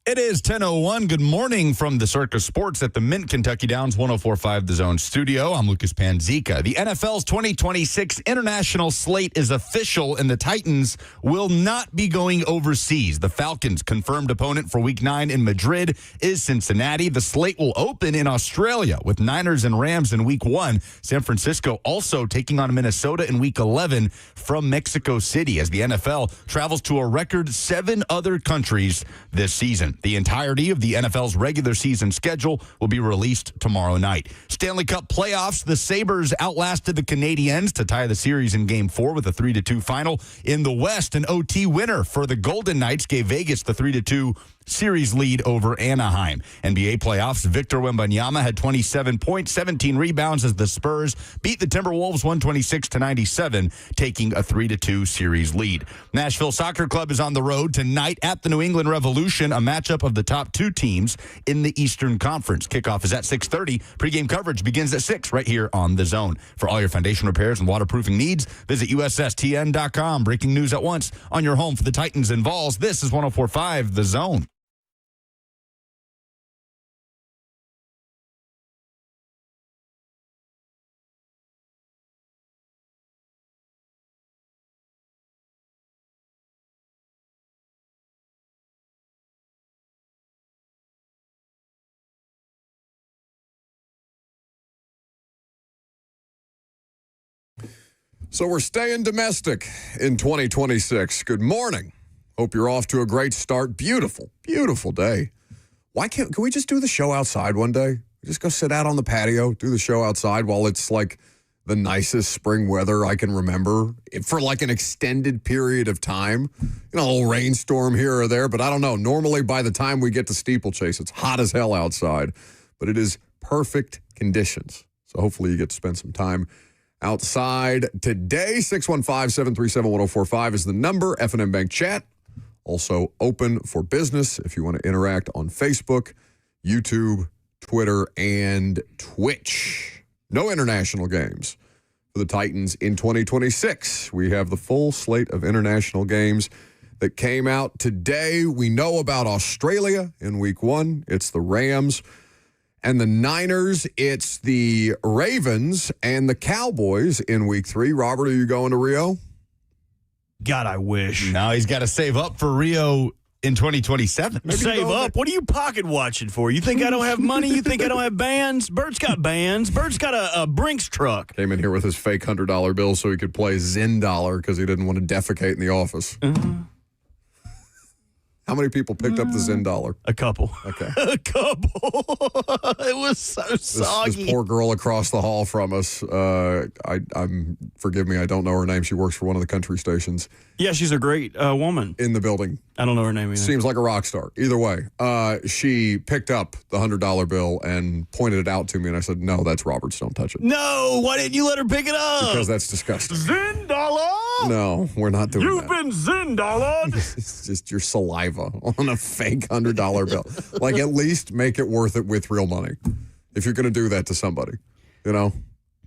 It is 10:01. Good morning from the Circus Sports at the Mint Kentucky Downs 104.5 The Zone studio. I'm Lucas Panzica. The NFL's 2026 international slate is official, and the Titans will not be going overseas. The Falcons' confirmed opponent for Week 9 in Madrid is Cincinnati. The slate will open in Australia with Niners and Rams in Week 1. San Francisco also taking on Minnesota in Week 11 from Mexico City as the NFL travels to a record 7 other countries this season. The entirety of the NFL's regular season schedule will be released tomorrow night. Stanley Cup playoffs, the Sabres outlasted the Canadiens to tie the series in Game 4 with a 3-2 final. In the West, an OT winner for the Golden Knights gave Vegas the 3-2 series lead over Anaheim. NBA playoffs, Victor Wembanyama had 27 points, 17 rebounds as the Spurs beat the Timberwolves 126-97, taking a 3-2 series lead. Nashville Soccer Club is on the road tonight at the New England Revolution, a matchup of the top 2 teams in the Eastern Conference. Kickoff is at 6:30. Pregame coverage begins at 6 right here on The Zone. For all your foundation repairs and waterproofing needs, visit USSTN.com. Breaking news at once on your home for the Titans and Vols. This is 104.5 The Zone. So we're staying domestic in 2026. Good morning. Hope you're off to a great start. Beautiful, beautiful day. Can we just do the show outside one day? Just go sit out on the patio, do the show outside while it's like the nicest spring weather I can remember for like an extended period of time. You know, a little rainstorm here or there, but I don't know. Normally by the time we get to Steeplechase, it's hot as hell outside, but it is perfect conditions. So hopefully you get to spend some time outside today. 615-737-1045 is the number. F&M Bank Chat. Also open for business if you want to interact on Facebook, YouTube, Twitter, and Twitch. No international games for the Titans in 2026. We have the full slate of international games that came out today. We know about Australia in Week 1. It's the Rams and the Niners. It's the Ravens and the Cowboys in Week 3. Robert, are you going to Rio? God, I wish. No, he's got to save up for Rio in 2027. Save up? What are you pocket watching for? You think I don't have money? You think I don't have bands? Bert's got bands. Bert's got a Brinks truck. Came in here with his fake $100 bill so he could play Zen Dollar because he didn't want to defecate in the office. How many people picked up the Zen Dollar? A couple. Okay. A couple. It was so soggy. This poor girl across the hall from us, forgive me, I don't know her name. She works for one of the country stations. Yeah, she's a great woman. In the building. I don't know her name either. Seems like a rock star. Either way, she picked up the $100 bill and pointed it out to me, and I said, no, that's Robert's. Don't touch it. No, why didn't you let her pick it up? Because that's disgusting. Zen Dollar? No, we're not doing that. You've been Zen Dollar. It's just your saliva on a fake $100 bill. Like, at least make it worth it with real money if you're going to do that to somebody, you know,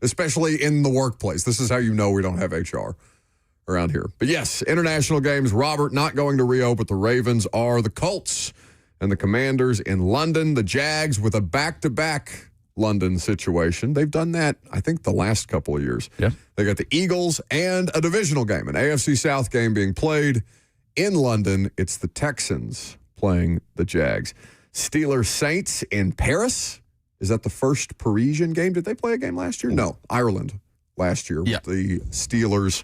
especially in the workplace. This is how you know we don't have HR around here. But yes, international games. Robert not going to Rio, but the Ravens are. The Colts and the Commanders in London. The Jags with a back-to-back London situation. They've done that, I think, the last couple of years. Yeah. They got the Eagles and a divisional game, an AFC South game being played in London. It's the Texans playing the Jags. Steelers-Saints in Paris. Is that the first Parisian game? Did they play a game last year? No, Ireland last year. Yeah. With the Steelers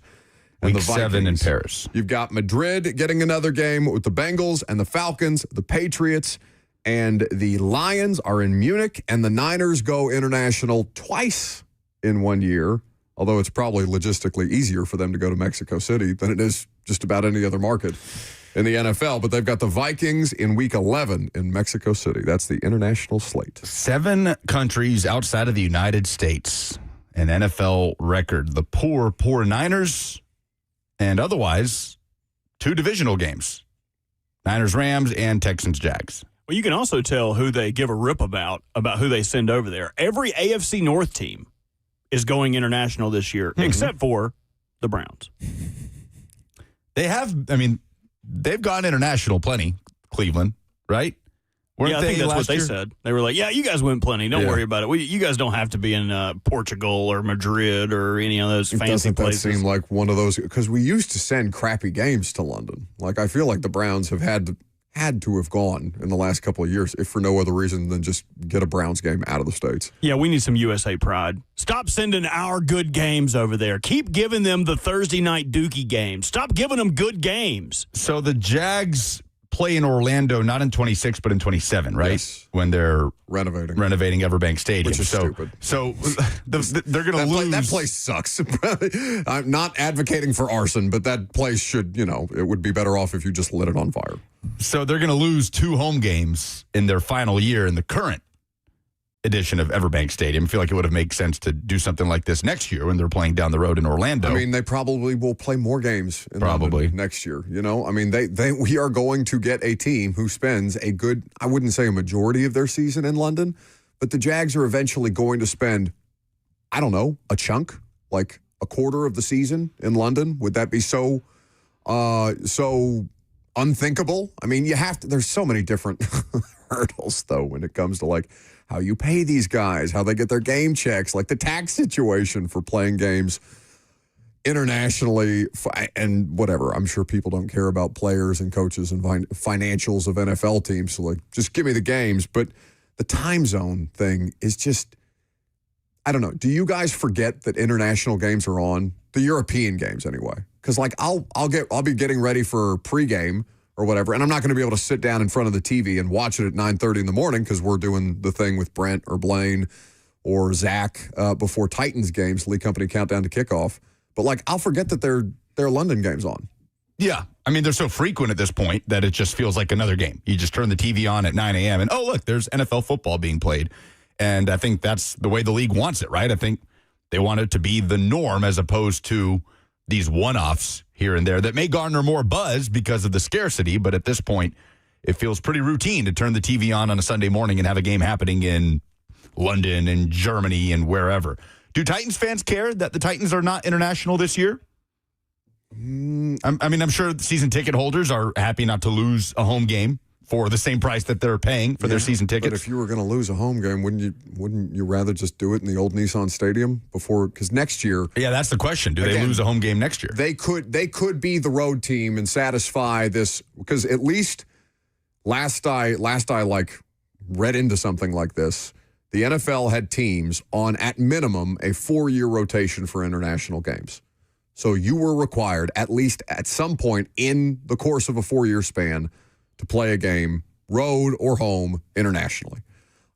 and Week the Vikings. 7 in Paris. You've got Madrid getting another game with the Bengals and the Falcons, the Patriots, and the Lions are in Munich, and the Niners go international twice in 1 year, although it's probably logistically easier for them to go to Mexico City than it is just about any other market in the NFL. But they've got the Vikings in Week 11 in Mexico City. That's the international slate. 7 countries outside of the United States, an NFL record. The poor Niners, and otherwise 2 divisional games. Niners-Rams and Texans-Jags. Well, you can also tell who they give a rip about who they send over there. Every AFC North team is going international this year, except for the Browns. They've gone international plenty, Cleveland, right? I think that's what they said. They were like, yeah, you guys win plenty. Don't worry about it. You guys don't have to be in Portugal or Madrid or any of those fancy places. That seem like one of those? Because we used to send crappy games to London. Like, I feel like the Browns have had to have gone in the last couple of years, if for no other reason than just get a Browns game out of the States. Yeah, we need some USA pride. Stop sending our good games over there. Keep giving them the Thursday night Dookie games. Stop giving them good games. So the Jags play in Orlando, not in 26, but in 27, right? Yes. When they're renovating Everbank Stadium. Which is stupid. So they're going to lose. That place sucks. I'm not advocating for arson, but that place should, it would be better off if you just lit it on fire. So they're going to lose 2 home games in their final year in the current edition of Everbank Stadium. I feel like it would have made sense to do something like this next year when they're playing down the road in Orlando. I mean, they probably will play more games in London next year. I mean, we are going to get a team who spends a good, I wouldn't say a majority of their season in London, but the Jags are eventually going to spend, I don't know, a chunk, like a quarter of the season in London. Would that be so unthinkable? I mean, there's so many different hurdles, though, when it comes to like how you pay these guys, how they get their game checks, like the tax situation for playing games internationally, and whatever. I'm sure people don't care about players and coaches and financials of NFL teams. So, like, just give me the games. But the time zone thing is just, I don't know. Do you guys forget that international games are on? The European games, anyway. Because, like, I'll be getting ready for pregame or whatever, and I'm not going to be able to sit down in front of the TV and watch it at 9:30 in the morning because we're doing the thing with Brent or Blaine or Zach before Titans games, Lee Company Countdown to Kickoff. But, like, I'll forget that there are London games on. Yeah. I mean, they're so frequent at this point that it just feels like another game. You just turn the TV on at 9 a.m. and, oh, look, there's NFL football being played. And I think that's the way the league wants it, right? I think they want it to be the norm as opposed to these one-offs here and there that may garner more buzz because of the scarcity, but at this point, it feels pretty routine to turn the TV on a Sunday morning and have a game happening in London and Germany and wherever. Do Titans fans care that the Titans are not international this year? I mean, I'm sure season ticket holders are happy not to lose a home game for the same price that they're paying for their season tickets. But if you were going to lose a home game, wouldn't you rather just do it in the old Nissan Stadium before? Because next year, yeah, that's the question. Do they lose a home game next year? They could be the road team and satisfy this, because at least last I like read into something like this, the NFL had teams on at minimum a 4-year rotation for international games. So you were required at least at some point in the course of a 4-year span to play a game, road or home, internationally.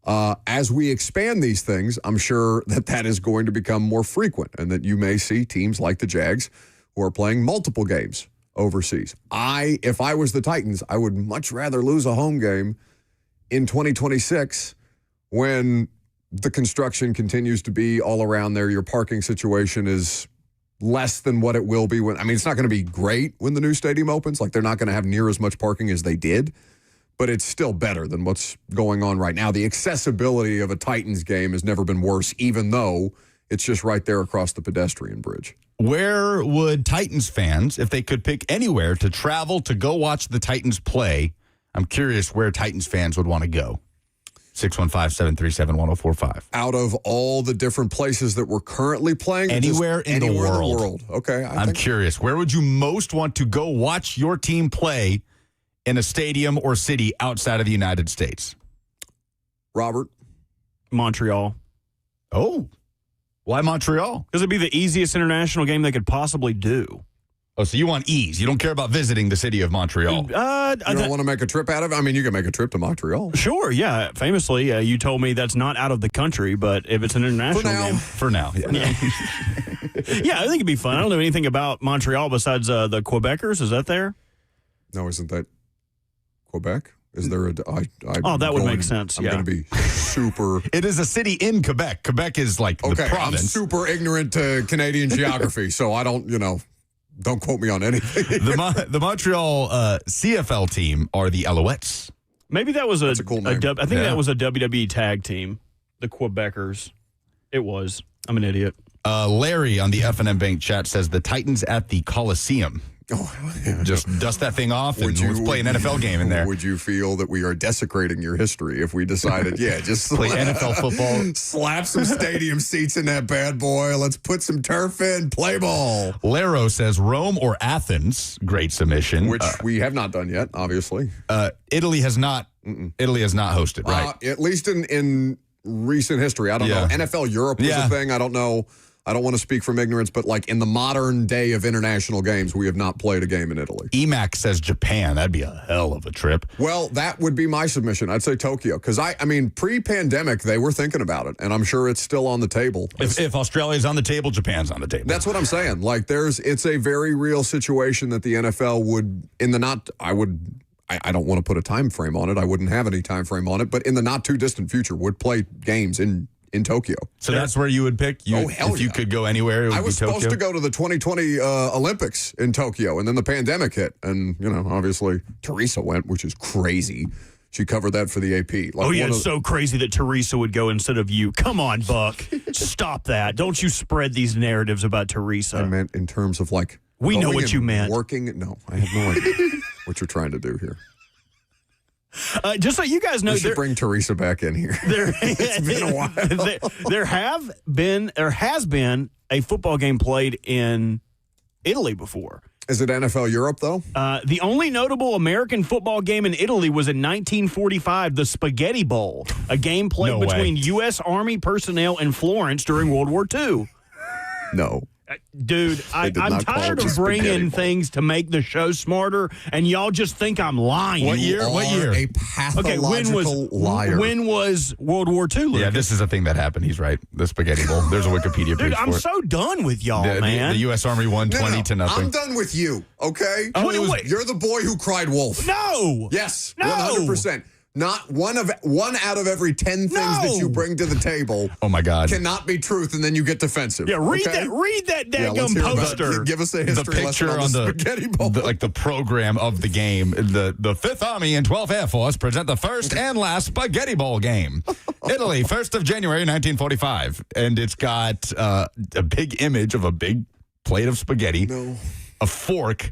As we expand these things, I'm sure that is going to become more frequent and that you may see teams like the Jags who are playing multiple games overseas. If I was the Titans, I would much rather lose a home game in 2026 when the construction continues to be all around there. Your parking situation is less than what it will be when, I mean, it's not going to be great when the new stadium opens. Like, they're not going to have near as much parking as they did, but it's still better than what's going on right now. The accessibility of a Titans game has never been worse, even though it's just right there across the pedestrian bridge. Where would Titans fans, if they could pick anywhere to travel to go watch the Titans play, I'm curious where Titans fans would want to go. 615-737-1045. Out of all the different places that we're currently playing? Anywhere in the world. Okay. I'm curious. Where would you most want to go watch your team play in a stadium or city outside of the United States? Robert? Montreal. Oh. Why Montreal? Because it'd be the easiest international game they could possibly do. Oh, so you want ease. You don't care about visiting the city of Montreal. You don't want to make a trip out of it? I mean, you can make a trip to Montreal. Sure, yeah. Famously, you told me that's not out of the country, but if it's an international game. For now, yeah. Yeah, I think it'd be fun. I don't know anything about Montreal besides the Quebecers. Is that there? No, isn't that Quebec? Is there that would make sense. I'm going to be super. It is a city in Quebec. Quebec is like the province. I'm super ignorant to Canadian geography, so I don't, don't quote me on anything. The Montreal CFL team are the Alouettes. Maybe that was a cool name. I think that was a WWE tag team, the Quebecers. It was. I'm an idiot. Larry on the F&M Bank chat says the Titans at the Coliseum Oh, yeah. Just dust that thing off and let's play an NFL game in there. Would you feel that we are desecrating your history if we decided, just play NFL football? Slap some stadium seats in that bad boy. Let's put some turf in, play ball. Laro says Rome or Athens. Great submission. Which we have not done yet, obviously. Italy has not. Italy has not hosted, right? At least in recent history. I don't know. NFL Europe was a thing. I don't know. I don't want to speak from ignorance, but like in the modern day of international games, we have not played a game in Italy. EMAC says Japan. That'd be a hell of a trip. Well, that would be my submission. I'd say Tokyo. Because, I mean, pre-pandemic, they were thinking about it, and I'm sure it's still on the table. If Australia's on the table, Japan's on the table. That's what I'm saying. Like, it's a very real situation that the NFL would, I don't want to put a time frame on it. I wouldn't have any time frame on it, but in the not too distant future would play games in Tokyo. So that's where you would pick? If you could go anywhere, it would be Tokyo? I was supposed to go to the 2020 Olympics in Tokyo, and then the pandemic hit. And, obviously, Teresa went, which is crazy. She covered that for the AP. It's so crazy that Teresa would go instead of you. Come on, Buck. Stop that. Don't you spread these narratives about Teresa. I meant in terms of, we know what you meant. Working. No, I have no idea what you're trying to do here. Just so you guys know, we should bring Teresa back in here. It's been a while. There has been a football game played in Italy before. Is it NFL Europe, though? The only notable American football game in Italy was in 1945, the Spaghetti Bowl, a game played between U.S. Army personnel in Florence during World War II. No. Dude, I'm tired of bringing things to make the show smarter, and y'all just think I'm lying. What year? A pathological liar. When was World War II, Lucas? Yeah, this is a thing that happened. He's right. The Spaghetti Bowl. There's a Wikipedia page Dude, I'm for it. so done with y'all, man. The U.S. Army won 20-0. I'm done with you, okay? You're the boy who cried wolf. No! Yes, no. 100%. Not one out of every 10 things that you bring to the table. Oh my God! Cannot be truth, and then you get defensive. Yeah, read that daggum poster. Give us a history lesson on the Spaghetti Bowl. The program of the game. The 5th Army and 12th Air Force present the first and last Spaghetti Bowl game. Italy, 1st of January, 1945, and it's got a big image of a big plate of spaghetti, a fork.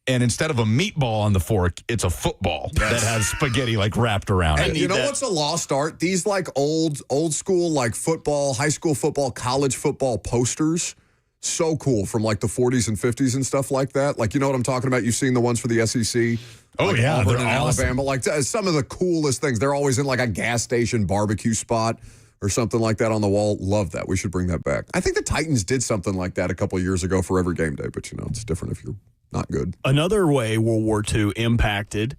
And instead of a meatball on the fork, it's a football that has spaghetti wrapped around it. And you know what's a lost art? These old school football, high school football, college football posters. So cool from the 40s and 50s and stuff like that. You know what I'm talking about? You've seen the ones for the SEC. Oh yeah, Auburn they're and awesome. Alabama. Some of the coolest things. They're always in a gas station barbecue spot or something like that on the wall. Love that. We should bring that back. I think the Titans did something like that a couple of years ago for every game day, but it's different if you're not good. Another way World War II impacted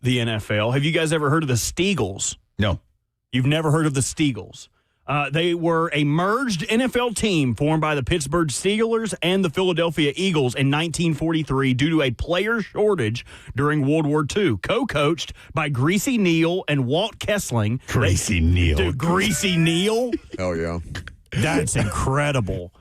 the NFL. Have you guys ever heard of the Steagles? No. You've never heard of the Steagles? They were a merged NFL team formed by the Pittsburgh Steelers and the Philadelphia Eagles in 1943 due to a player shortage during World War II. Co-coached by Greasy Neal and Walt Kessling. Greasy Neal. Dude, Greasy Neal? Hell yeah. That's incredible.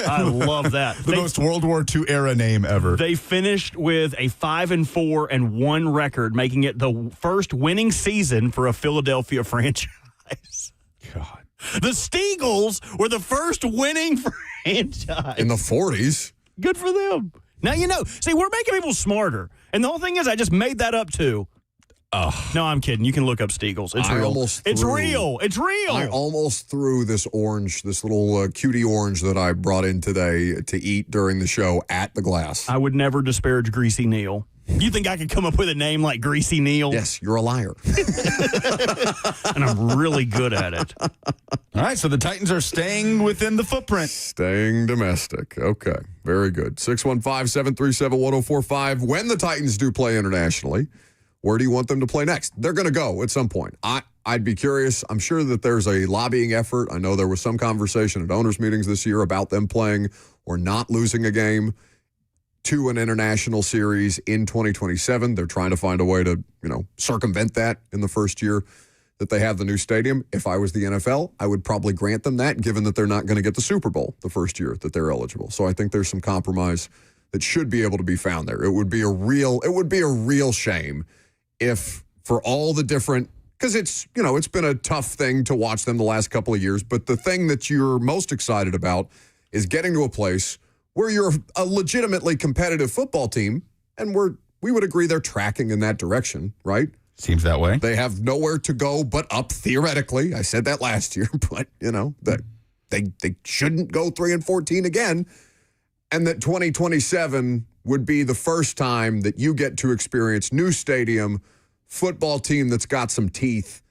I love that. The most World War II era name ever. They finished with a 5-4-1 record, making it the first winning season for a Philadelphia franchise. God. The Steagles were the first winning franchise. In the 40s. Good for them. Now, see, we're making people smarter. And the whole thing is, I just made that up, too. No, I'm kidding. You can look up Steagles. It's real. It's real. It's real. I almost threw this little cutie orange that I brought in today to eat during the show at the glass. I would never disparage Greasy Neal. You think I could come up with a name like Greasy Neal? Yes, you're a liar. And I'm really good at it. All right, so the Titans are staying within the footprint. Staying domestic. Okay, very good. 615-737-1045. When the Titans do play internationally, where do you want them to play next? They're going to go at some point. I'd be curious. I'm sure that there's a lobbying effort. I know there was some conversation at owners' meetings this year about them playing or not losing a game to an international series in 2027. They're trying to find a way to, circumvent that in the first year that they have the new stadium. If I was the NFL, I would probably grant them that, given that they're not going to get the Super Bowl the first year that they're eligible. So I think there's some compromise that should be able to be found there. It would be a real shame if, for all the different, because it's been a tough thing to watch them the last couple of years, but the thing that you're most excited about is getting to a place where you're a legitimately competitive football team, and we would agree they're tracking in that direction, right? Seems that way. They have nowhere to go but up, theoretically. I said that last year, but, that they shouldn't go 3-14 again. And that 2027 would be the first time that you get to experience new stadium, football team that's got some teeth,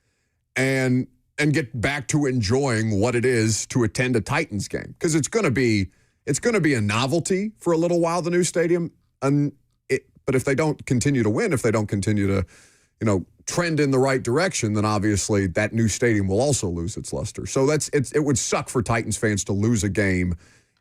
and get back to enjoying what it is to attend a Titans game. Because it's going to be a novelty for a little while, the new stadium. But if they don't continue to win, if they don't continue to trend in the right direction, then obviously that new stadium will also lose its luster. So it would suck for Titans fans to lose a game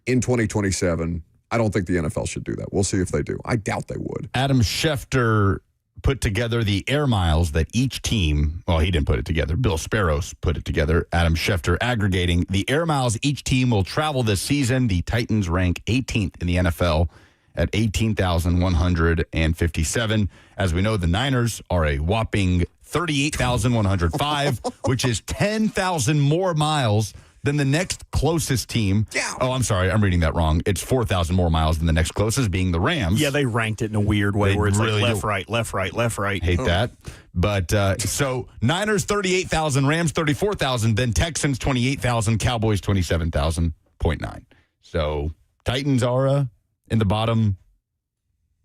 in 2027. I don't think the NFL should do that. We'll see if they do. I doubt they would. Adam Schefter put together the air miles that each team, well, he didn't put it together. Bill Sparrows put it together. Adam Schefter aggregating the air miles each team will travel this season. The Titans rank 18th in the NFL at 18,157. As we know, the Niners are a whopping 38,105, which is 10,000 more miles than the next closest team. Yeah. Oh, I'm sorry. I'm reading that wrong. It's 4,000 more miles than the next closest, being the Rams. Yeah, they ranked it in a weird way where it's really like left, right, left, right, left, right. Hate that. But so Niners 38,000, Rams 34,000, then Texans 28,000, Cowboys 27,000.9. So Titans are in the bottom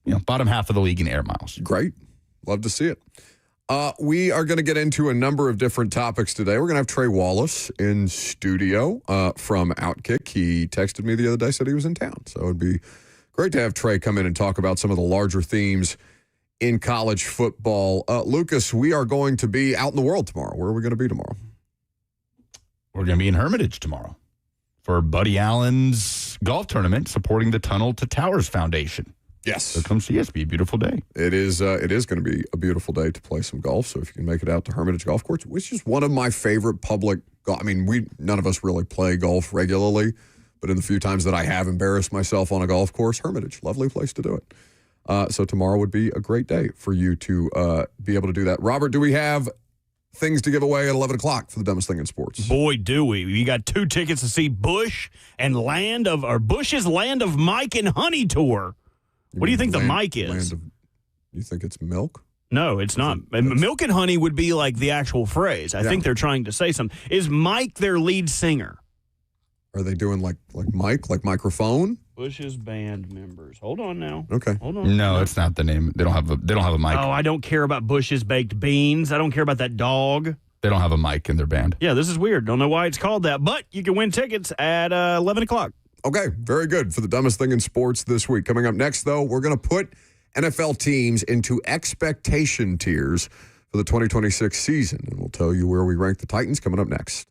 half of the league in air miles. Great. Love to see it. We are going to get into a number of different topics today. We're going to have Trey Wallace in studio from Outkick. He texted me the other day, said he was in town. So it'd be great to have Trey come in and talk about some of the larger themes in college football. Lucas, we are going to be out in the world tomorrow. Where are we going to be tomorrow? We're going to be in Hermitage tomorrow for Buddy Allen's golf tournament supporting the Tunnel to Towers Foundation. Yes. So come see us. Be a beautiful day. It is going to be a beautiful day to play some golf. So if you can make it out to Hermitage Golf Course, which is one of my favorite public golf. I mean, none of us really play golf regularly, but in the few times that I have embarrassed myself on a golf course, Hermitage, lovely place to do it. So tomorrow would be a great day for you to be able to do that. Robert, do we have things to give away at 11 o'clock for the dumbest thing in sports? Boy, do we. We got 2 tickets to see Bush's Land of Mike and Honey tour. What do you think the Mike is? You think it's milk? No, it's not. Milk and honey would be like the actual phrase. I think they're trying to say something. Is Mike their lead singer? Are they doing like Mike, like microphone? Bush's band members. Hold on now. Okay. Hold on. No, it's not the name. They don't have a mic. Oh, I don't care about Bush's baked beans. I don't care about that dog. They don't have a mic in their band. Yeah, this is weird. Don't know why it's called that, but you can win tickets at 11 o'clock. Okay, very good for the dumbest thing in sports this week. Coming up next, though, we're going to put NFL teams into expectation tiers for the 2026 season, and we'll tell you where we rank the Titans coming up next.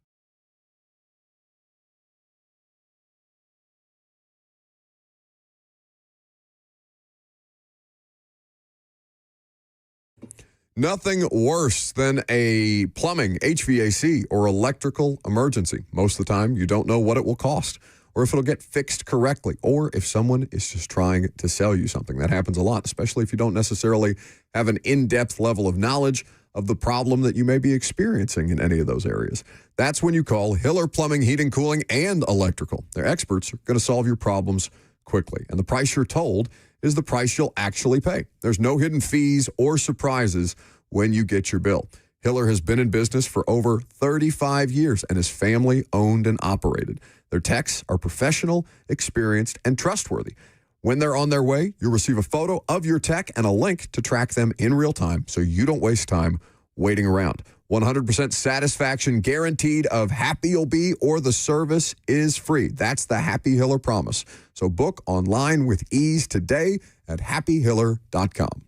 Nothing worse than a plumbing, HVAC, or electrical emergency. Most of the time, you don't know what it will cost, or if it'll get fixed correctly, or if someone is just trying to sell you something. That happens a lot, especially if you don't necessarily have an in-depth level of knowledge of the problem that you may be experiencing in any of those areas. That's when you call Hiller Plumbing, Heating, Cooling, and Electrical. Their experts are going to solve your problems quickly, and the price you're told is the price you'll actually pay. There's no hidden fees or surprises when you get your bill. Hiller has been in business for over 35 years and is family-owned and operated. Their techs are professional, experienced, and trustworthy. When they're on their way, you'll receive a photo of your tech and a link to track them in real time so you don't waste time waiting around. 100% satisfaction guaranteed of happy you'll be or the service is free. That's the Happy Hiller promise. So book online with ease today at happyhiller.com.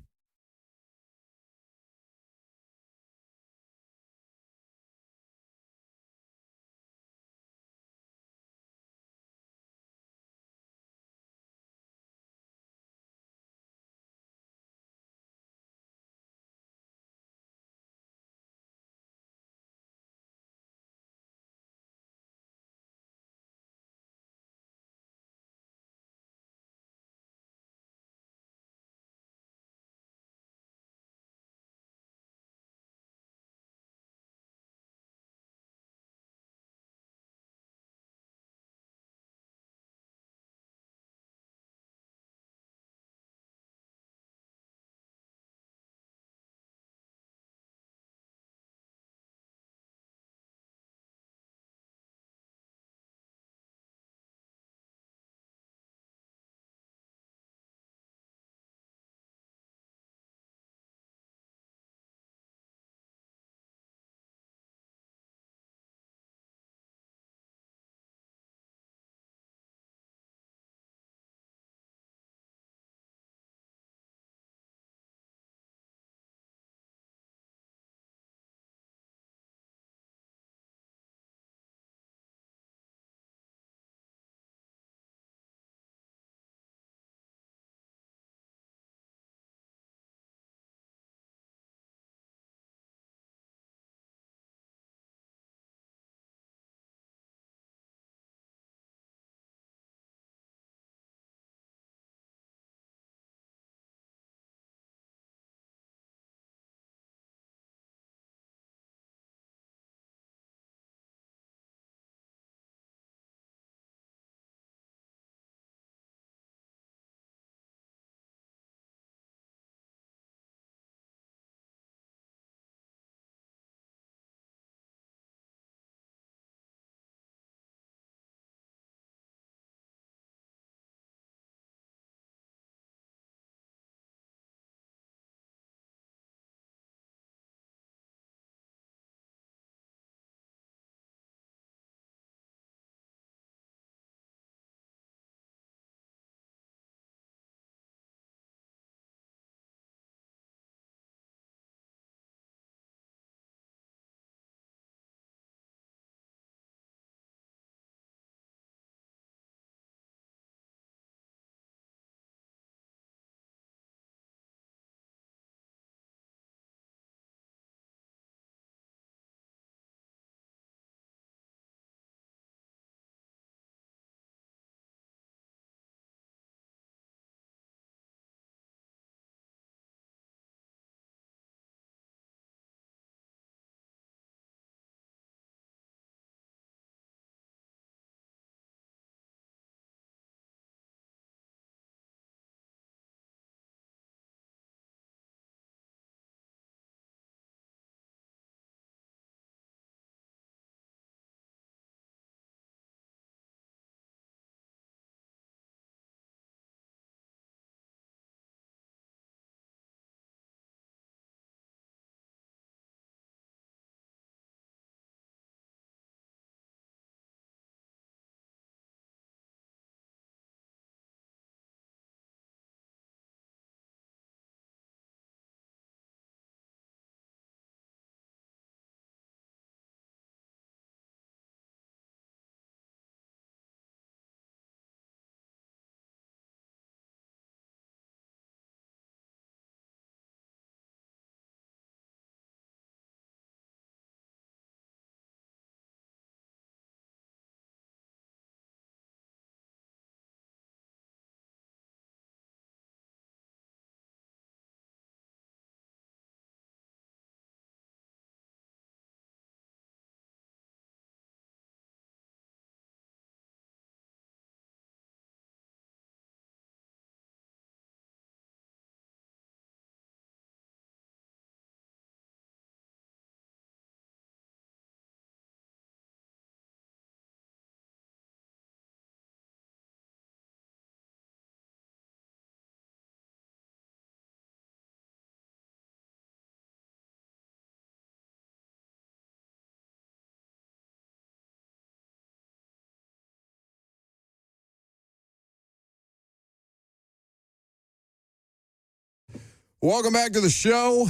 Welcome back to the show.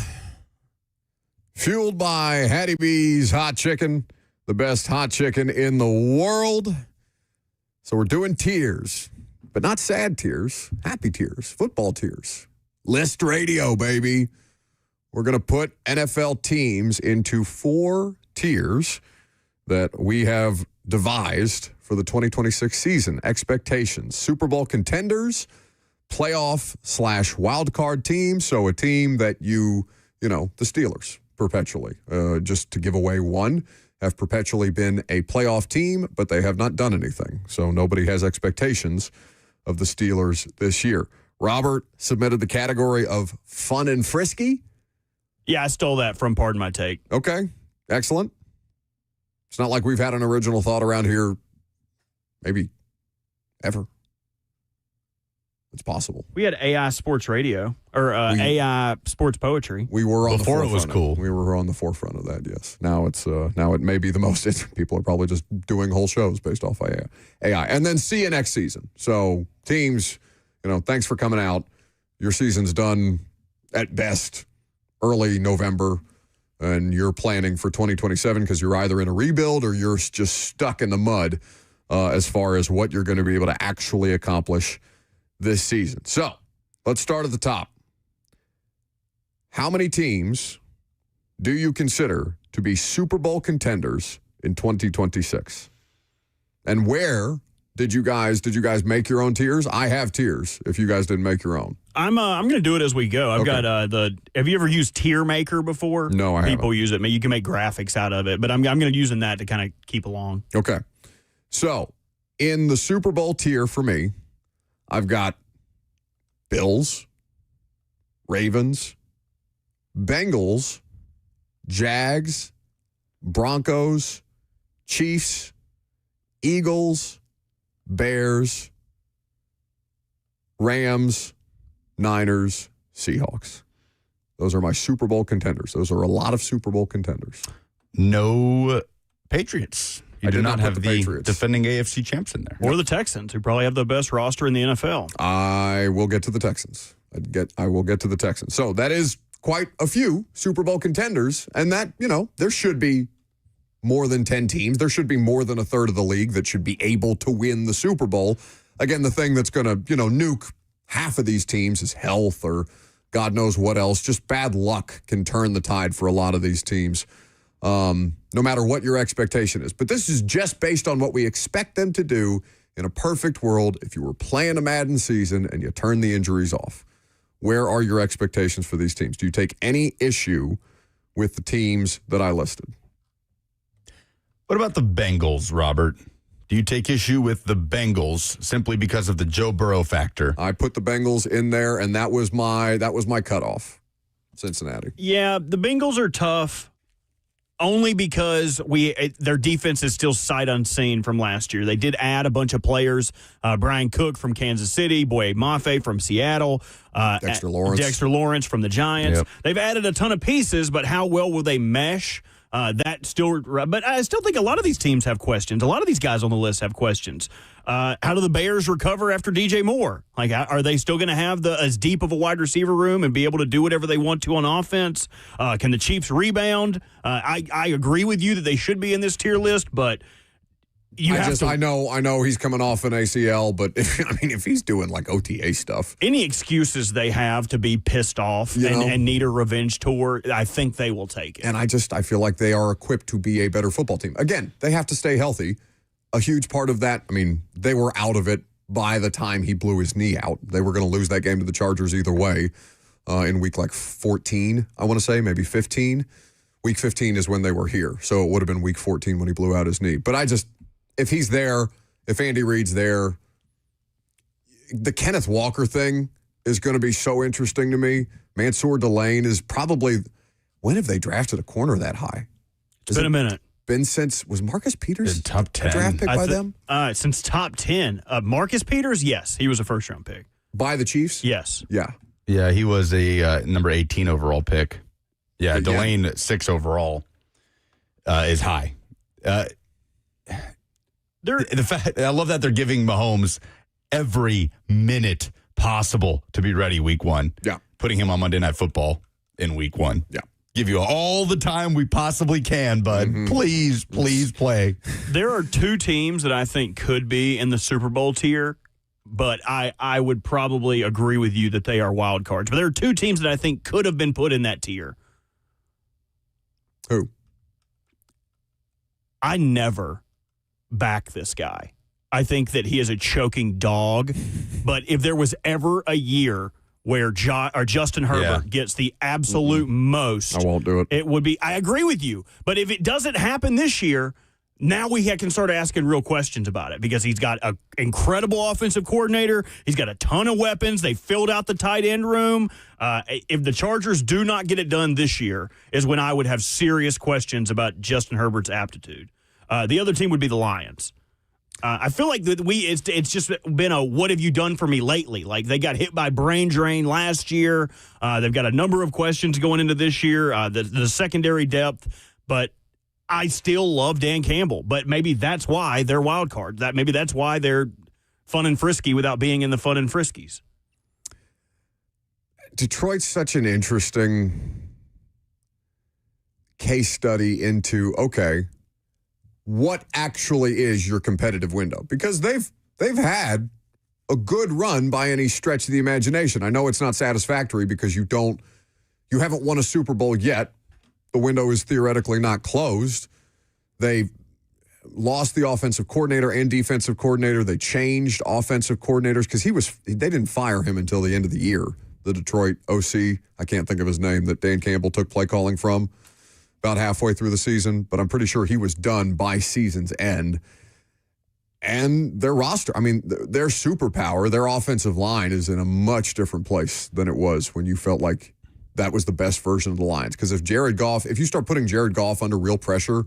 Fueled by Hattie B's Hot Chicken, the best hot chicken in the world. So we're doing tiers, but not sad tears, happy tears, football tears. List radio, baby. We're going to put NFL teams into 4 tiers that we have devised for the 2026 season. Expectations, Super Bowl contenders, playoff/wild card team. So a team that the Steelers perpetually, just to give away one, have perpetually been a playoff team, but they have not done anything. So nobody has expectations of the Steelers this year. Robert submitted the category of fun and frisky. Yeah, I stole that from Pardon My Take. Okay, excellent. It's not like we've had an original thought around here, maybe ever. It's possible. We had AI sports radio or AI sports poetry. We were on before the forefront. it was cool. We were on the forefront of that. Yes. Now it may be the most. People are probably just doing whole shows based off AI, and then see you next season. So teams, thanks for coming out. Your season's done at best early November, and you're planning for 2027 because you're either in a rebuild or you're just stuck in the mud as far as what you're going to be able to actually accomplish this season. So let's start at the top. How many teams do you consider to be Super Bowl contenders in 2026? And where did you guys make your own tiers? I have tiers if you guys didn't make your own. I'm going to do it as we go. I've got have you ever used Tier Maker before? No, I haven't. People use it. You can make graphics out of it, but I'm going to using that to kind of keep along. Okay. So in the Super Bowl tier for me, I've got Bills, Ravens, Bengals, Jags, Broncos, Chiefs, Eagles, Bears, Rams, Niners, Seahawks. Those are my Super Bowl contenders. Those are a lot of Super Bowl contenders. No Patriots. You do not have the the Patriots. defending AFC champs in there. Or the Texans, who probably have the best roster in the NFL. I will get to the Texans. I will get to the Texans. So that is quite a few Super Bowl contenders, and that, there should be more than 10 teams. There should be more than a third of the league that should be able to win the Super Bowl. Again, the thing that's going to, nuke half of these teams is health or God knows what else. Just bad luck can turn the tide for a lot of these teams, no matter what your expectation is. But this is just based on what we expect them to do in a perfect world. If you were playing a Madden season and you turn the injuries off, where are your expectations for these teams? Do you take any issue with the teams that I listed? What about the Bengals, Robert? Do you take issue with the Bengals simply because of the Joe Burrow factor? I put the Bengals in there, and that was my cutoff. Cincinnati. Yeah, the Bengals are tough only because their defense is still sight unseen from last year. They did add a bunch of players. Brian Cook from Kansas City, Boye Mafe from Seattle, Dexter Lawrence from the Giants. Yep. They've added a ton of pieces, but how well will they mesh? But I still think a lot of these teams have questions. A lot of these guys on the list have questions. How do the Bears recover after DJ Moore? Are they still going to have as deep of a wide receiver room and be able to do whatever they want to on offense? Can the Chiefs rebound? I agree with you that they should be in this tier list, but I know he's coming off an ACL, but if he's doing like OTA stuff, any excuses they have to be pissed off and need a revenge tour, I think they will take it. And I feel like they are equipped to be a better football team. Again, they have to stay healthy. A huge part of that, they were out of it by the time he blew his knee out. They were going to lose that game to the Chargers either way in week 14, I want to say, maybe 15. Week 15 is when they were here. So it would have been week 14 when he blew out his knee. But if he's there, if Andy Reid's there, the Kenneth Walker thing is going to be so interesting to me. Mansour Delane is probably, when have they drafted a corner that high? It's been a minute. Was Marcus Peters top 10 a draft pick by them? Since top 10. Marcus Peters, yes. He was a first-round pick. By the Chiefs? Yes. Yeah. Yeah, he was a number 18 overall pick. Yeah, Delane, 6 overall, is high. I love that they're giving Mahomes every minute possible to be ready week 1. Yeah. putting him on Monday Night Football in week 1. Yeah. Give you all the time we possibly can, bud. Please play. There are 2 teams that I think could be in the Super Bowl tier, but I would probably agree with you that they are wild cards. But there are 2 teams that I think could have been put in that tier. Who? I never back this guy. I think that he is a choking dog. But if there was ever a year where Justin Herbert gets the absolute most, I won't do it. It would be. I agree with you. But if it doesn't happen this year, now we can start asking real questions about it because he's got an incredible offensive coordinator. He's got a ton of weapons. They filled out the tight end room. If the Chargers do not get it done this year is when I would have serious questions about Justin Herbert's aptitude. The other team would be the Lions. I feel like it's just been a what have you done for me lately? Like they got hit by brain drain last year. They've got a number of questions going into this year, the secondary depth. But I still love Dan Campbell. But maybe that's why they're wild cards. Maybe that's why they're fun and frisky without being in the fun and friskies. Detroit's such an interesting case study into, okay, what actually is your competitive window? Because they've had a good run by any stretch of the imagination. I know it's not satisfactory because you haven't won a Super Bowl yet. The window is theoretically not closed. They lost the offensive coordinator and defensive coordinator. They changed offensive coordinators because they didn't fire him until the end of the year. The Detroit OC, I can't think of his name, that Dan Campbell took play calling from about halfway through the season, but I'm pretty sure he was done by season's end. And their roster, I mean, their superpower, their offensive line is in a much different place than it was when you felt like that was the best version of the Lions. Because if you start putting Jared Goff under real pressure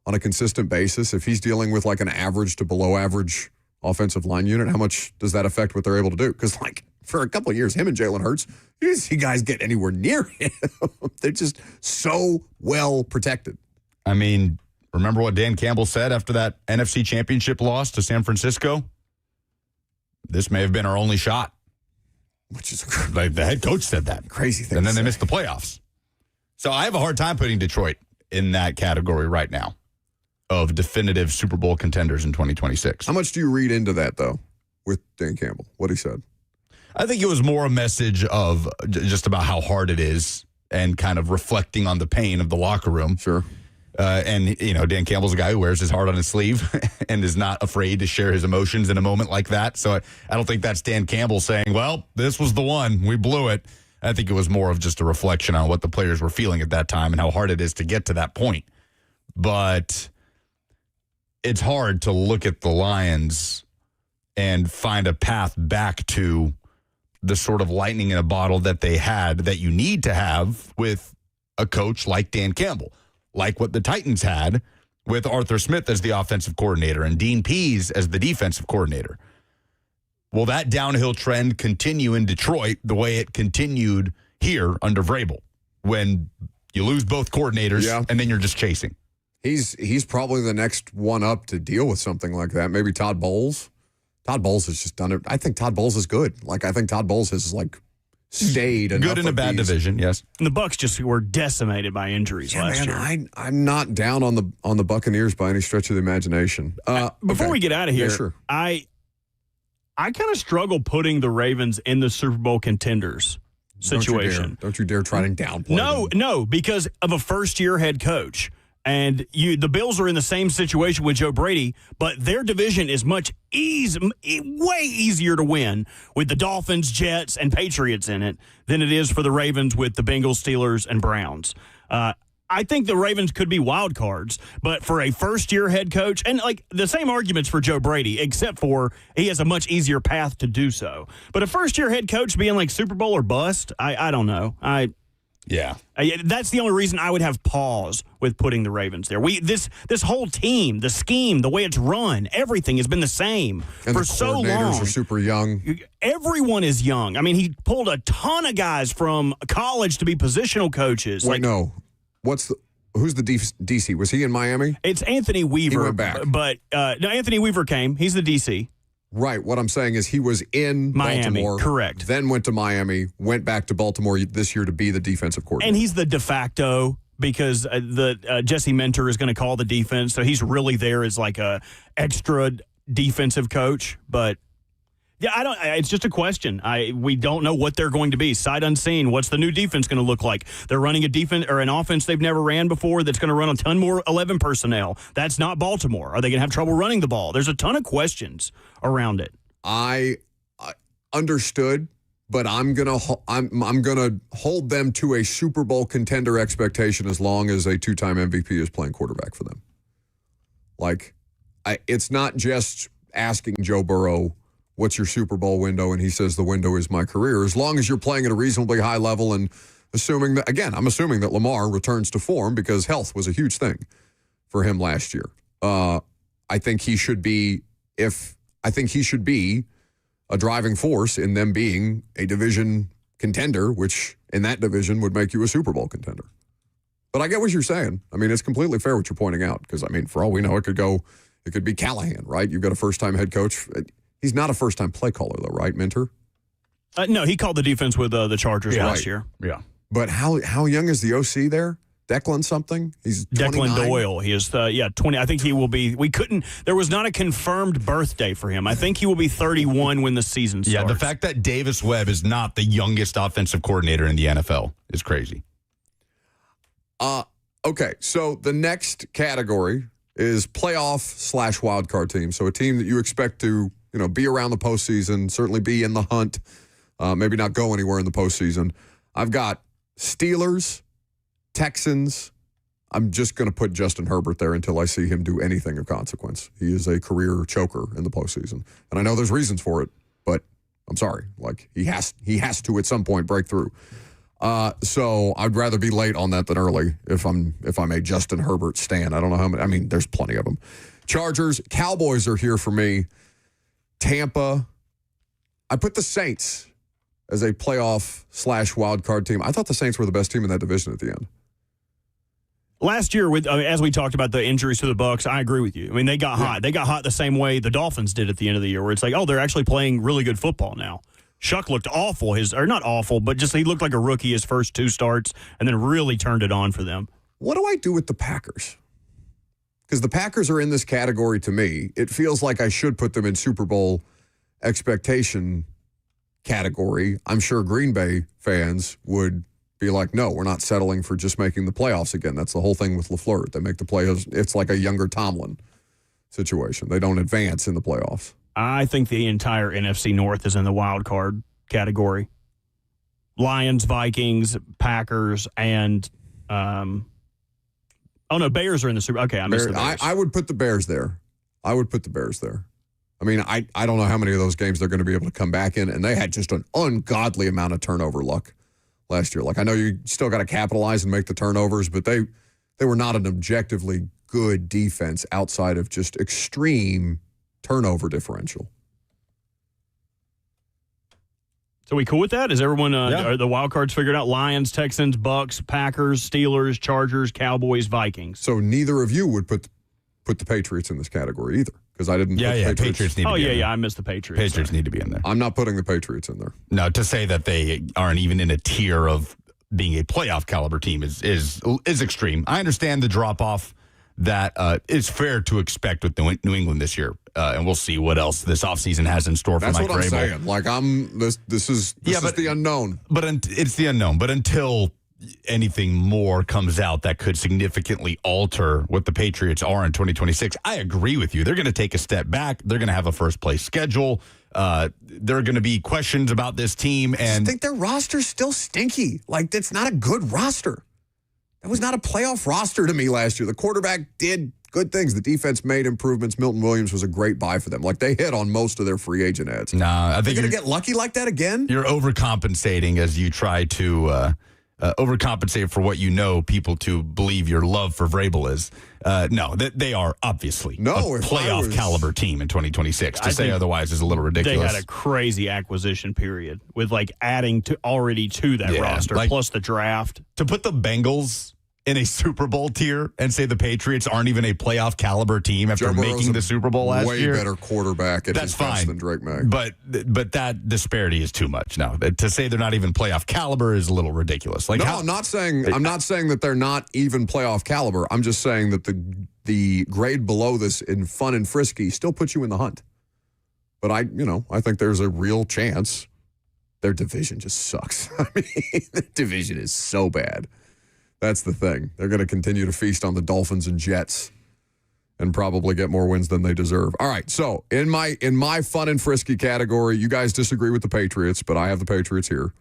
on a consistent basis, if he's dealing with like an average to below average offensive line unit, how much does that affect what they're able to do? Because like for a couple of years, him and Jalen Hurts, you didn't see guys get anywhere near him. They're just so well protected. I mean, remember what Dan Campbell said after that NFC Championship loss to San Francisco? This may have been our only shot. Which is like the head coach said that. Crazy thing. And then they missed the playoffs. So I have a hard time putting Detroit in that category right now of definitive Super Bowl contenders in 2026. How much do you read into that, though, with Dan Campbell, what he said? I think it was more a message of just about how hard it is and kind of reflecting on the pain of the locker room. Sure. And, you know, Dan Campbell's a guy who wears his heart on his sleeve and is not afraid to share his emotions in a moment like that. So I don't think that's Dan Campbell saying, well, this was the one. We blew it. I think it was more of just a reflection on what the players were feeling at that time and how hard it is to get to that point. But it's hard to look at the Lions and find a path back to the sort of lightning in a bottle that they had that you need to have with a coach like Dan Campbell, like what the Titans had with Arthur Smith as the offensive coordinator and Dean Pease as the defensive coordinator. Will that downhill trend continue in Detroit the way it continued here under Vrabel when you lose both coordinators and then you're just chasing? He's probably the next one up to deal with something like that. Maybe Todd Bowles. Todd Bowles has just done it. I think Todd Bowles is good. Like, I think Todd Bowles has, like, stayed good in a bad division, yes. And the Bucs just were decimated by injuries last year. I'm not down on the Buccaneers by any stretch of the imagination. Before we get out of here, sure. I kind of struggle putting the Ravens in the Super Bowl contenders situation. Don't you dare try to downplay them. No, because of a first-year head coach. And the Bills are in the same situation with Joe Brady, but their division is way easier to win with the Dolphins, Jets, and Patriots in it than it is for the Ravens with the Bengals, Steelers, and Browns. I think the Ravens could be wild cards, but for a first-year head coach, and like the same arguments for Joe Brady, except for he has a much easier path to do so. But a first-year head coach being like Super Bowl or bust, I don't know. Yeah. That's the only reason I would have pause with putting the Ravens there. This whole team, the scheme, the way it's run, everything has been the same for so long. And the coordinators are super young. Everyone is young. I mean, he pulled a ton of guys from college to be positional coaches. Wait, no. Who's the DC? Was he in Miami? It's Anthony Weaver. He went back. But no, Anthony Weaver came. He's the DC. Right. What I'm saying is he was in Miami, Baltimore. correct. Then went to Miami, went back to Baltimore this year to be the defensive coordinator. And he's the de facto because Jesse Minter is going to call the defense. So he's really there as like a extra defensive coach. But yeah, it's just a question. We don't know what they're going to be. Sight unseen. What's the new defense going to look like? They're running a defense or an offense they've never ran before that's going to run a ton more 11 personnel. That's not Baltimore. Are they going to have trouble running the ball? There's a ton of questions around it. I understood, but I'm gonna hold them to a Super Bowl contender expectation as long as a 2-time MVP is playing quarterback for them. Like, it's not just asking Joe Burrow, what's your Super Bowl window? And he says the window is my career. As long as you're playing at a reasonably high level and assuming that, again, I'm assuming that Lamar returns to form because health was a huge thing for him last year. I think he should be a driving force in them being a division contender, which in that division would make you a Super Bowl contender. But I get what you're saying. I mean, it's completely fair what you're pointing out because, I mean, for all we know, it could be Callahan, right? You've got a first-time head coach. He's not a first-time play caller, though, right, Minter? No, he called the defense with the Chargers last year. Yeah. But how young is the OC there? Declan something? He's 29? Declan Doyle. He is 20. I think he will be. There was not a confirmed birthday for him. I think he will be 31 when the season starts. Yeah, the fact that Davis Webb is not the youngest offensive coordinator in the NFL is crazy. Okay, so the next category is playoff/wild card team. So a team that you expect to, be around the postseason, certainly be in the hunt, maybe not go anywhere in the postseason. I've got Steelers, Texans. I'm just going to put Justin Herbert there until I see him do anything of consequence. He is a career choker in the postseason. And I know there's reasons for it, but I'm sorry. Like, he has to at some point break through. So I'd rather be late on that than early if I'm a Justin Herbert stan. I don't know how many. I mean, there's plenty of them. Chargers, Cowboys are here for me. Tampa. I put the Saints as a playoff/wild card team. I thought the Saints were the best team in that division at the end. Last year, as we talked about the injuries to the Bucs, I agree with you. I mean, they got hot. They got hot the same way the Dolphins did at the end of the year, where it's like, oh, they're actually playing really good football now. Shuck looked awful, or not awful, but just he looked like a rookie his first 2 starts and then really turned it on for them. What do I do with the Packers? Because the Packers are in this category to me. It feels like I should put them in Super Bowl expectation category. I'm sure Green Bay fans would be like, no, we're not settling for just making the playoffs again. That's the whole thing with LaFleur. They make the playoffs. It's like a younger Tomlin situation. They don't advance in the playoffs. I think the entire NFC North is in the wild card category. Lions, Vikings, Packers, and Bears are in the Super. Okay, I missed the Bears. I would put the Bears there. I mean, I don't know how many of those games they're going to be able to come back in, and they had just an ungodly amount of turnover luck last year. Like, I know you still got to capitalize and make the turnovers, but they were not an objectively good defense outside of just extreme turnover differential. So we cool with that? Is everyone are the wild cards figured out? Lions, Texans, Bucks, Packers, Steelers, Chargers, Cowboys, Vikings. So neither of you would put the Patriots in this category either, because I didn't. Patriots need to be in there. I missed the Patriots. Patriots need to be in there. I'm not putting the Patriots in there. No, to say that they aren't even in a tier of being a playoff caliber team is extreme. I understand the drop off that is fair to expect with New England this year. And we'll see what else this offseason has in store for Mike Vrabel. That's what I'm saying. Like, this is the unknown. But it's the unknown. But until anything more comes out that could significantly alter what the Patriots are in 2026, I agree with you. They're going to take a step back. They're going to have a first-place schedule. There are going to be questions about this team. And I think their roster's still stinky. Like, that's not a good roster. That was not a playoff roster to me last year. The quarterback did good things. The defense made improvements. Milton Williams was a great buy for them. Like, they hit on most of their free agent ads. Nah, I think you're going to get lucky like that again? You're overcompensating as you try to overcompensate for what people to believe your love for Vrabel is. No, they are obviously a playoff caliber team in 2026. To say otherwise is a little ridiculous. They had a crazy acquisition period with adding to that roster, plus the draft. To put the Bengals in a Super Bowl tier and say the Patriots aren't even a playoff caliber team after Joe Burrow's making the Super Bowl last year. Way better quarterback at his best than Drake May. But that disparity is too much now. To say they're not even playoff caliber is a little ridiculous. Like, I'm not saying that they're not even playoff caliber. I'm just saying that the grade below this in fun and frisky still puts you in the hunt. But I think there's a real chance. Their division just sucks. I mean, the division is so bad. That's the thing. They're going to continue to feast on the Dolphins and Jets and probably get more wins than they deserve. All right, so in my fun and frisky category, you guys disagree with the Patriots, but I have the Patriots here.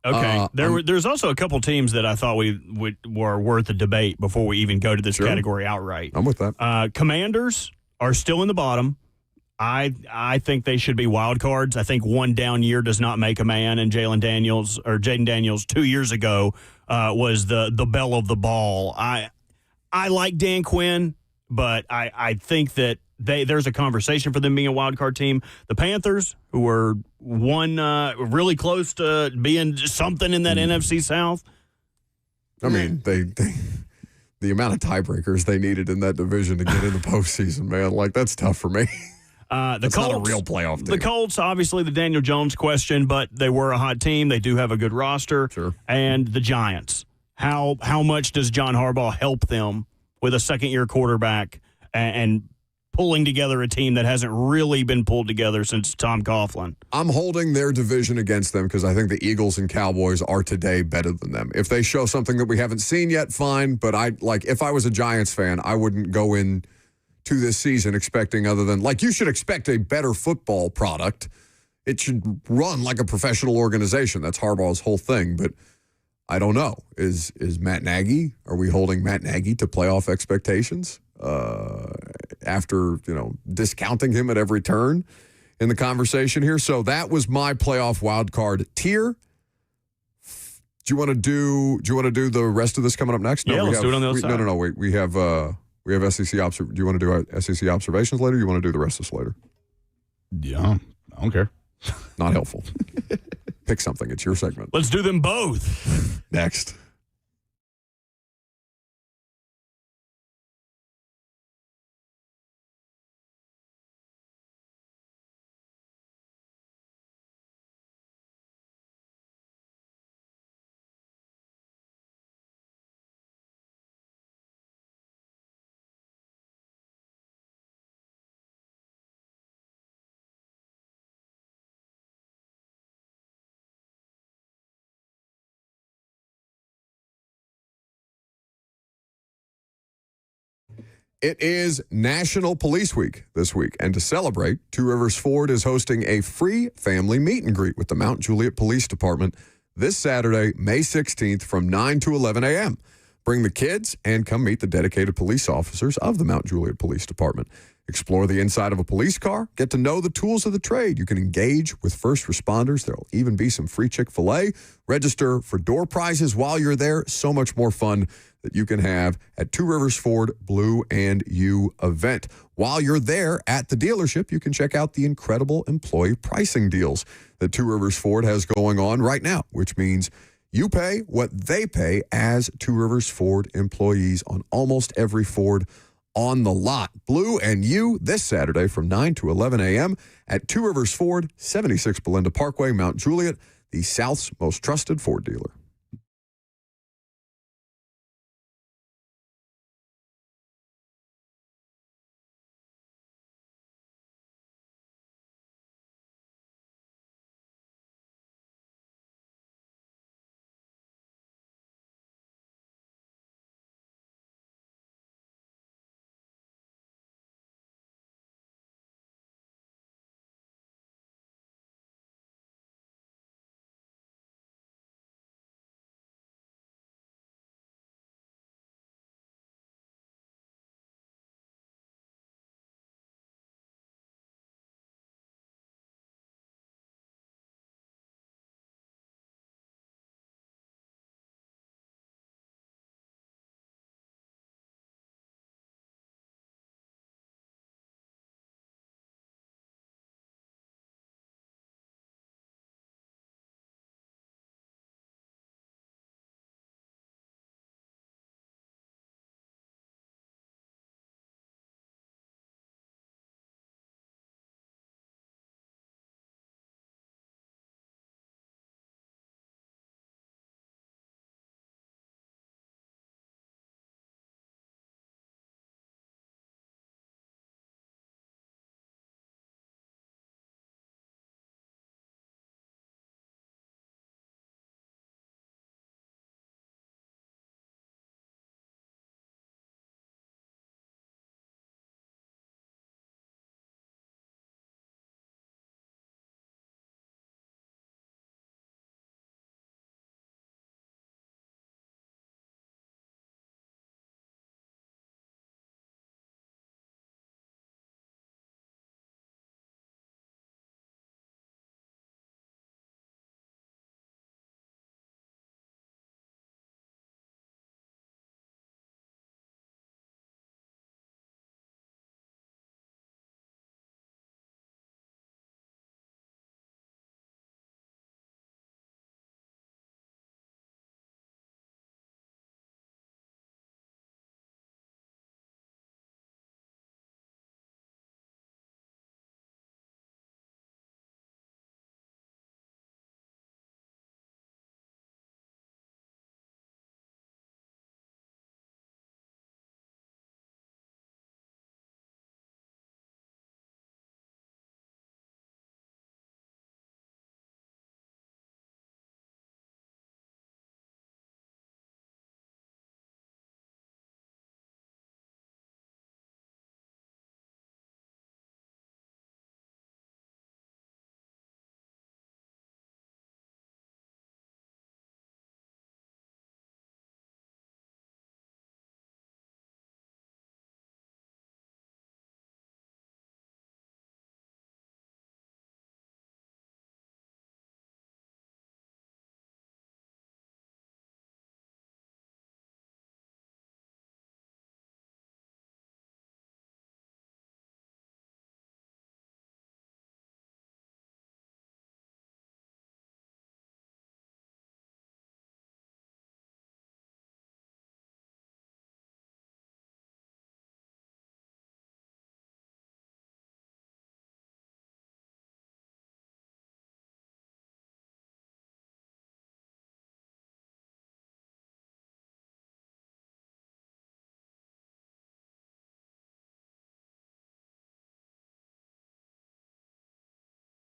Okay. There's also a couple teams that I thought were worth a debate before we even go to this category outright. I'm with that. Commanders are still in the bottom. I think they should be wild cards. I think one down year does not make a man, and Jaden Daniels 2 years ago was the belle of the ball. I like Dan Quinn, but I think that there's a conversation for them being a wild card team. The Panthers, who were really close to being something in that NFC South. I mean, they the amount of tiebreakers they needed in that division to get in the postseason, man, like that's tough for me. The Colts, not a real playoff team. The Colts, obviously the Daniel Jones question, but they were a hot team. They do have a good roster. Sure. And the Giants. How much does John Harbaugh help them with a second-year quarterback and pulling together a team that hasn't really been pulled together since Tom Coughlin? I'm holding their division against them because I think the Eagles and Cowboys are today better than them. If they show something that we haven't seen yet, fine. But if I was a Giants fan, I wouldn't go in to this season expecting other than, you should expect a better football product. It should run like a professional organization. That's Harbaugh's whole thing. But I don't know. Is Matt Nagy, are we holding Matt Nagy to playoff expectations after, discounting him at every turn in the conversation here? So that was my playoff wild card tier. Do you want to do the rest of this coming up next? Yeah, let's do it on the other side. No. We have SEC do you want to do SEC observations later? Or you want to do the rest of this later? Yeah, I don't care. Not helpful. Pick something. It's your segment. Let's do them both. Next. It is National Police Week this week, and to celebrate, Two Rivers Ford is hosting a free family meet and greet with the Mount Juliet Police Department this Saturday, May 16th from 9 to 11 a.m. Bring the kids and come meet the dedicated police officers of the Mount Juliet Police Department. Explore the inside of a police car, get to know the tools of the trade. You can engage with first responders. There'll even be some free Chick-fil-A. Register for door prizes while you're there. So much more fun that you can have at Two Rivers Ford Blue and You event. While you're there at the dealership, you can check out the incredible employee pricing deals that Two Rivers Ford has going on right now, which means you pay what they pay as Two Rivers Ford employees on almost every Ford on the lot. Blue and You this Saturday from 9 to 11 a.m. at Two Rivers Ford, 76 Belinda Parkway, Mount Juliet, the South's most trusted Ford dealer.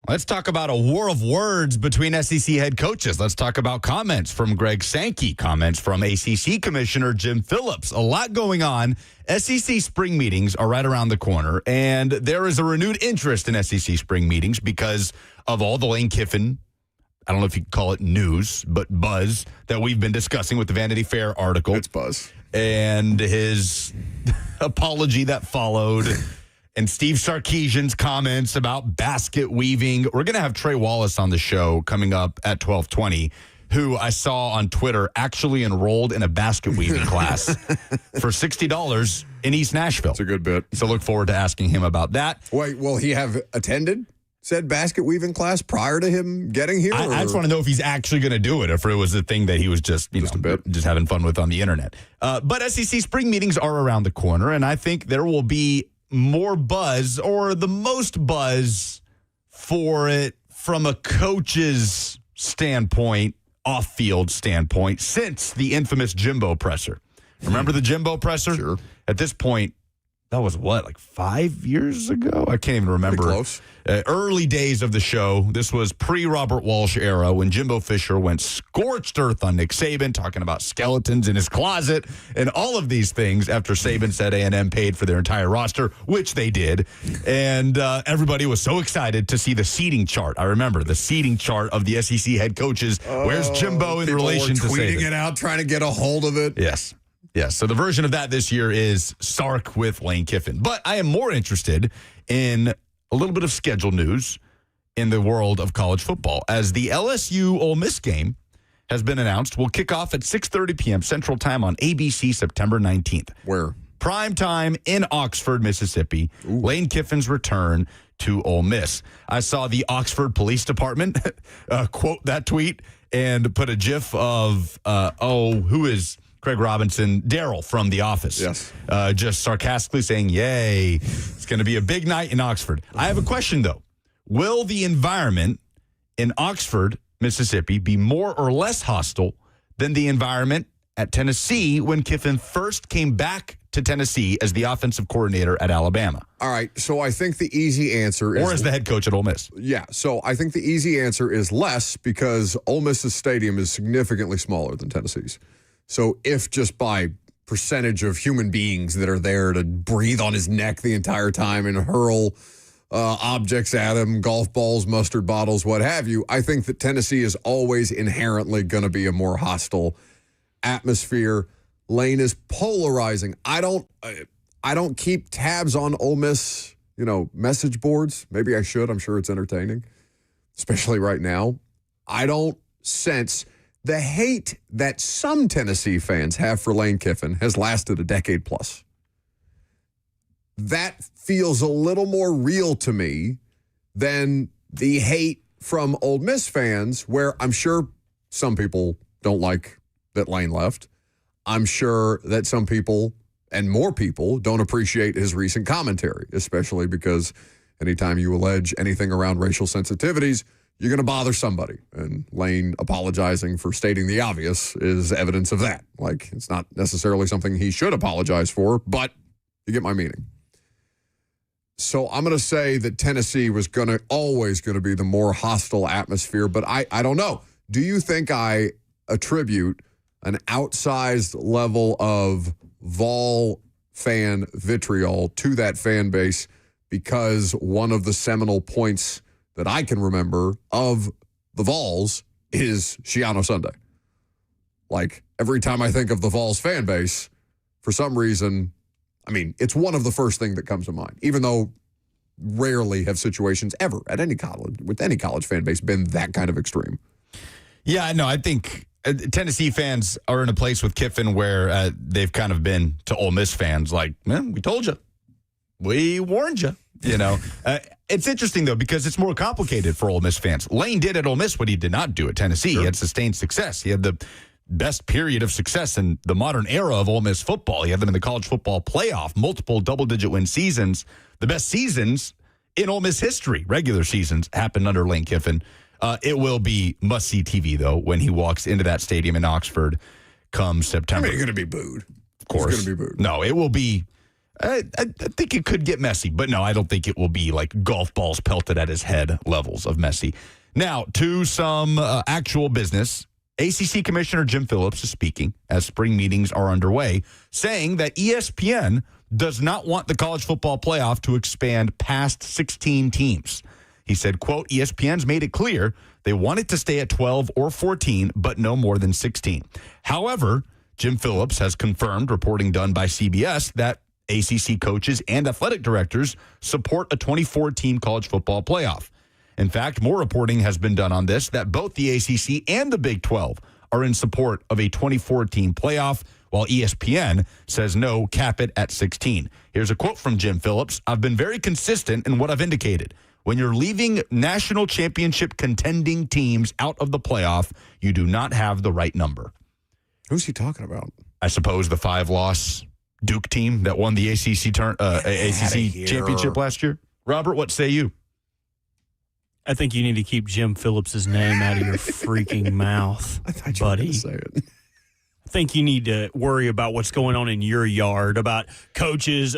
Let's talk about a war of words between SEC head coaches. Let's talk about comments from Greg Sankey, comments from ACC Commissioner Jim Phillips. A lot going on. SEC spring meetings are right around the corner, and there is a renewed interest in SEC spring meetings because of all the Lane Kiffin, I don't know if you could call it news, but buzz that we've been discussing with the Vanity Fair article. It's buzz. And his apology that followed. And Steve Sarkisian's comments about basket weaving. We're going to have Trey Wallace on the show coming up at 12:20, who I saw on Twitter actually enrolled in a basket weaving class for $60 in East Nashville. It's a good bit. So look forward to asking him about that. Wait, will he have attended said basket weaving class prior to him getting here? I just want to know if he's actually going to do it, if it was a thing that he was just having fun with on the internet. But SEC spring meetings are around the corner, and I think there will be more buzz, or the most buzz for it from a coach's standpoint, off-field standpoint, since the infamous Jimbo presser. Remember the Jimbo presser? Sure. At this point, that was like 5 years ago? I can't even remember. Pretty close. Early days of the show. This was pre-Robert Walsh era when Jimbo Fisher went scorched earth on Nick Saban, talking about skeletons in his closet and all of these things after Saban said A&M paid for their entire roster, which they did. And everybody was so excited to see the seating chart. I remember the seating chart of the SEC head coaches. Where's Jimbo in relation to Saban? Tweeting it out, trying to get a hold of it. Yes. So the version of that this year is Sark with Lane Kiffin. But I am more interested in a little bit of schedule news in the world of college football, as the LSU Ole Miss game has been announced. Will kick off at 6:30 p.m. Central Time on ABC September 19th. Where? Prime time in Oxford, Mississippi. Ooh. Lane Kiffin's return to Ole Miss. I saw the Oxford Police Department quote that tweet and put a gif of, who is Craig Robinson, Daryl from The Office. Yes. Just sarcastically saying, yay, it's going to be a big night in Oxford. I have a question, though. Will the environment in Oxford, Mississippi, be more or less hostile than the environment at Tennessee when Kiffin first came back to Tennessee as the offensive coordinator at Alabama? All right, so I think the easy answer is... Or as the head coach at Ole Miss. Yeah, so I think the easy answer is less, because Ole Miss's stadium is significantly smaller than Tennessee's. So if just by percentage of human beings that are there to breathe on his neck the entire time and hurl objects at him, golf balls, mustard bottles, what have you, I think that Tennessee is always inherently going to be a more hostile atmosphere. Lane is polarizing. I don't keep tabs on Ole Miss, message boards. Maybe I should. I'm sure it's entertaining, especially right now. I don't sense... The hate that some Tennessee fans have for Lane Kiffin has lasted a decade plus. That feels a little more real to me than the hate from Ole Miss fans, where I'm sure some people don't like that Lane left. I'm sure that some people, and more people, don't appreciate his recent commentary, especially because anytime you allege anything around racial sensitivities, you're going to bother somebody. And Lane apologizing for stating the obvious is evidence of that. Like, it's not necessarily something he should apologize for, but you get my meaning. So I'm going to say that Tennessee was always going to be the more hostile atmosphere, but I don't know. Do you think I attribute an outsized level of Vol fan vitriol to that fan base because one of the seminal points that I can remember of the Vols is Shiano Sunday? Like, every time I think of the Vols fan base, for some reason, it's one of the first things that comes to mind, even though rarely have situations ever at any college, with any college fan base, been that kind of extreme. Yeah, no, I think Tennessee fans are in a place with Kiffin where they've kind of been to Ole Miss fans like, man, we told you. We warned you. It's interesting, though, because it's more complicated for Ole Miss fans. Lane did at Ole Miss what he did not do at Tennessee. Sure. He had sustained success. He had the best period of success in the modern era of Ole Miss football. He had them in the college football playoff, multiple double-digit win seasons. The best seasons in Ole Miss history, regular seasons, happened under Lane Kiffin. It will be must-see TV, though, when he walks into that stadium in Oxford come September. You're going to be booed. Of course. It's going to be booed. No, it will be... I think it could get messy, but no, I don't think it will be like golf balls pelted at his head levels of messy. Now, to some actual business. ACC Commissioner Jim Phillips is speaking as spring meetings are underway, saying that ESPN does not want the college football playoff to expand past 16 teams. He said, quote, ESPN's made it clear they want it to stay at 12 or 14, but no more than 16. However, Jim Phillips has confirmed, reporting done by CBS, that ACC coaches and athletic directors support a 24-team college football playoff. In fact, more reporting has been done on this, that both the ACC and the Big 12 are in support of a 24-team playoff, while ESPN says no, cap it at 16. Here's a quote from Jim Phillips. I've been very consistent in what I've indicated. When you're leaving national championship contending teams out of the playoff, you do not have the right number. Who's he talking about? I suppose the 5-loss Duke team that won the ACC championship last year. Robert, what say you? I think you need to keep Jim Phillips' name out of your freaking mouth, I thought you were buddy. going to say it. I think you need to worry about what's going on in your yard, about coaches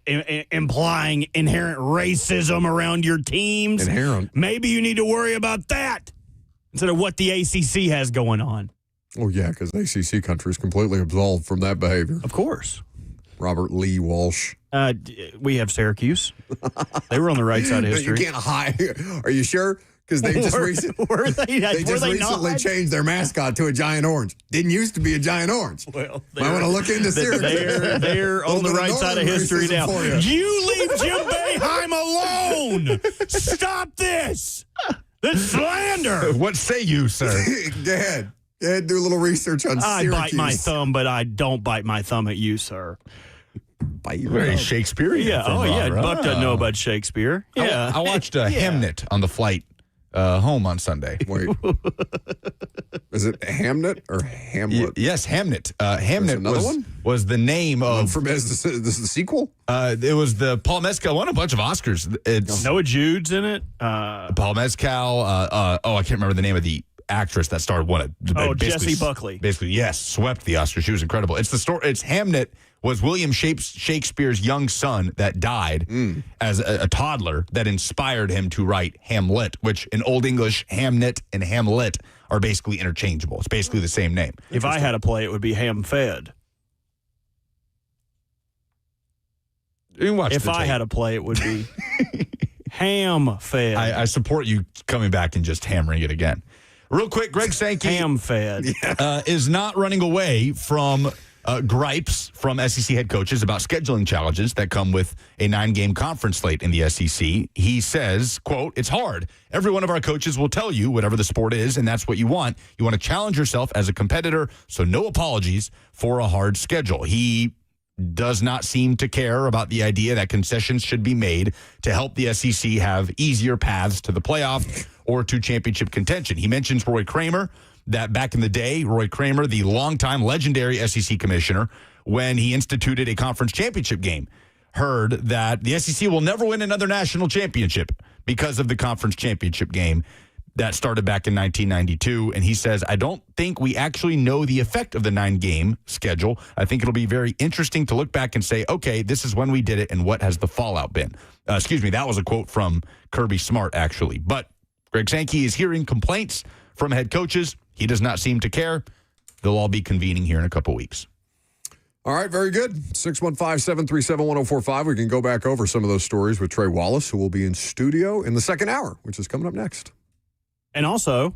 implying inherent racism around your teams. Inherent. Maybe you need to worry about that instead of what the ACC has going on. Oh, yeah, because ACC country is completely absolved from that behavior. Of course. Robert Lee Walsh. We have Syracuse. They were on the right side of history. You can't hide. Are you sure? Because they just recently changed their mascot to a giant orange. Didn't used to be a giant orange. Well, might want to look into Syracuse. They're on the right side of history now. You leave Jim Boeheim alone. Stop this. This slander. What say you, sir? Go ahead. Go ahead, do a little research on Syracuse. I bite my thumb, but I don't bite my thumb at you, sir. Bite your Very thumb. Shakespearean. Yeah. from Oh, yeah. Robert. Buck doesn't know about Shakespeare. Yeah. I watched Hamnet on the flight home on Sunday. Wait. Is it Hamnet or Hamlet? Yes, Hamnet. Hamnet another one? was the name of. This is the sequel? It was the Paul Mescal. Won a bunch of Oscars. It's Noah Jude's in it. Paul Mescal. I can't remember the name of the actress that starred one of. Jessie Buckley. Basically, yes, swept the Oscar. She was incredible. It's the story. It's Hamnet was William Shakespeare's young son that died as a toddler that inspired him to write Hamlet, which in Old English, Hamnet and Hamlet are basically interchangeable. It's basically the same name. If I had a play, it would be Ham Fed. If I had a play, it would be Ham Fed. I support you coming back and just hammering it again. Real quick, Greg Sankey Ham Fed is not running away from gripes from SEC head coaches about scheduling challenges that come with a 9-game conference slate in the SEC. He says, quote, it's hard. Every one of our coaches will tell you whatever the sport is, and that's what you want. You want to challenge yourself as a competitor, so no apologies for a hard schedule. He does not seem to care about the idea that concessions should be made to help the SEC have easier paths to the playoff or to championship contention. He mentions Roy Kramer, that back in the day, Roy Kramer, the longtime legendary SEC commissioner, when he instituted a conference championship game, heard that the SEC will never win another national championship because of the conference championship game that started back in 1992. And he says, I don't think we actually know the effect of the 9-game schedule. I think it'll be very interesting to look back and say, okay, this is when we did it and what has the fallout been. That was a quote from Kirby Smart, actually. But Greg Sankey is hearing complaints from head coaches. He does not seem to care. They'll all be convening here in a couple weeks. All right, very good. 615-737-1045. We can go back over some of those stories with Trey Wallace, who will be in studio in the second hour, which is coming up next. And also,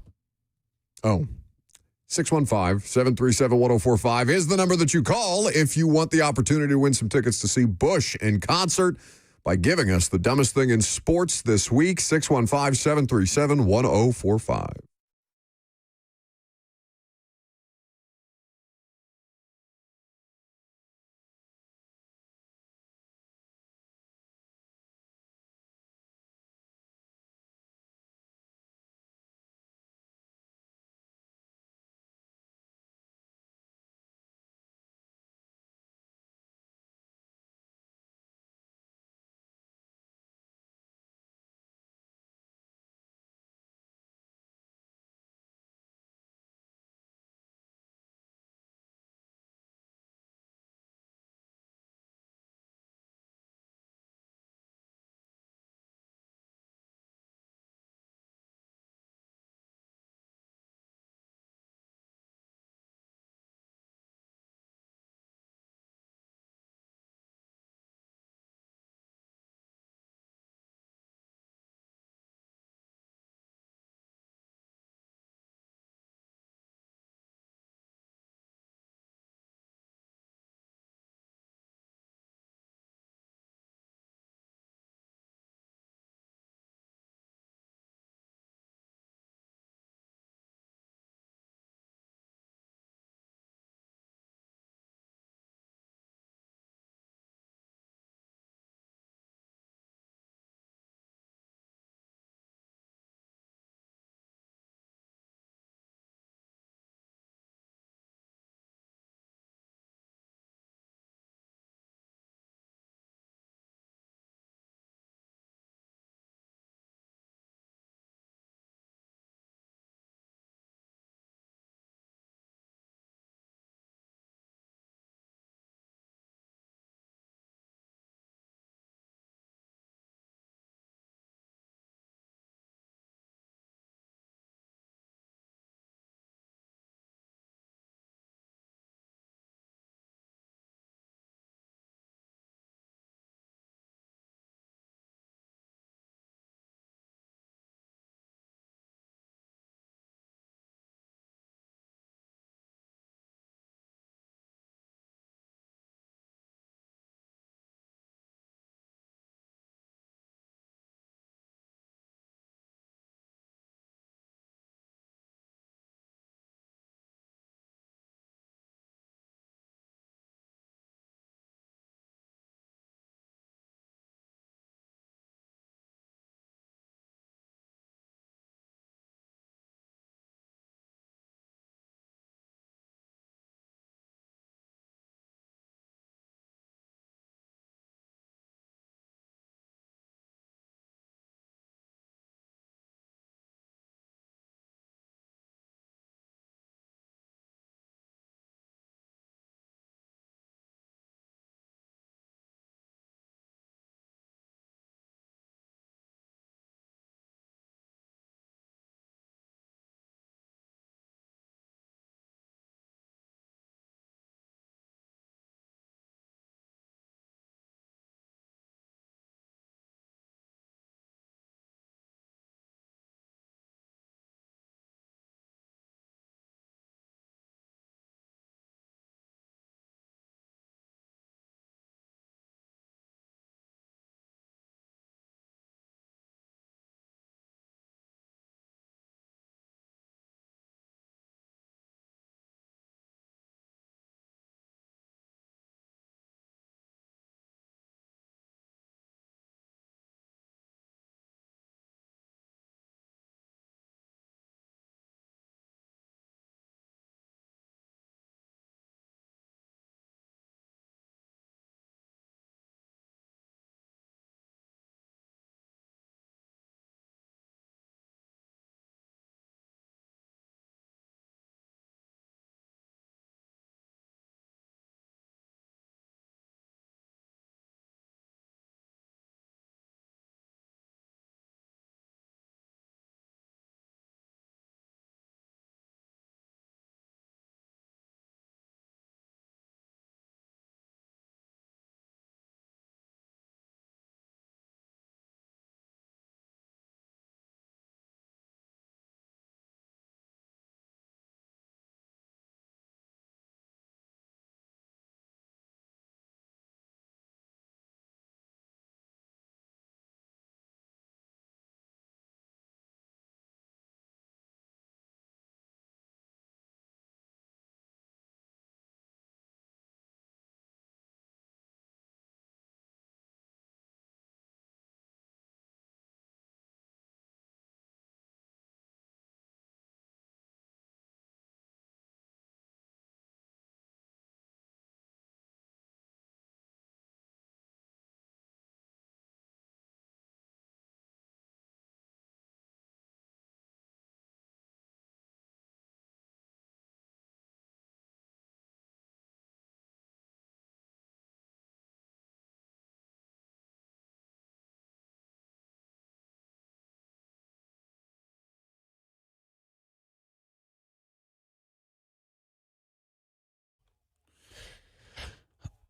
615-737-1045 is the number that you call if you want the opportunity to win some tickets to see Bush in concert by giving us the dumbest thing in sports this week. 615-737-1045.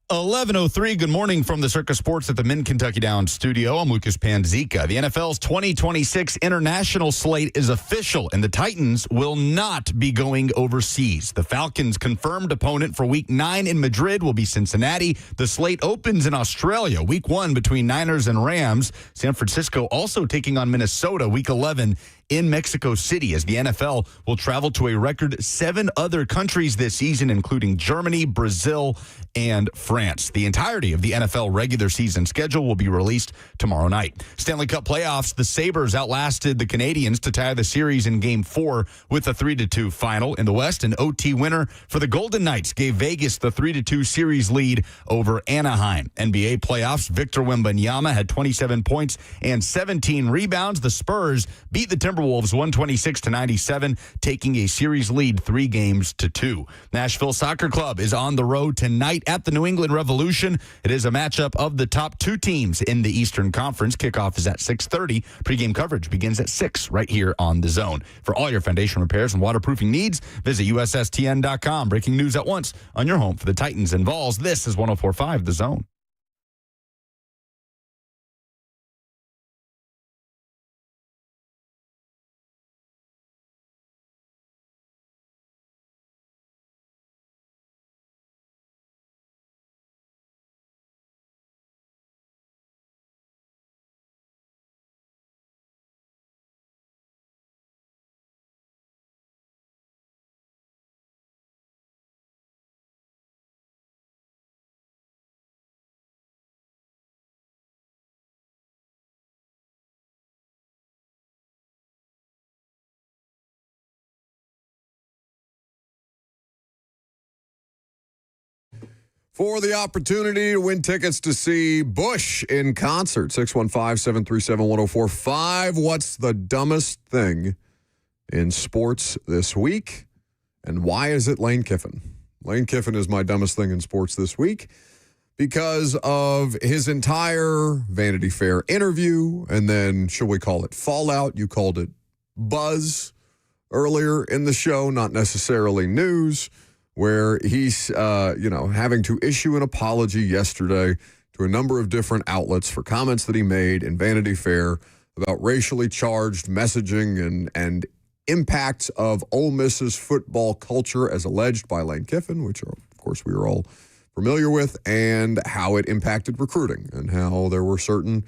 11:03. Good morning from the Circus Sports at the Mid-Kentucky Downs studio. I'm Lucas Panzica. The NFL's 2026 international slate is official, and the Titans will not be going overseas. The Falcons' confirmed opponent for Week 9 in Madrid will be Cincinnati. The slate opens in Australia, Week 1 between Niners and Rams. San Francisco also taking on Minnesota, Week 11 in Mexico City, as the NFL will travel to a record 7 other countries this season, including Germany, Brazil, and France. The entirety of the NFL regular season schedule will be released tomorrow night. Stanley Cup playoffs, the Sabres outlasted the Canadiens to tie the series in Game 4 with a 3-2 final. In the West, an OT winner for the Golden Knights gave Vegas the 3-2 series lead over Anaheim. NBA playoffs, Victor Wembanyama had 27 points and 17 rebounds. The Spurs beat the Timberwolves 126-97, taking a series lead 3-2. Nashville Soccer Club is on the road tonight at the New England Revolution. It is a matchup of the top 2 teams in the Eastern Conference. Kickoff is at 6:30. Pregame coverage begins at 6 right here on The Zone. For all your foundation repairs and waterproofing needs, visit USSTN.com. Breaking news at once on your home for the Titans and Vols. This is 104.5 The Zone. For the opportunity to win tickets to see Bush in concert, 615-737-1045. What's the dumbest thing in sports this week? And why is it Lane Kiffin? Lane Kiffin is my dumbest thing in sports this week because of his entire Vanity Fair interview, and then, shall we call it fallout? You called it buzz earlier in the show, not necessarily news, where he's, having to issue an apology yesterday to a number of different outlets for comments that he made in Vanity Fair about racially charged messaging and impacts of Ole Miss's football culture as alleged by Lane Kiffin, which, of course, we are all familiar with, and how it impacted recruiting and how there were certain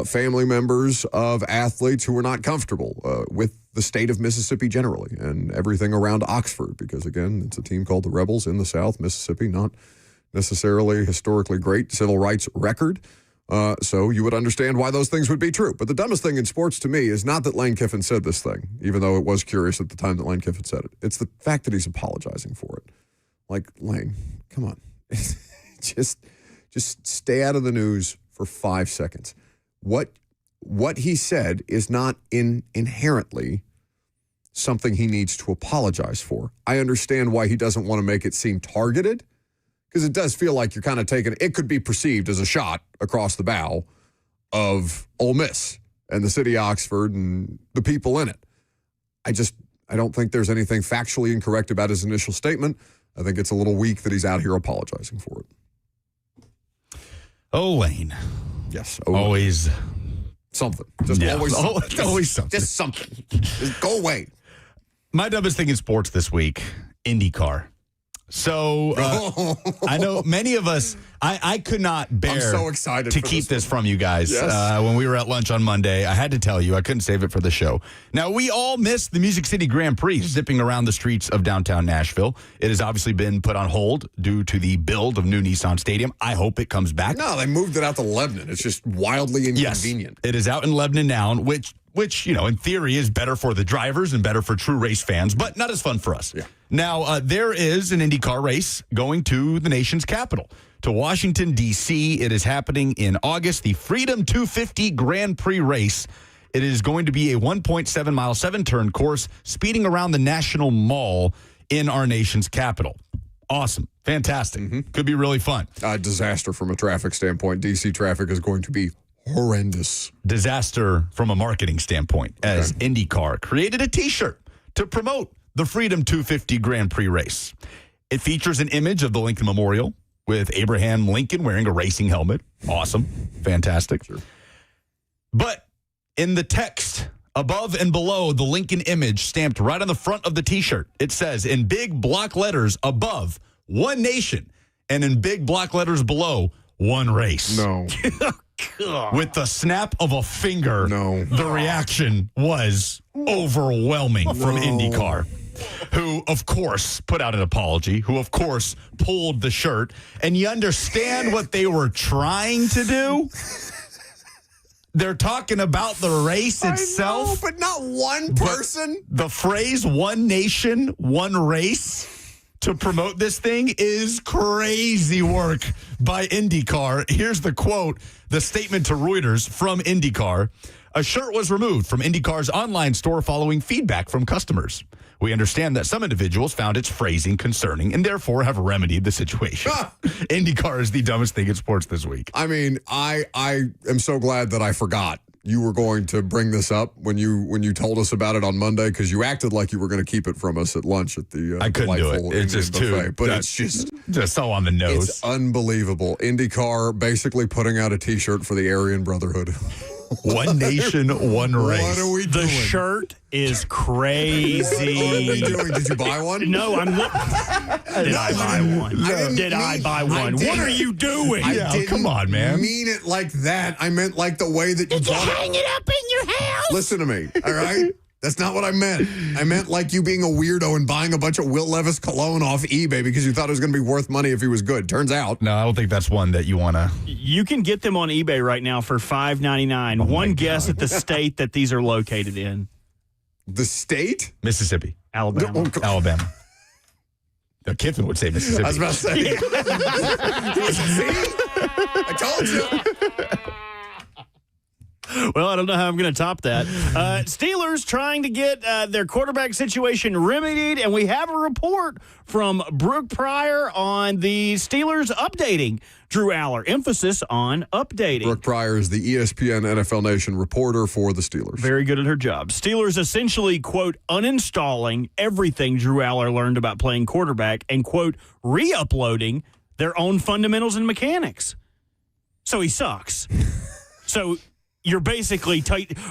family members of athletes who were not comfortable with the state of Mississippi generally and everything around Oxford, because, again, it's a team called the Rebels in the South, Mississippi, not necessarily historically great civil rights record. So you would understand why those things would be true. But the dumbest thing in sports to me is not that Lane Kiffin said this thing, even though it was curious at the time that Lane Kiffin said it. It's the fact that he's apologizing for it. Like, Lane, come on. just stay out of the news for 5 seconds. What he said is not inherently something he needs to apologize for. I understand why he doesn't want to make it seem targeted, because it does feel like you're kind of taking it could be perceived as a shot across the bow of Ole Miss and the city of Oxford and the people in it. I don't think there's anything factually incorrect about his initial statement. I think it's a little weak that he's out here apologizing for it. Oh, Lane. Yes. Always something. Always something. Just something. Just go away. My dumbest thing in sports this week, IndyCar. So I know many of us, I could not bear I'm so excited to keep this from you guys. Yes. When we were at lunch on Monday, I had to tell you, I couldn't save it for the show. Now, we all missed the Music City Grand Prix zipping around the streets of downtown Nashville. It has obviously been put on hold due to the build of new Nissan Stadium. I hope it comes back. No, they moved it out to Lebanon. It's just wildly inconvenient. Yes, it is out in Lebanon now, which, in theory is better for the drivers and better for true race fans, but not as fun for us. Yeah. Now, there is an IndyCar race going to the nation's capital, to Washington, D.C. It is happening in August, the Freedom 250 Grand Prix race. It is going to be a 1.7-mile, 7-turn course speeding around the National Mall in our nation's capital. Awesome. Fantastic. Mm-hmm. Could be really fun. A disaster from a traffic standpoint. D.C. traffic is going to be horrendous. Disaster from a marketing standpoint, as IndyCar created a T-shirt to promote the Freedom 250 Grand Prix race. It features an image of the Lincoln Memorial, with Abraham Lincoln wearing a racing helmet. Awesome. Fantastic. Sure. But in the text above and below the Lincoln image stamped right on the front of the T-shirt, it says in big block letters above, "One Nation," and in big block letters below, "One Race." No. With the snap of a finger, the reaction was overwhelming from IndyCar, who, of course, put out an apology, who, of course, pulled the shirt. And you understand what they were trying to do? They're talking about the race itself. I know, but not one person. But the phrase "One Nation, One Race" to promote this thing is crazy work by IndyCar. Here's the quote, the statement to Reuters from IndyCar. "A shirt was removed from IndyCar's online store following feedback from customers. We understand that some individuals found its phrasing concerning and therefore have remedied the situation." IndyCar is the dumbest thing in sports this week. I mean, I am so glad that I forgot you were going to bring this up when you told us about it on Monday, because you acted like you were going to keep it from us at lunch at the I couldn't do it. It's just buffet, too, but it's just so on the nose. It's unbelievable. IndyCar basically putting out a T-shirt for the Aryan Brotherhood. One nation, one race. What are we doing? The shirt is crazy. What are we doing? Did you buy one? No, I'm Did I buy one? Did I buy one? What are you doing? Come on, man. Mean it like that. I meant like the way that you bought it. Hang it up in your house? Listen to me, all right? That's not what I meant. I meant like you being a weirdo and buying a bunch of Will Levis cologne off eBay because you thought it was going to be worth money if he was good. Turns out. No, I don't think that's one that you want to. You can get them on eBay right now for $5.99. One guess at the state that these are located in. The state? Mississippi. Alabama. Alabama. The Kiffin would say Mississippi. I was about to say. See? I told you. Well, I don't know how I'm going to top that. Steelers trying to get their quarterback situation remedied, and we have a report from Brooke Pryor on the Steelers updating Drew Aller. Emphasis on updating. Brooke Pryor is the ESPN NFL Nation reporter for the Steelers. Very good at her job. Steelers essentially, quote, uninstalling everything Drew Aller learned about playing quarterback and, quote, re-uploading their own fundamentals and mechanics. So he sucks. So you're basically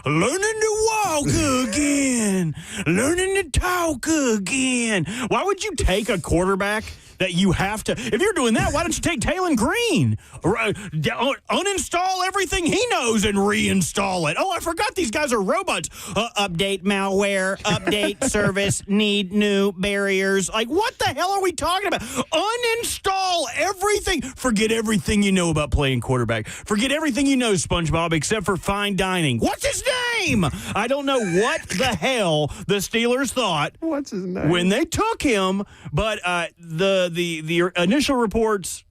learning to walk again, learning to talk again. Why would you take a quarterback that you have to? If you're doing that, why don't you take Taylon Green? Uninstall everything he knows and reinstall it. Oh, I forgot these guys are robots. Update malware, update service, need new barriers. Like, what the hell are we talking about? Uninstall everything. Forget everything you know about playing quarterback. Forget everything you know, SpongeBob, except for fine dining. What's his name? I don't know what the hell the Steelers thought. What's his name? When they took him, but the initial reports,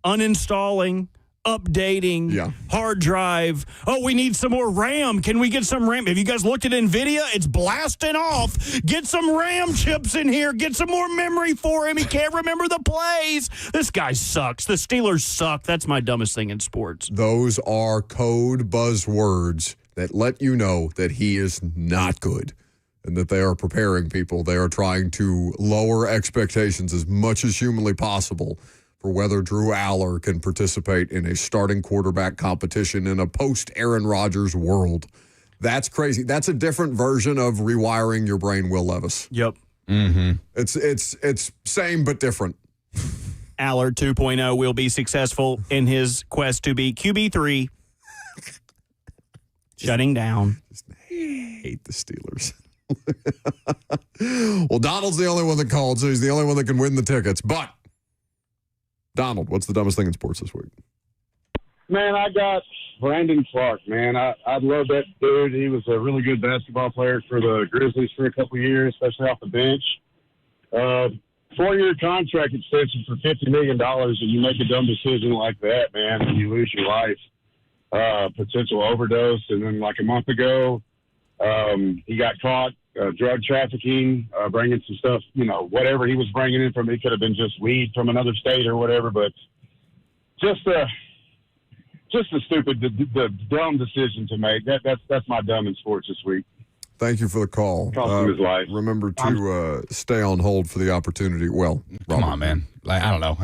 uninstalling, updating, hard drive. Oh, we need some more RAM. Can we get some RAM? Have you guys looked at NVIDIA? It's blasting off. Get some RAM chips in here. Get some more memory for him. He can't remember the plays. This guy sucks. The Steelers suck. That's my dumbest thing in sports. Those are code buzzwords that let you know that he is not good and that they are preparing people. They are trying to lower expectations as much as humanly possible for whether Drew Aller can participate in a starting quarterback competition in a post-Aaron Rodgers world. That's crazy. That's a different version of rewiring your brain, Will Levis. Yep. Mm-hmm. It's same but different. Aller 2.0 will be successful in his quest to be QB3. Shutting down. Just hate the Steelers. Well, Donald's the only one that called, so he's the only one that can win the tickets. But, Donald, what's the dumbest thing in sports this week? Man, I got Brandon Clark, man. I love that dude. He was a really good basketball player for the Grizzlies for a couple of years, especially off the bench. 4-year contract extension for $50 million, and you make a dumb decision like that, man, and you lose your life. Potential overdose. And then like a month ago, he got caught drug trafficking, bringing some stuff, whatever he was bringing in from, it could have been just weed from another state or whatever, but just a stupid, the dumb decision to make. That's my dumb in sports this week. Thank you for the call. Cost him his life. Remember to stay on hold for the opportunity. Well, come on, man. Like, I don't know.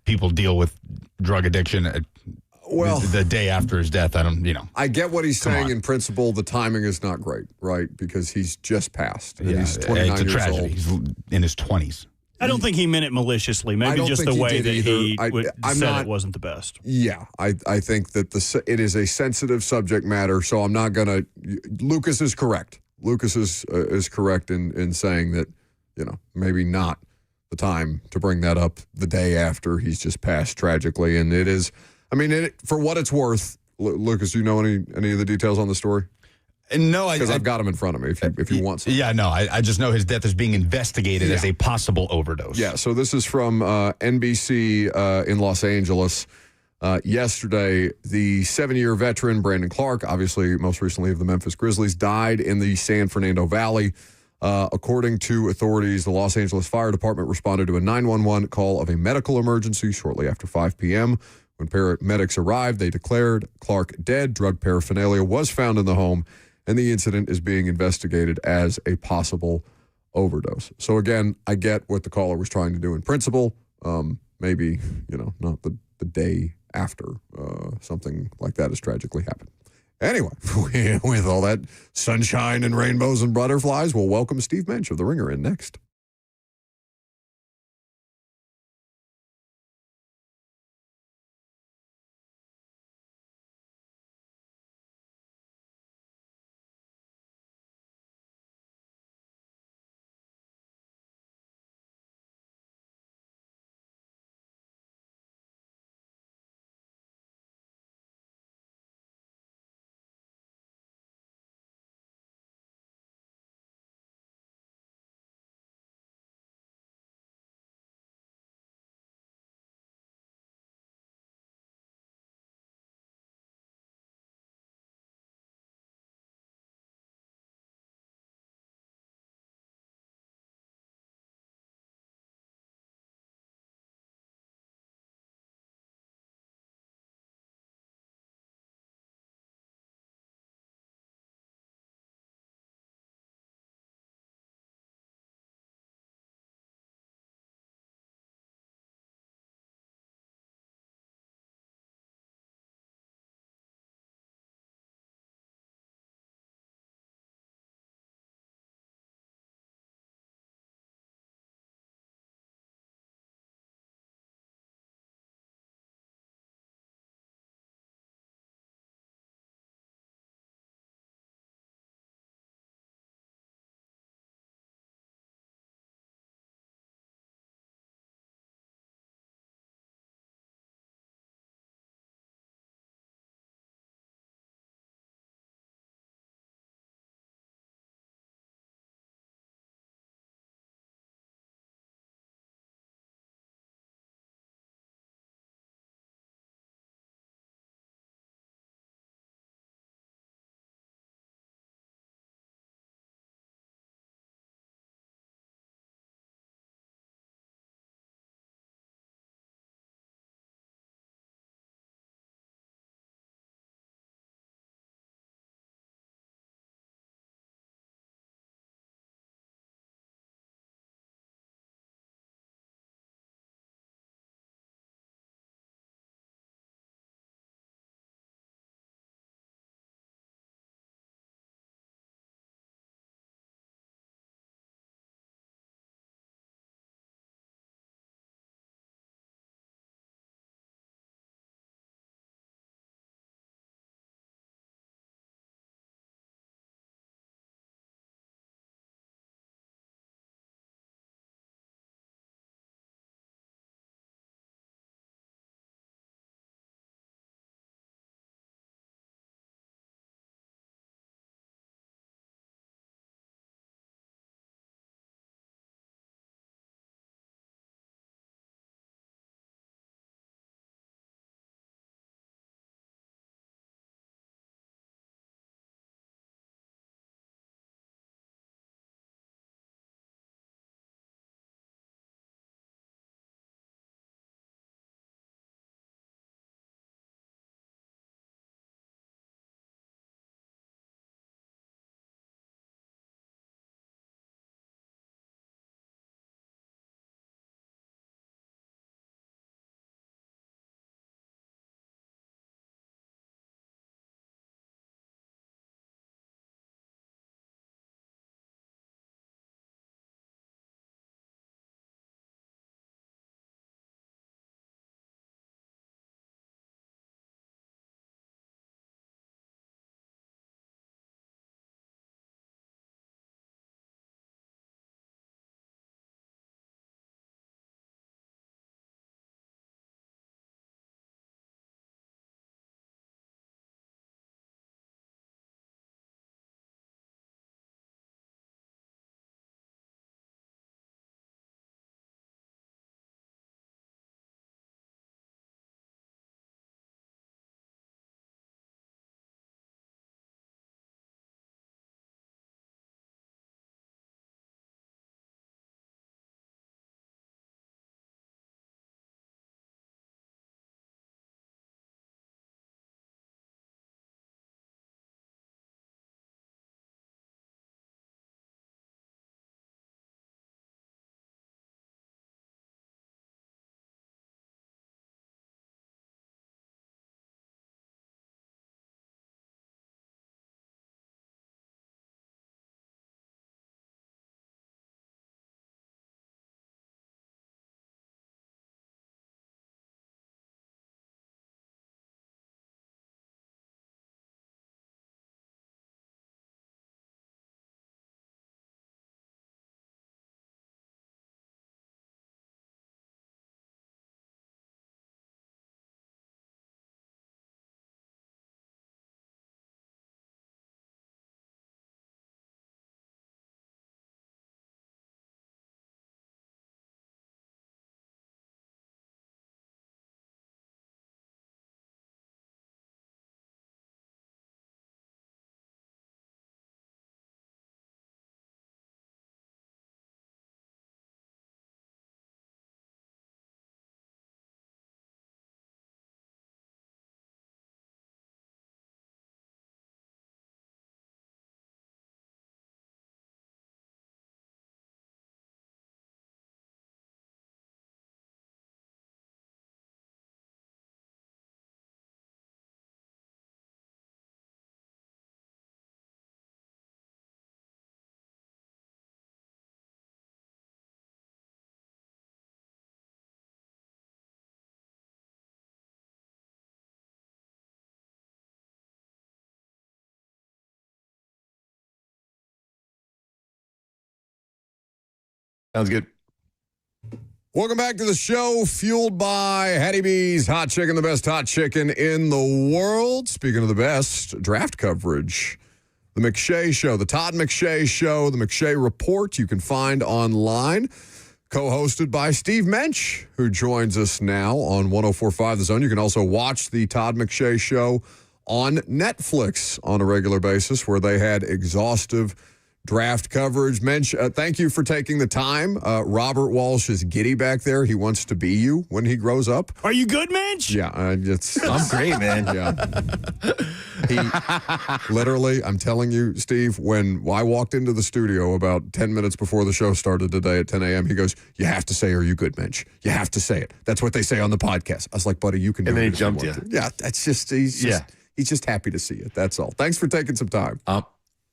people deal with drug addiction Well, the day after his death. I get what he's saying on. in principle. The timing is not great, right? Because he's just passed. And Yeah, he's 29 it's a years tragedy. old. He's in his 20s. I don't think he meant it maliciously. I Maybe don't just think the he way did that he either. said it wasn't the best. Yeah, I think that it is a sensitive subject matter, so I'm not going to. Lucas is correct. Lucas is correct in saying that, maybe not the time to bring that up the day after he's just passed tragically. And it is, for what it's worth, Lucas, do you know any of the details on the story? No, Because I've got them in front of me if you want some. Yeah, no, I just know his death is being investigated as a possible overdose. Yeah, so this is from NBC in Los Angeles. Yesterday, the 7-year veteran Brandon Clark, obviously most recently of the Memphis Grizzlies, died in the San Fernando Valley. According to authorities, the Los Angeles Fire Department responded to a 911 call of a medical emergency shortly after 5 p.m. When paramedics arrived, they declared Clark dead. Drug paraphernalia was found in the home, and the incident is being investigated as a possible overdose. So again, I get what the caller was trying to do in principle. Maybe, not the day after something like that has tragically happened. Anyway, with all that sunshine and rainbows and butterflies, we'll welcome Steve Mensch of The Ringer in next. Sounds good. Welcome back to the show, fueled by Hattie B's Hot Chicken, the best hot chicken in the world. Speaking of the best, draft coverage. The McShay Show, the Todd McShay Show, the McShay Report, you can find online. Co-hosted by Steve Mensch, who joins us now on 104.5 The Zone. You can also watch the Todd McShay Show on Netflix on a regular basis, where they had exhaustive draft coverage. Mensch, thank you for taking the time. Robert Walsh is giddy back there. He wants to be you when he grows up. Are you good, Mensch? Yeah, I'm great, man. Yeah. He literally, I'm telling you, Steve, when I walked into the studio about 10 minutes before the show started today at 10 a.m., he goes, "You have to say, 'Are you good, Mensch?' You have to say it. That's what they say on the podcast." I was like, "Buddy, you can do it." And then he if you jumped want you. to." Yeah, that's just, he's just happy to see it. That's all. Thanks for taking some time.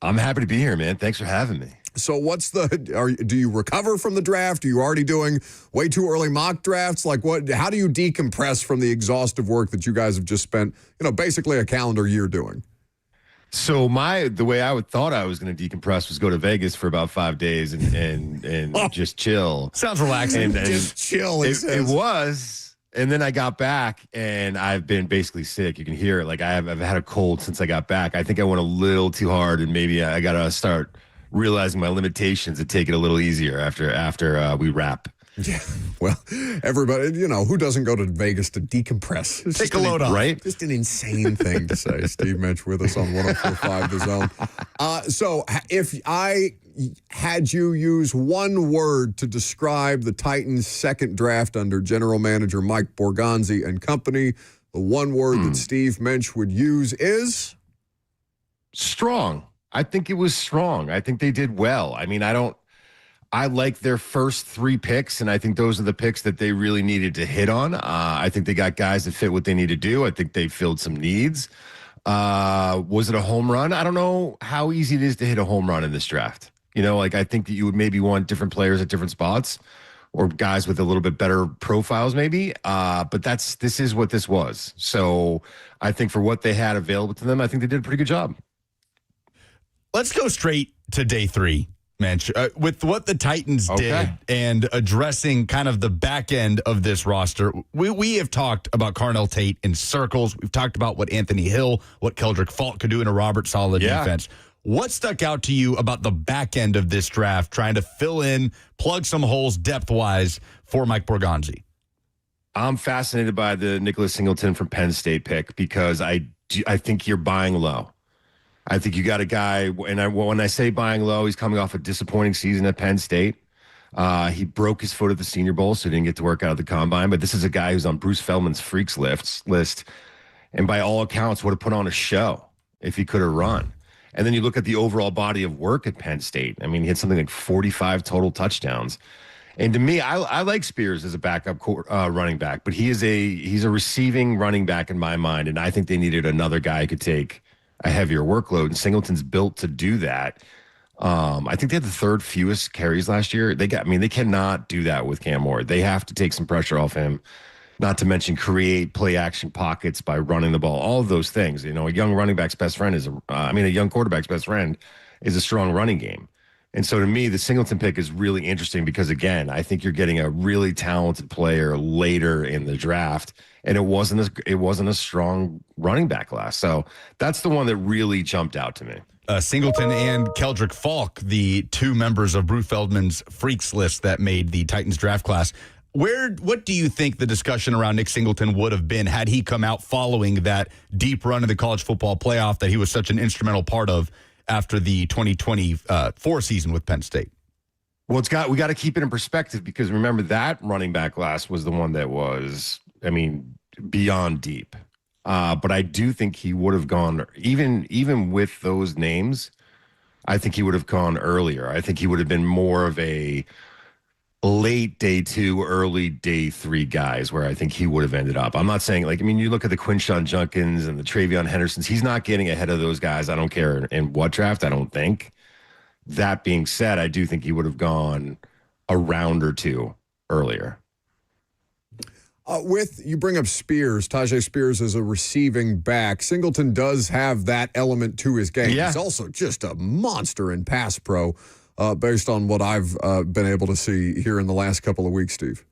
I'm happy to be here, man. Thanks for having me. So do you recover from the draft? Are you already doing way too early mock drafts? Like how do you decompress from the exhaustive work that you guys have just spent, basically a calendar year doing? So the way I thought I was going to decompress was go to Vegas for about 5 days and just chill. Sounds relaxing. And just chill. It was. And then I got back and I've been basically sick. You can hear it. Like I've had a cold since I got back. I think I went a little too hard, and maybe I got to start realizing my limitations and take it a little easier after we wrap. Yeah. Well, everybody, who doesn't go to Vegas to decompress? It's Take a load off. Right? Just an insane thing to say. Steve Mensch with us on 104.5 The Zone. So if I had you use one word to describe the Titans' second draft under general manager Mike Borgonzi and company, the one word that Steve Mensch would use is? Strong. I think it was strong. I think they did well. I mean, I like their first 3 picks, and I think those are the picks that they really needed to hit on. I think they got guys that fit what they need to do. I think they filled some needs. Was it a home run? I don't know how easy it is to hit a home run in this draft. I think that you would maybe want different players at different spots or guys with a little bit better profiles maybe. But this is what this was. So I think for what they had available to them, I think they did a pretty good job. Let's go straight to day 3, Mensch. With what the Titans did and addressing kind of the back end of this roster, we have talked about Carnell Tate in circles. We've talked about what Anthony Hill, what Keldrick Falk could do in a Robert Saleh defense. What stuck out to you about the back end of this draft, trying to fill in, plug some holes depth-wise for Mike Borgonzi? I'm fascinated by the Nicholas Singleton from Penn State pick because I think you're buying low. I think you got a guy, and when I say buying low, he's coming off a disappointing season at Penn State. He broke his foot at the Senior Bowl, so he didn't get to work out at the Combine. But this is a guy who's on Bruce Feldman's Freaks list, and by all accounts would have put on a show if he could have run. And then you look at the overall body of work at Penn State. I mean, he had something like 45 total touchdowns. And to me, I like Spears as a backup running back, but he's a receiving running back in my mind, and I think they needed another guy who could take a heavier workload, and Singleton's built to do that. I think they had the 3rd fewest carries last year. They cannot do that with Cam Ward. They have to take some pressure off him, not to mention create play action pockets by running the ball, all of those things. A young running back's best friend a young quarterback's best friend is a strong running game. And so to me, the Singleton pick is really interesting because, again, I think you're getting a really talented player later in the draft, and it wasn't a strong running back class. So that's the one that really jumped out to me. Singleton and Keldrick Falk, the 2 members of Bruce Feldman's Freaks list that made the Titans draft class. What do you think the discussion around Nick Singleton would have been had he come out following that deep run in the college football playoff that he was such an instrumental part of after the 2024 season with Penn State? Well, we got to keep it in perspective because remember that running back class was the one that was, beyond deep. But I do think he would have gone even with those names. I think he would have gone earlier. I think he would have been more of a late day 2, early day 3 guys where I think he would have ended up. I'm not saying you look at the Quinshon Junkins and the Travion Hendersons, he's not getting ahead of those guys. I don't care in what draft, I don't think. That being said, I do think he would have gone a round or 2 earlier. You bring up Spears. Tajay Spears is a receiving back. Singleton does have that element to his game. Yeah. He's also just a monster in pass pro. based on what I've been able to see here in the last couple of weeks, Steve.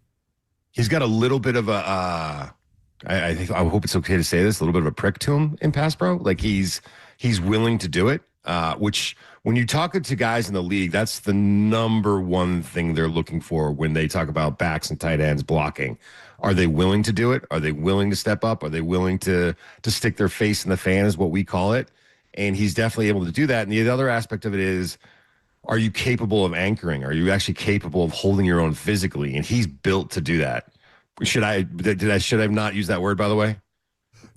He's got a little bit of I hope it's okay to say this, a little bit of a prick to him in pass pro. Like he's willing to do it, which when you talk to guys in the league, that's the number one thing they're looking for when they talk about backs and tight ends blocking. Are they willing to do it? Are they willing to step up? Are they willing to stick their face in the fan, is what we call it? And he's definitely able to do that. And the other aspect of it is, are you capable of anchoring? Are you actually capable of holding your own physically? And he's built to do that. Should I have not used that word, by the way?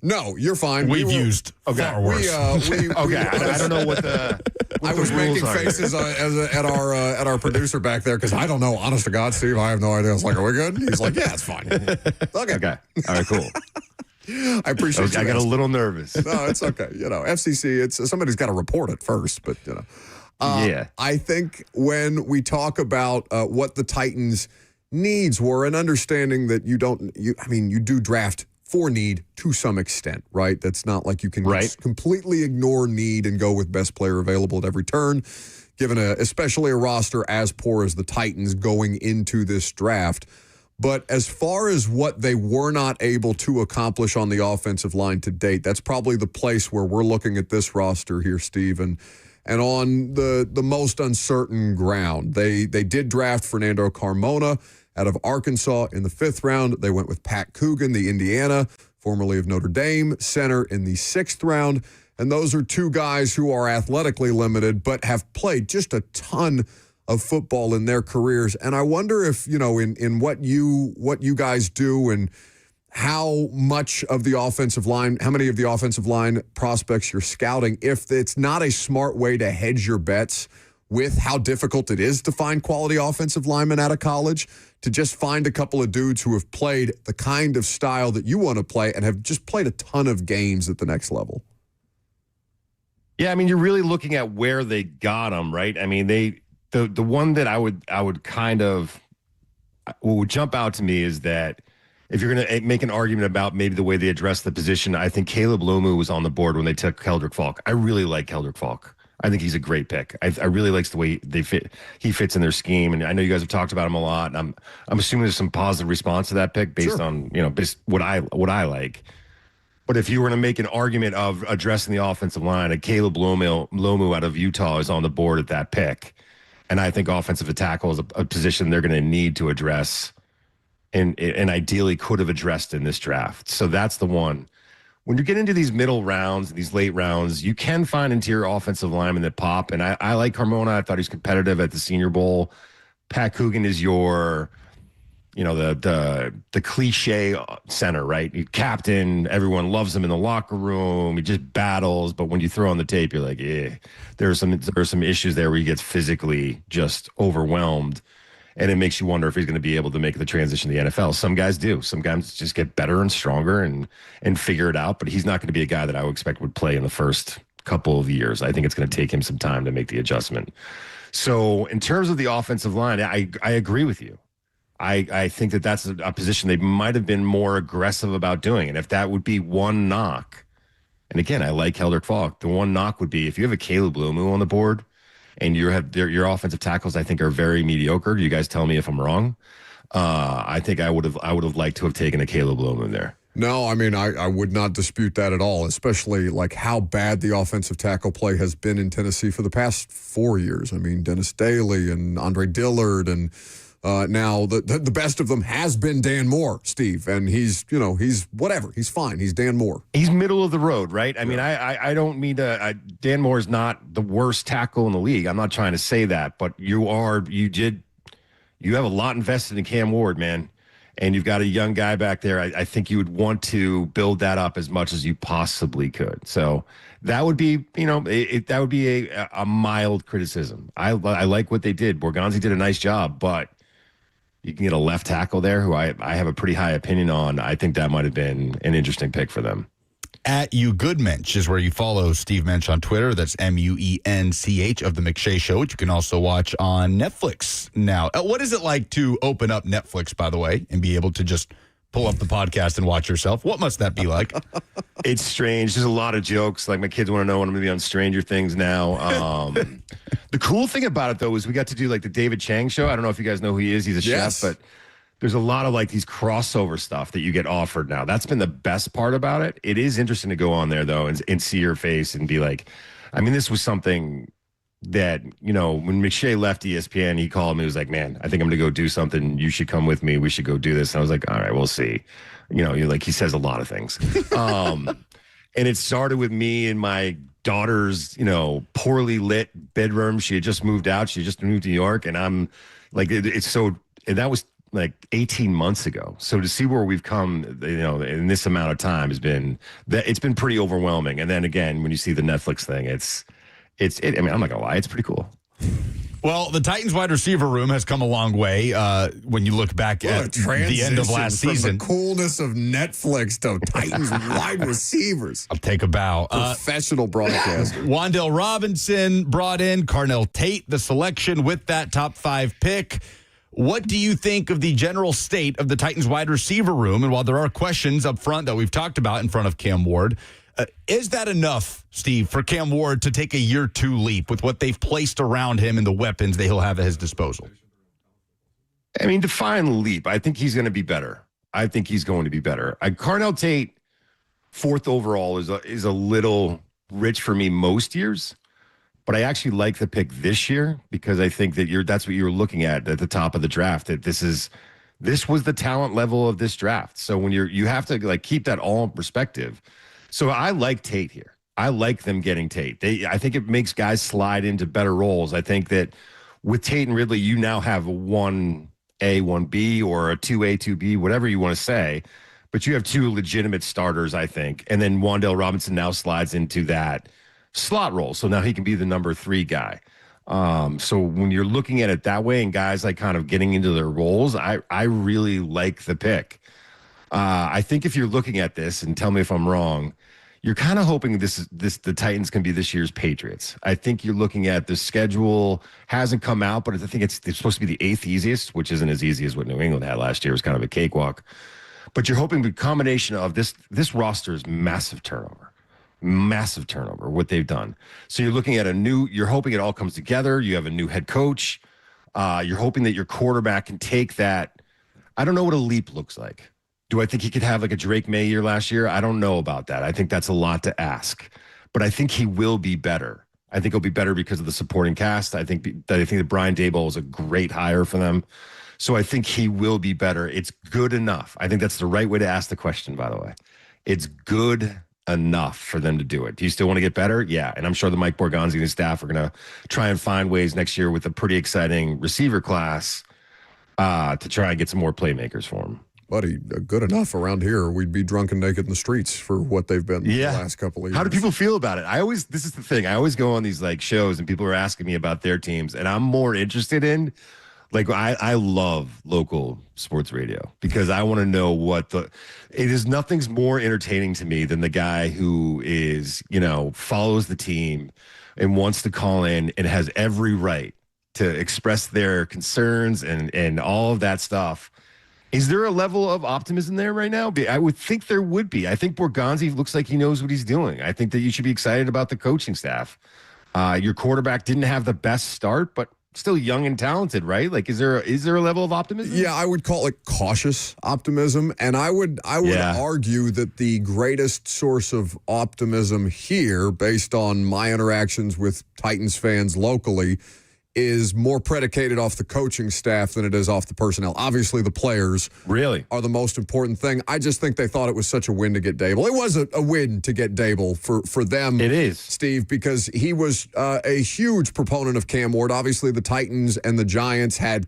No, you're fine. We've used far worse. I don't know what I was making faces at our producer back there because I don't know. Honest to God, Steve, I have no idea. I was like, "Are we good?" He's like, "Yeah, it's fine." Okay. All right. Cool. I appreciate. I got a little nervous. No, it's okay. FCC. It's somebody's got to report it first, but yeah. I think when we talk about what the Titans' needs were, and understanding that you do draft for need to some extent, right? That's not like you can just completely ignore need and go with best player available at every turn, given especially a roster as poor as the Titans going into this draft. But as far as what they were not able to accomplish on the offensive line to date, that's probably the place where we're looking at this roster here, Steve, and on the most uncertain ground. They did draft Fernando Carmona out of Arkansas in the 5th round. They went with Pat Coogan, the Indiana, formerly of Notre Dame, center in the 6th round. And those are two guys who are athletically limited, but have played just a ton of football in their careers. And I wonder if, in what you guys do and how much of the offensive line, how many of the offensive line prospects you're scouting, if it's not a smart way to hedge your bets with how difficult it is to find quality offensive linemen out of college, to just find a couple of dudes who have played the kind of style that you want to play and have just played a ton of games at the next level. Yeah, I mean, you're really looking at where they got them, right? I mean, the one that I would kind of, what would jump out to me is that if you're going to make an argument about maybe the way they address the position, I think Caleb Lomu was on the board when they took Keldrick Falk. I really like Keldrick Falk. I think he's a great pick. I really likes the way he fits in their scheme, and I know you guys have talked about him a lot. And I'm assuming there's some positive response to that pick based on based what I like. But if you were to make an argument of addressing the offensive line, a Caleb Lomu out of Utah is on the board at that pick, and I think offensive tackle is a position they're going to need to address, and ideally could have addressed in this draft. So that's the one. When you get into these middle rounds, these late rounds, you can find interior offensive linemen that pop. And I like Carmona. I thought he was competitive at the Senior Bowl. Pat Coogan is your, the cliche center, right? He's captain. Everyone loves him in the locker room. He just battles. But when you throw on the tape, you're like, there are some issues there where he gets physically just overwhelmed. And it makes you wonder if he's going to be able to make the transition to the NFL. Some guys do. Some guys just get better and stronger and figure it out. But he's not going to be a guy that I would expect would play in the first couple of years. I think it's going to take him some time to make the adjustment. So in terms of the offensive line, I agree with you. I think that's a position they might have been more aggressive about doing. And if that would be one knock, and again, I like Keldrick Falk, the one knock would be if you have a Caleb Lomu on the board, and your offensive tackles, I think, are very mediocre. You guys tell me if I'm wrong. I think I would have liked to have taken a Caleb Lomu there. No, I mean, I would not dispute that at all, especially like how bad the offensive tackle play has been in Tennessee for the past 4 years. I mean, Dennis Daly and Andre Dillard, and now the best of them has been Dan Moore, Steve, and he's whatever. He's fine. He's Dan Moore. He's middle of the road, right? I mean, I don't mean to. Dan Moore is not the worst tackle in the league. I'm not trying to say that, but you have a lot invested in Cam Ward, man, and you've got a young guy back there. I think you would want to build that up as much as you possibly could. So that would be, that would be a mild criticism. I like what they did. Borgonzi did a nice job, but you can get a left tackle there who I have a pretty high opinion on. I think that might have been an interesting pick for them. At YouGoodMensch is where you follow Steve Mensch on Twitter. That's MUENCH of The McShay Show, which you can also watch on Netflix now. What is it like to open up Netflix, by the way, and be able to just pull up the podcast and watch yourself. What must that be like? It's strange. There's a lot of jokes. Like my kids want to know when I'm going to be on Stranger Things now. The cool thing about it, though, is we got to do like the David Chang show. I don't know if you guys know who he is. He's a chef, but there's a lot of like these crossover stuff that you get offered now. That's been the best part about it. It is interesting to go on there, though, and see your face and be like, I mean, this was something that, you know, when McShay left ESPN, he called me. He was like, man, I think I'm going to go do something. You should come with me. We should go do this. And I was like, all right, we'll see. You know, you're like, he says a lot of things. And it started with me in my daughter's, you know, poorly lit bedroom. She had just moved out. She just moved to New York. And I'm like, it's so, and that was like 18 months ago. So to see where we've come, you know, in this amount of time has been, it's been pretty overwhelming. And then again, when you see the Netflix thing, I mean, I'm not gonna lie, it's pretty cool. Well, the Titans wide receiver room has come a long way when you look back at the end of last season. From the coolness of Netflix to Titans wide receivers. I'll take a bow. Professional broadcaster. Wan'Dale Robinson brought in Carnell Tate, the selection with that top 5 pick. What do you think of the general state of the Titans wide receiver room? And while there are questions up front that we've talked about in front of Cam Ward, is that enough, Steve, for Cam Ward to take a year 2 leap with what they've placed around him and the weapons that he'll have at his disposal? I mean, define leap. I think he's going to be better. Carnell Tate, 4th overall, is a little rich for me most years, but I actually like the pick this year because I think that that's what you're looking at the top of the draft. That this was the talent level of this draft. So when you have to like keep that all in perspective. So I like Tate here. I like them getting Tate. I think it makes guys slide into better roles. I think that with Tate and Ridley, you now have a 1A, 1B, or a 2A, 2B, whatever you want to say. But you have 2 legitimate starters, I think. And then Wan'Dale Robinson now slides into that slot role. So now he can be the number 3 guy. So when you're looking at it that way and guys like kind of getting into their roles, I really like the pick. I think if you're looking at this, and tell me if I'm wrong, you're kind of hoping the Titans can be this year's Patriots. I think you're looking at the schedule hasn't come out, but I think it's supposed to be the 8th easiest, which isn't as easy as what New England had last year. It was kind of a cakewalk. But you're hoping the combination of this roster is massive turnover, what they've done. So you're looking at you're hoping it all comes together. You have a new head coach. You're hoping that your quarterback can take that. I don't know what a leap looks like. Do I think he could have like a Drake May year last year? I don't know about that. I think that's a lot to ask, but I think he will be better. I think he'll be better because of the supporting cast. I think that Brian Daboll is a great hire for them. So I think he will be better. It's good enough. I think that's the right way to ask the question, by the way. It's good enough for them to do it. Do you still want to get better? Yeah. And I'm sure the Mike Borgonzi and his staff are going to try and find ways next year with a pretty exciting receiver class to try and get some more playmakers for him. Buddy, good enough around here. We'd be drunk and naked in the streets for what they've been the last couple of years. How do people feel about it? This is the thing. I always go on these like shows and people are asking me about their teams, and I'm more interested in like I love local sports radio because I want to know nothing's more entertaining to me than the guy who is, you know, follows the team and wants to call in and has every right to express their concerns and all of that stuff. Is there a level of optimism there right now? I would think there would be. I think Borgonzi looks like he knows what he's doing. I think that you should be excited about the coaching staff. Your quarterback didn't have the best start, but still young and talented, right? Like, is there a level of optimism? Yeah, I would call it cautious optimism, and I would argue that the greatest source of optimism here, based on my interactions with Titans fans locally, is more predicated off the coaching staff than it is off the personnel. Obviously, the players are the most important thing. I just think they thought it was such a win to get Daboll. It was a win to get Daboll for them. It is, Steve, because he was a huge proponent of Cam Ward. Obviously, the Titans and the Giants had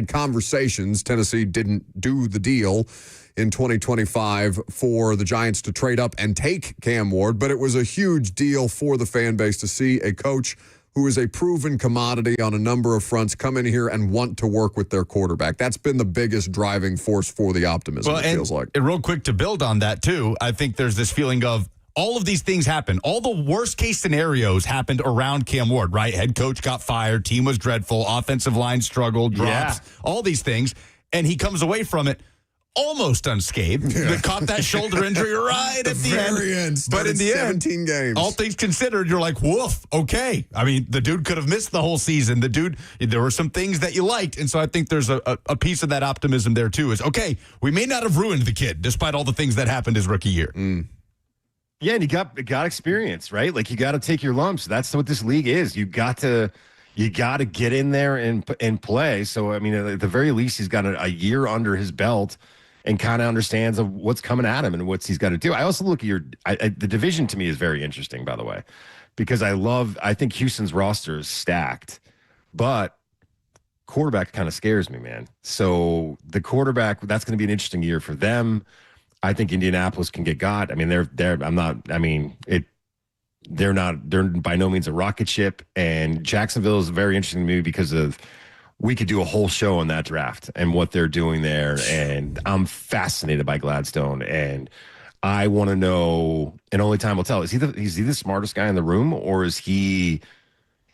conversations. Tennessee didn't do the deal in 2025 for the Giants to trade up and take Cam Ward, but it was a huge deal for the fan base to see a coach who is a proven commodity on a number of fronts come in here and want to work with their quarterback. That's been the biggest driving force for the optimism, it feels like. And real quick to build on that, too, I think there's this feeling of all of these things happen. All the worst-case scenarios happened around Cam Ward, right? Head coach got fired, team was dreadful, offensive line struggled, drops, all these things, and he comes away from it. almost unscathed. They caught that shoulder injury right at the very end. But in the 17 games. All things considered, you're like, woof, okay. I mean, the dude could have missed the whole season. There were some things that you liked. And so I think there's a piece of that optimism there, too, is, okay, we may not have ruined the kid despite all the things that happened his rookie year. Yeah, and you got experience, right? Like, you got to take your lumps. That's what this league is. You got to get in there and play. So, I mean, at the very least, he's got a year under his belt and kind of understands of what's coming at him and what he's got to do. I also look at the division to me is very interesting, by the way, because I think Houston's roster is stacked, but quarterback kind of scares me, man. So the quarterback, that's going to be an interesting year for them. I think Indianapolis can get got. I mean, they're by no means a rocket ship, and Jacksonville is very interesting to me because we could do a whole show on that draft and what they're doing there. And I'm fascinated by Gladstone, and I want to know, and only time will tell, is he the smartest guy in the room, or is he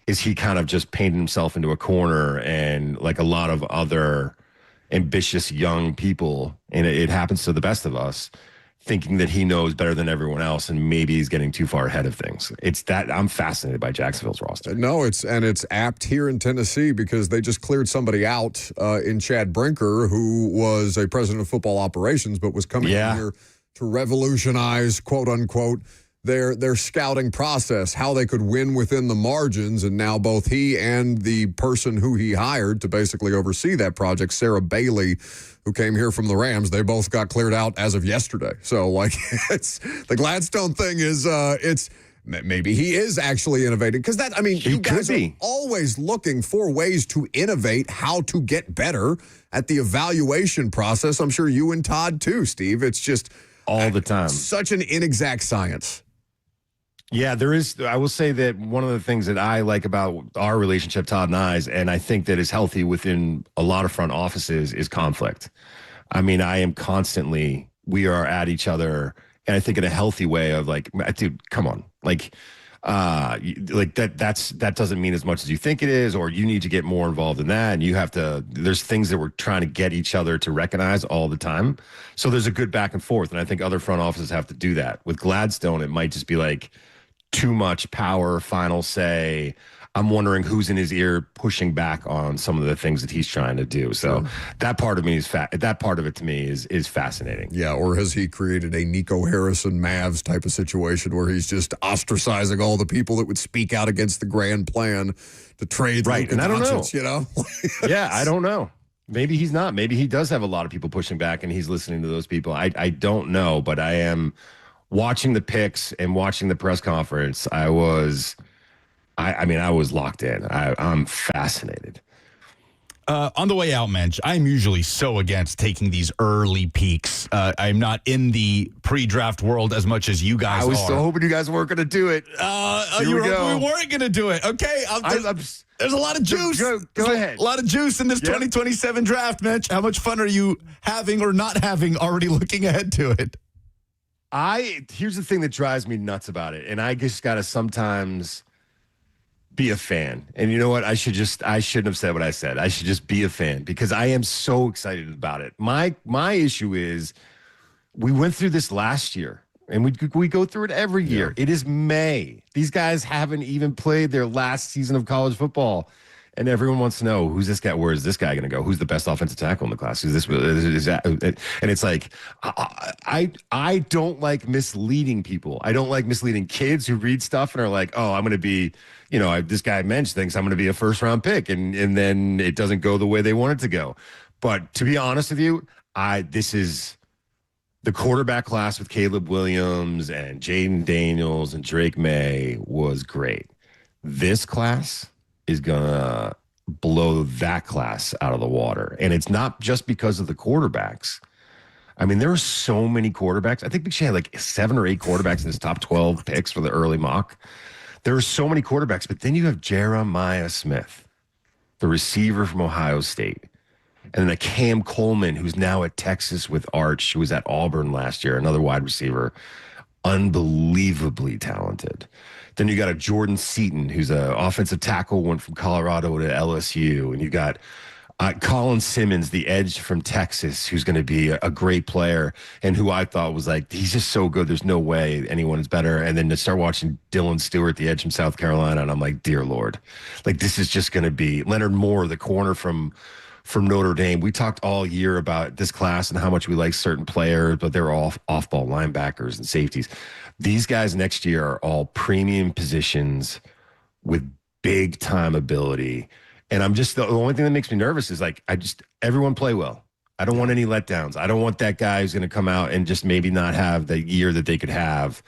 kind of just painting himself into a corner, and like a lot of other ambitious young people, and it happens to the best of us, thinking that he knows better than everyone else, and maybe he's getting too far ahead of things. It's that I'm fascinated by Jacksonville's roster. No, it's apt here in Tennessee because they just cleared somebody out in Chad Brinker, who was a president of football operations, but was coming here to revolutionize, quote unquote, their scouting process, how they could win within the margins. And now both he and the person who he hired to basically oversee that project, Sarah Bailey, who came here from the Rams, they both got cleared out as of yesterday. So, like, it's the Gladstone thing is, it's maybe he is actually innovating. Because you guys are always looking for ways to innovate, how to get better at the evaluation process. I'm sure you and Todd too, Steve. It's just all the time. Such an inexact science. Yeah, there is. I will say that one of the things that I like about our relationship, Todd and I, and I think that is healthy within a lot of front offices, is conflict. I mean, we are at each other, and I think in a healthy way of like, dude, come on. Like that doesn't mean as much as you think it is, or you need to get more involved in that. And there's things that we're trying to get each other to recognize all the time. So there's a good back and forth. And I think other front offices have to do that. With Gladstone, it might just be like, too much power, final say. I'm wondering who's in his ear pushing back on some of the things that he's trying to do. So that part of me that part of it to me is fascinating. Yeah, or has he created a Nico Harrison Mavs type of situation where he's just ostracizing all the people that would speak out against the grand plan to trade? Right, and I don't know. You know? Yeah, I don't know. Maybe he's not. Maybe he does have a lot of people pushing back, and he's listening to those people. I don't know, but I am watching the picks and watching the press conference. I was locked in. I'm fascinated. On the way out, Mensch, I'm usually so against taking these early peaks. I'm not in the pre-draft world as much as you guys are. I was so hoping you guys weren't going to do it. We weren't going to do it. Okay. There's a lot of juice. Go ahead. A lot of juice in this 2027 draft, Mensch. How much fun are you having or not having already looking ahead to it? Here's the thing that drives me nuts about it, and I just got to sometimes be a fan. And you know what? I shouldn't have said what I said. I should just be a fan because I am so excited about it. My issue is we went through this last year, and we go through it every year. It is May. These guys haven't even played their last season of college football. And everyone wants to know, who's this guy? Where is this guy going to go? Who's the best offensive tackle in the class? Who's this? Is that? And it's like, I don't like misleading people. I don't like misleading kids who read stuff and are like, oh, I'm going to be, this guy Mensch thinks I'm going to be a first round pick. And then it doesn't go the way they want it to go. But to be honest with you, this is the quarterback class with Caleb Williams and Jaden Daniels and Drake May was great. This class is going to blow that class out of the water. And it's not just because of the quarterbacks. I mean, there are so many quarterbacks. I think we should have like 7 or 8 quarterbacks in this top 12 picks for the early mock. There are so many quarterbacks, but then you have Jeremiah Smith, the receiver from Ohio State. And then a Cam Coleman, who's now at Texas with Arch, who was at Auburn last year, another wide receiver, unbelievably talented. Then you got a Jordan Seaton, who's an offensive tackle, went from Colorado to LSU. And you got Colin Simmons, the edge from Texas, who's going to be a great player and who I thought was like, he's just so good. There's no way anyone is better. And then to start watching Dylan Stewart, the edge from South Carolina, and I'm like, dear Lord, like this is just going to be Leonard Moore, the corner from Notre Dame. We talked all year about this class and how much we like certain players, but they're all off-ball linebackers and safeties. These guys next year are all premium positions with big-time ability. And I'm just, the only thing that makes me nervous is like, everyone play well. I don't want any letdowns. I don't want that guy who's going to come out and just maybe not have the year that they could have.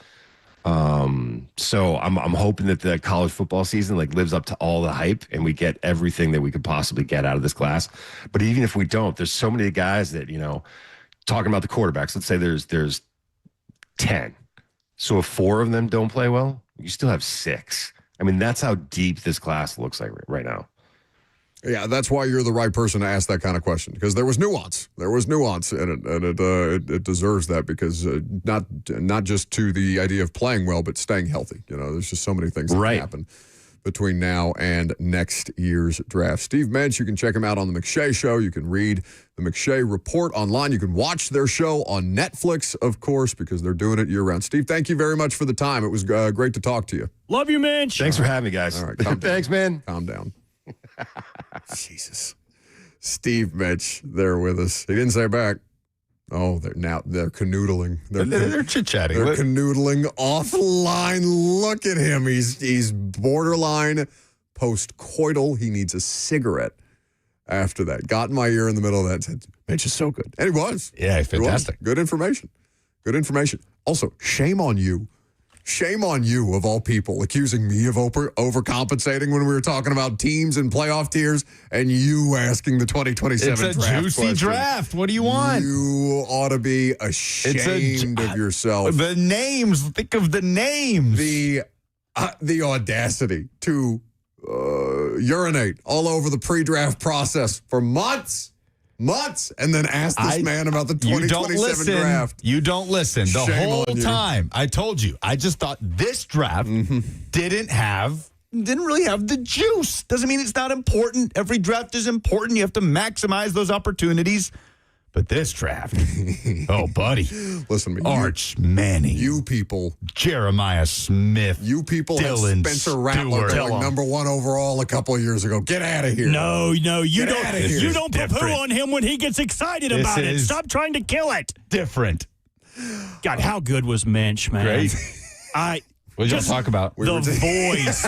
So I'm hoping that the college football season like lives up to all the hype and we get everything that we could possibly get out of this class. But even if we don't, there's so many guys that, talking about the quarterbacks, let's say there's 10. So if 4 of them don't play well, you still have 6. I mean, that's how deep this class looks like right now. Yeah, that's why you're the right person to ask that kind of question, because there was nuance. There was nuance in it, and it deserves that, because not just to the idea of playing well, but staying healthy. There's just so many things that can happen between now and next year's draft. Steve Mensch, you can check him out on The McShay Show. You can read The McShay Report online. You can watch their show on Netflix, of course, because they're doing it year-round. Steve, thank you very much for the time. It was great to talk to you. Love you, Mensch. Thanks for having me, guys. All right, calm down. Thanks, man. Calm down. Jesus. Steve Mensch there with us. He didn't say it back. Oh, they're canoodling. They're chit-chatting. They're canoodling offline. Look at him. He's borderline post-coital. He needs a cigarette after that. Got in my ear in the middle of that and said, Mensch is so good. And he was. Yeah, fantastic. Good information. Good information. Also, shame on you. Shame on you, of all people, accusing me of overcompensating when we were talking about teams and playoff tiers, and you asking the 2027 draft. It's a draft juicy question. Draft. What do you want? You ought to be ashamed of yourself. The names. Think of the names. The audacity to urinate all over the pre-draft process for months, and then ask this man about the 2027 draft. You don't listen. The Shame whole on you. time, I told you. I just thought this draft didn't really have the juice. Doesn't mean it's not important. Every draft is important. You have to maximize those opportunities. But this draft, oh, buddy. Listen to me. Arch Manning. You people. Jeremiah Smith. You people Dylan had Spencer Rattler Stewart. going number 1 overall a couple of years ago. Get out of here. No, you Get outta here. You don't poo-poo Different. on him when he gets excited about it. is- Stop trying to kill it. Different. God, how good was Mensch, man? Great. What did y'all Just talk about? The voice,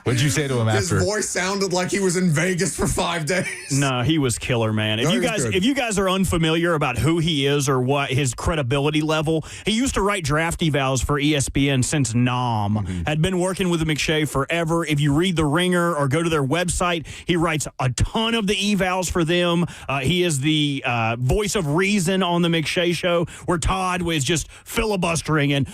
What'd you say to him His after? voice sounded like he was in Vegas for 5 days. No, he was killer, man. No, he was good. If you guys are unfamiliar about who he is or what his credibility level, he used to write draft evals for ESPN since Nam. Had been working with the McShay forever. If you read The Ringer or go to their website, he writes a ton of the evals for them. He is the voice of reason on the McShay Show, where Todd was just filibustering and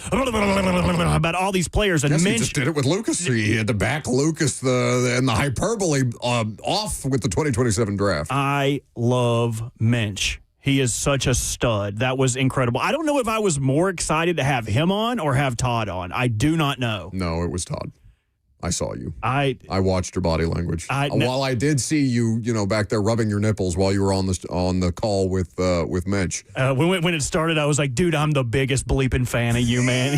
about all these players. And Yes, he Mensch, just did it with Lucas. He had to back Lucas and the hyperbole off with the 2027 draft. I love Mensch. He is such a stud. That was incredible. I don't know if I was more excited to have him on or have Todd on. I do not know. No, it was Todd. I saw you. I watched your body language. No. While I did see you, back there rubbing your nipples while you were on the call with Mensch. when it started, I was like, dude, I'm the biggest bleeping fan of you, man.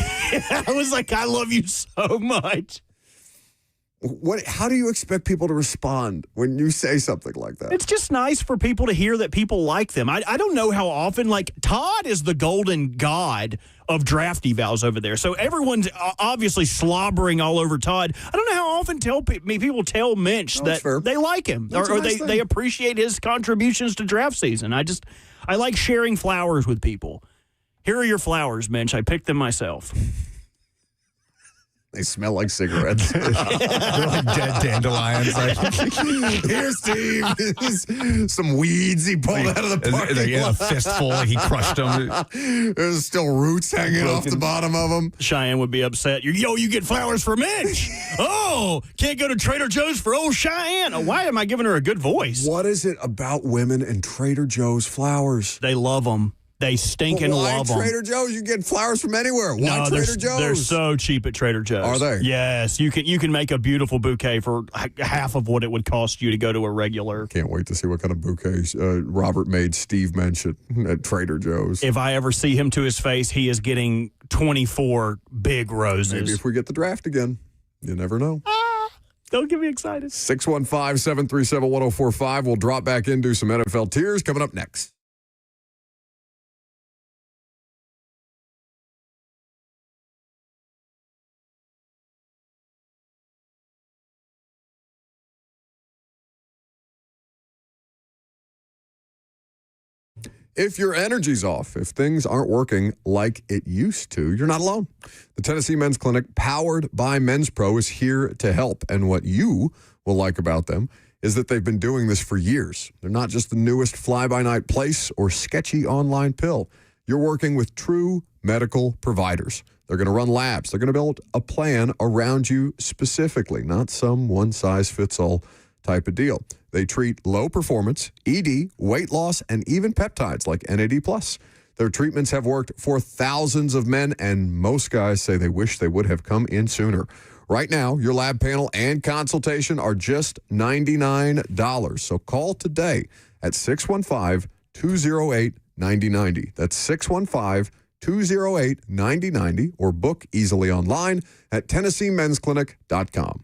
I was like, I love you so much. How do you expect people to respond when you say something like that? It's just nice for people to hear that people like them. I don't know how often, like, Todd is the golden god of draft evals over there. So everyone's obviously slobbering all over Todd. I don't know how often people tell Mensch that they like him or they appreciate his contributions to draft season. I like sharing flowers with people. Here are your flowers, Mensch. I picked them myself. They smell like cigarettes. They're like dead dandelions. Here, Steve. Some weeds he pulled out of the parking In a lot. fistful, he crushed them. There's still roots hanging off the bottom of them. Cheyenne would be upset. You get flowers for Mensch. Oh, can't go to Trader Joe's for old Cheyenne. Oh, why am I giving her a good voice? What is it about women and Trader Joe's flowers? They love them. They stink and Why love them. Trader Joe's? You get flowers from anywhere. Why No, Trader Joe's? They're so cheap at Trader Joe's. Are they? Yes, you can make a beautiful bouquet for half of what it would cost you to go to a regular. Can't wait to see what kind of bouquets Robert made Steve mention at Trader Joe's. If I ever see him to his face, he is getting 24 big roses. Maybe if we get the draft again, you never know. Don't get me excited. 615-737-1045. We'll drop back in, do some NFL tiers coming up next. If your energy's off, if things aren't working like it used to, you're not alone. The Tennessee Men's Clinic, powered by Men's Pro, is here to help. And what you will like about them is that they've been doing this for years. They're not just the newest fly-by-night place or sketchy online pill. You're working with true medical providers. They're going to run labs. They're going to build a plan around you specifically, not some one-size-fits-all type of deal. They treat low performance, ED, weight loss, and even peptides like NAD+. Their treatments have worked for thousands of men, and most guys say they wish they would have come in sooner. Right now, your lab panel and consultation are just $99. So call today at 615-208-9090. That's 615-208-9090, or book easily online at TennesseeMen'sClinic.com.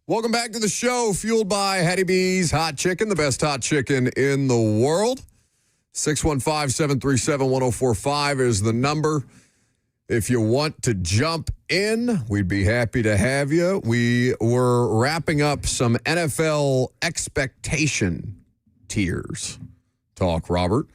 Welcome back to the show, fueled by Hattie B's Hot Chicken, the best hot chicken in the world. 615-737-1045 is the number. If you want to jump in, we'd be happy to have you. We were wrapping up some NFL expectation tiers talk, Robert,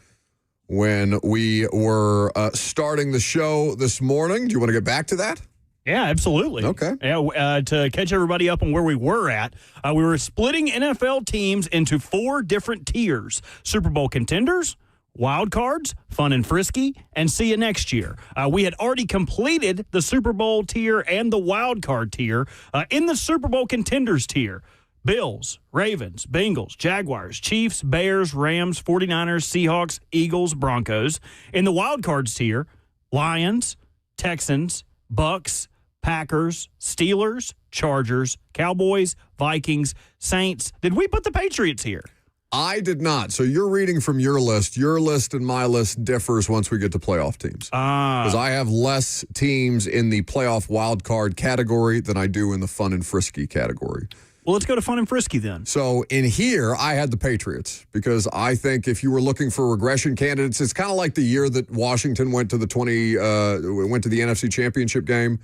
when we were starting the show this morning. Do you want to get back to that? Yeah, absolutely. Okay. Yeah, to catch everybody up on where we were at, we were splitting NFL teams into 4 different tiers: Super Bowl contenders, wild cards, fun and frisky, and see you next year. We had already completed the Super Bowl tier and the wild card tier. In the Super Bowl contenders tier, Bills, Ravens, Bengals, Jaguars, Chiefs, Bears, Rams, 49ers, Seahawks, Eagles, Broncos. In the wild cards tier, Lions, Texans, Bucks, Packers, Steelers, Chargers, Cowboys, Vikings, Saints. Did we put the Patriots here? I did not. So you're reading from your list. Your list and my list differs once we get to playoff teams. Because I have less teams in the playoff wild card category than I do in the fun and frisky category. Well, let's go to fun and frisky then. So in here, I had the Patriots because I think if you were looking for regression candidates, it's kind of like the year that Washington went to the NFC Championship game,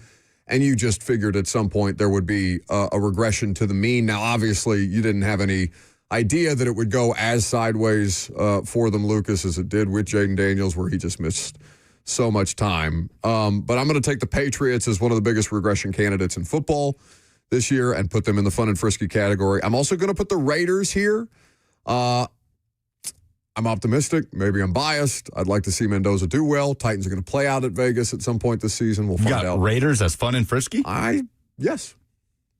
and you just figured at some point there would be a regression to the mean. Now, obviously, you didn't have any idea that it would go as sideways for them, Lucas, as it did with Jaden Daniels, where he just missed so much time. But I'm going to take the Patriots as one of the biggest regression candidates in football this year and put them in the fun and frisky category. I'm also going to put the Raiders here. I'm optimistic. Maybe I'm biased. I'd like to see Mendoza do well. Titans are going to play out at Vegas at some point this season. We'll find out. Raiders as fun and frisky? Yes.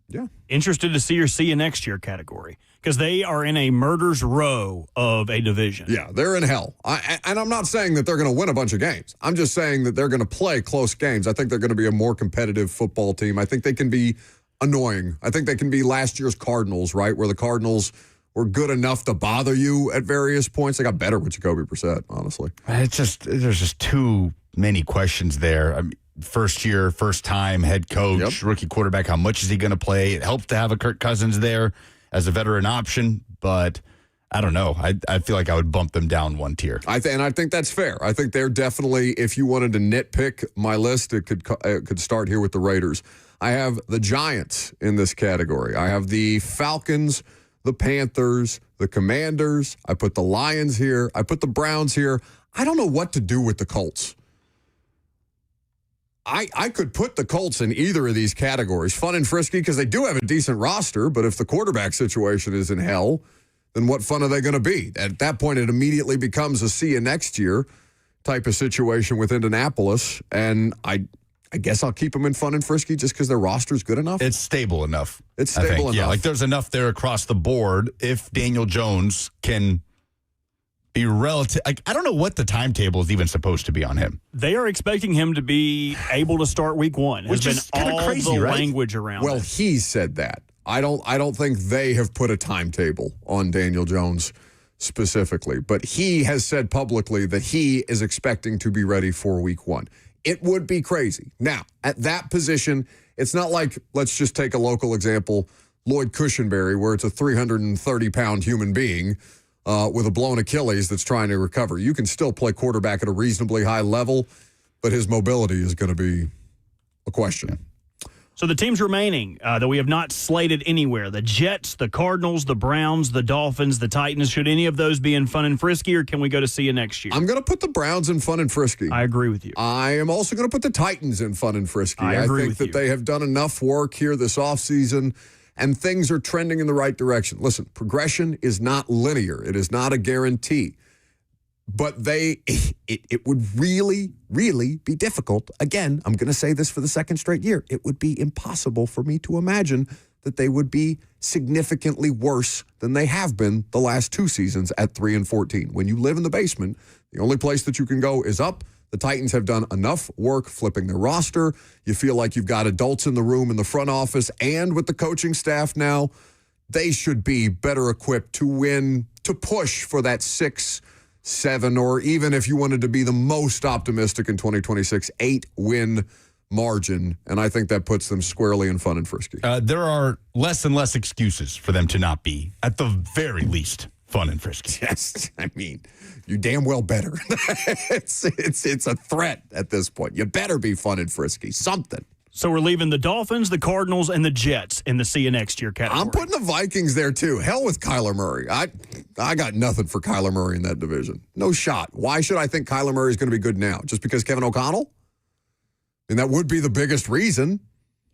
Yeah. Interested to see your see you next year category because they are in a murder's row of a division. Yeah, they're in hell. And I'm not saying that they're going to win a bunch of games. I'm just saying that they're going to play close games. I think they're going to be a more competitive football team. I think they can be annoying. I think they can be last year's Cardinals, right, where the Cardinals were good enough to bother you at various points. They got better with Jacoby Brissett, honestly. There's just too many questions there. I mean, first year, first time head coach, rookie quarterback. How much is he going to play? It helps to have a Kirk Cousins there as a veteran option, but I don't know. I feel like I would bump them down one tier. I think that's fair. I think they're definitely, if you wanted to nitpick my list, it could start here with the Raiders. I have the Giants in this category. I have the Falcons, the Panthers, the Commanders. I put the Lions here. I put the Browns here. I don't know what to do with the Colts. I could put the Colts in either of these categories. Fun and frisky because they do have a decent roster, but if the quarterback situation is in hell, then what fun are they going to be? At that point, it immediately becomes a see you next year type of situation with Indianapolis, and I guess I'll keep them in fun and frisky just because their roster's good enough. It's stable enough. It's stable enough. Yeah, like there's enough there across the board if Daniel Jones can be relative. I don't know what the timetable is even supposed to be on him. They are expecting him to be able to start week 1. Which is kind of crazy, the right? language around Well, it. he said that. I don't think they have put a timetable on Daniel Jones specifically, but he has said publicly that he is expecting to be ready for week 1. It would be crazy. Now, at that position, it's not like, let's just take a local example, Lloyd Cushenberry, where it's a 330-pound human being with a blown Achilles that's trying to recover. You can still play quarterback at a reasonably high level, but his mobility is going to be a question. So the teams remaining that we have not slated anywhere, the Jets, the Cardinals, the Browns, the Dolphins, the Titans, should any of those be in fun and frisky, or can we go to see you next year? I'm going to put the Browns in fun and frisky. I agree with you. I am also going to put the Titans in fun and frisky. I agree think with that you. they have done enough work here this offseason, and things are trending in the right direction. Listen, progression is not linear. It is not a guarantee. But it would really, really be difficult. Again, I'm going to say this for the second straight year. It would be impossible for me to imagine that they would be significantly worse than they have been the last 2 seasons at 3-14. When you live in the basement, the only place that you can go is up. The Titans have done enough work flipping their roster. You feel like you've got adults in the room in the front office and with the coaching staff now. They should be better equipped to win, to push for that 6-7, or even if you wanted to be the most optimistic in 2026, 8-win margin, and I think that puts them squarely in fun and frisky. There are less and less excuses for them to not be, at the very least, fun and frisky. Yes, I mean, you damn well better. it's a threat at this point. You better be fun and frisky. Something. So we're leaving the Dolphins, the Cardinals, and the Jets in the see you next year category. I'm putting the Vikings there, too. Hell with Kyler Murray. I got nothing for Kyler Murray in that division. No shot. Why should I think Kyler Murray is going to be good now? Just because Kevin O'Connell? And that would be the biggest reason.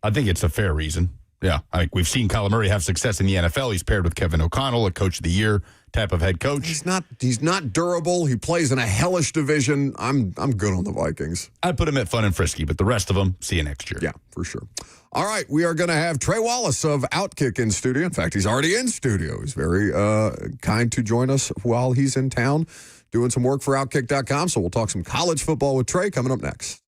I think it's a fair reason. Yeah, I think we've seen Kyler Murray have success in the NFL. He's paired with Kevin O'Connell, a coach of the year type of head coach. He's not durable. He plays in a hellish division. I'm good on the Vikings. I'd put him at fun and frisky, but the rest of them, see you next year. Yeah, for sure. All right, we are going to have Trey Wallace of Outkick in studio. In fact, he's already in studio. He's very kind to join us while he's in town doing some work for Outkick.com. So we'll talk some college football with Trey coming up next.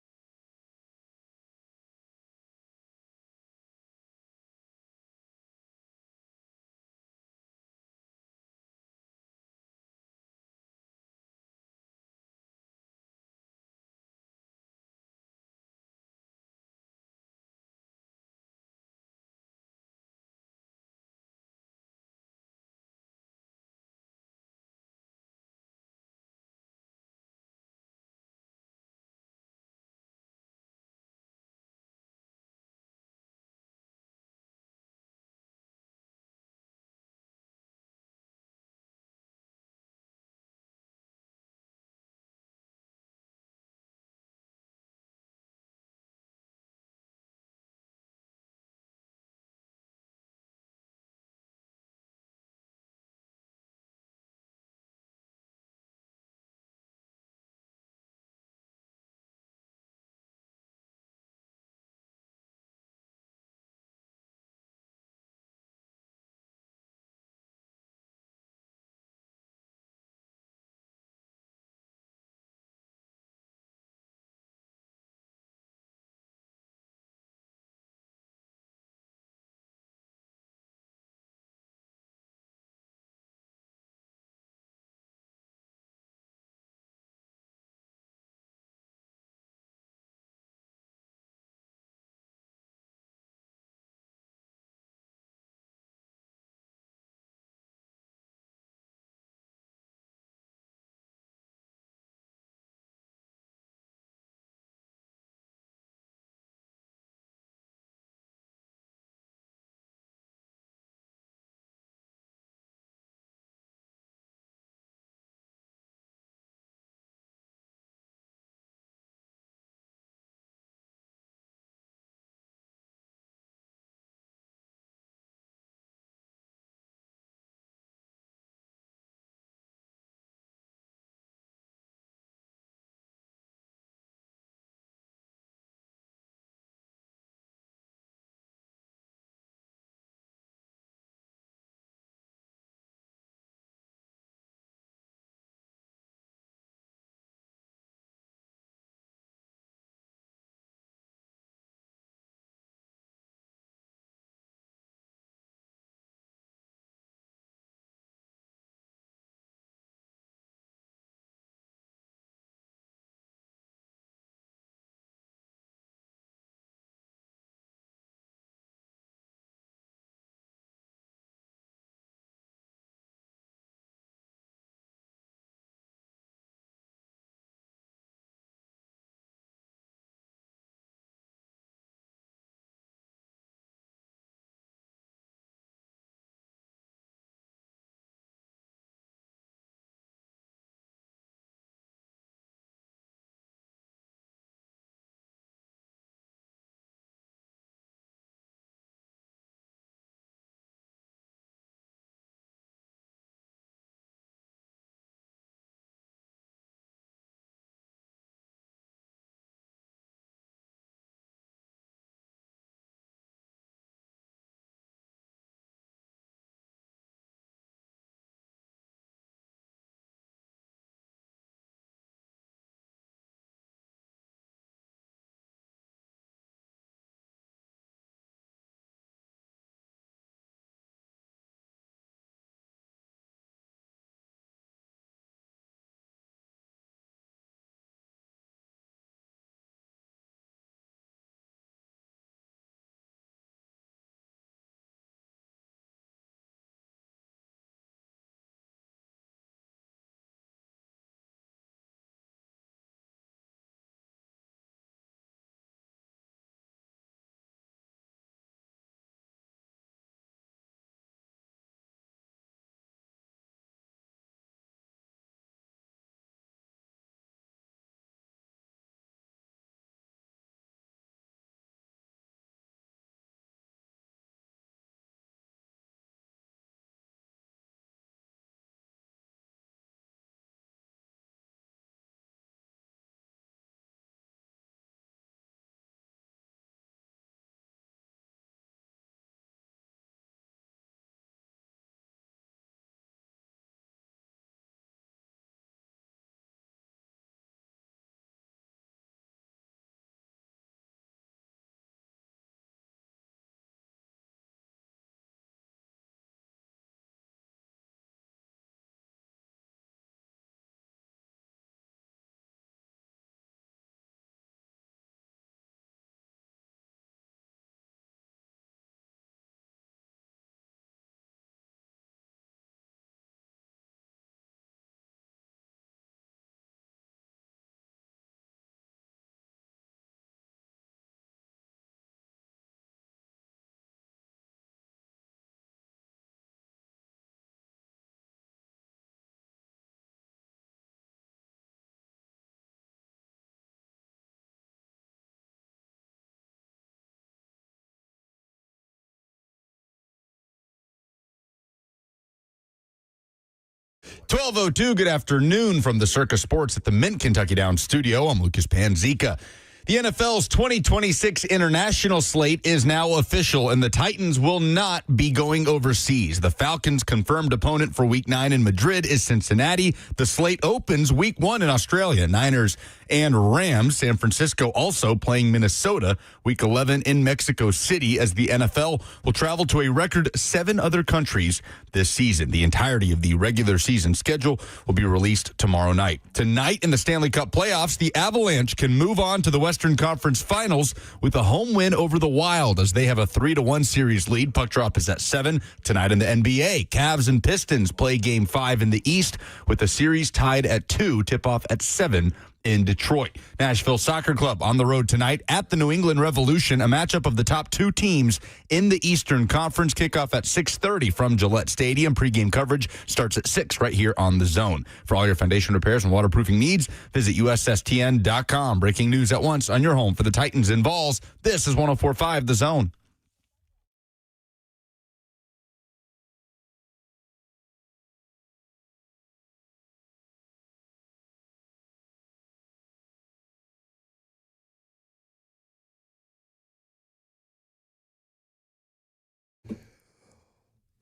12:02, good afternoon from the Circus Sports at the Mint Kentucky Downs studio. I'm Lucas Panzica. The NFL's 2026 international slate is now official, and the Titans will not be going overseas. The Falcons' confirmed opponent for Week 9 in Madrid is Cincinnati. The slate opens Week 1 in Australia. Niners and Rams. San Francisco also playing Minnesota. Week 11 in Mexico City, as the NFL will travel to a record 7 other countries this season. The entirety of the regular season schedule will be released tomorrow night. Tonight in the Stanley Cup playoffs, the Avalanche can move on to the Western Conference Finals with a home win over the Wild, as they have a 3-1 series lead. Puck drop is at 7 tonight in the NBA. Cavs and Pistons play Game 5 in the East with the series tied at 2. Tip-off at 7 in Detroit. Nashville Soccer Club on the road tonight at the New England Revolution, a matchup of the top 2 teams in the Eastern Conference. Kickoff at 6:30 from Gillette Stadium. Pre-game coverage starts at 6 right here on The Zone. For all your foundation repairs and waterproofing needs, visit USSTN.com. Breaking news at once on your home for the Titans and Vols. This is 104.5 The Zone.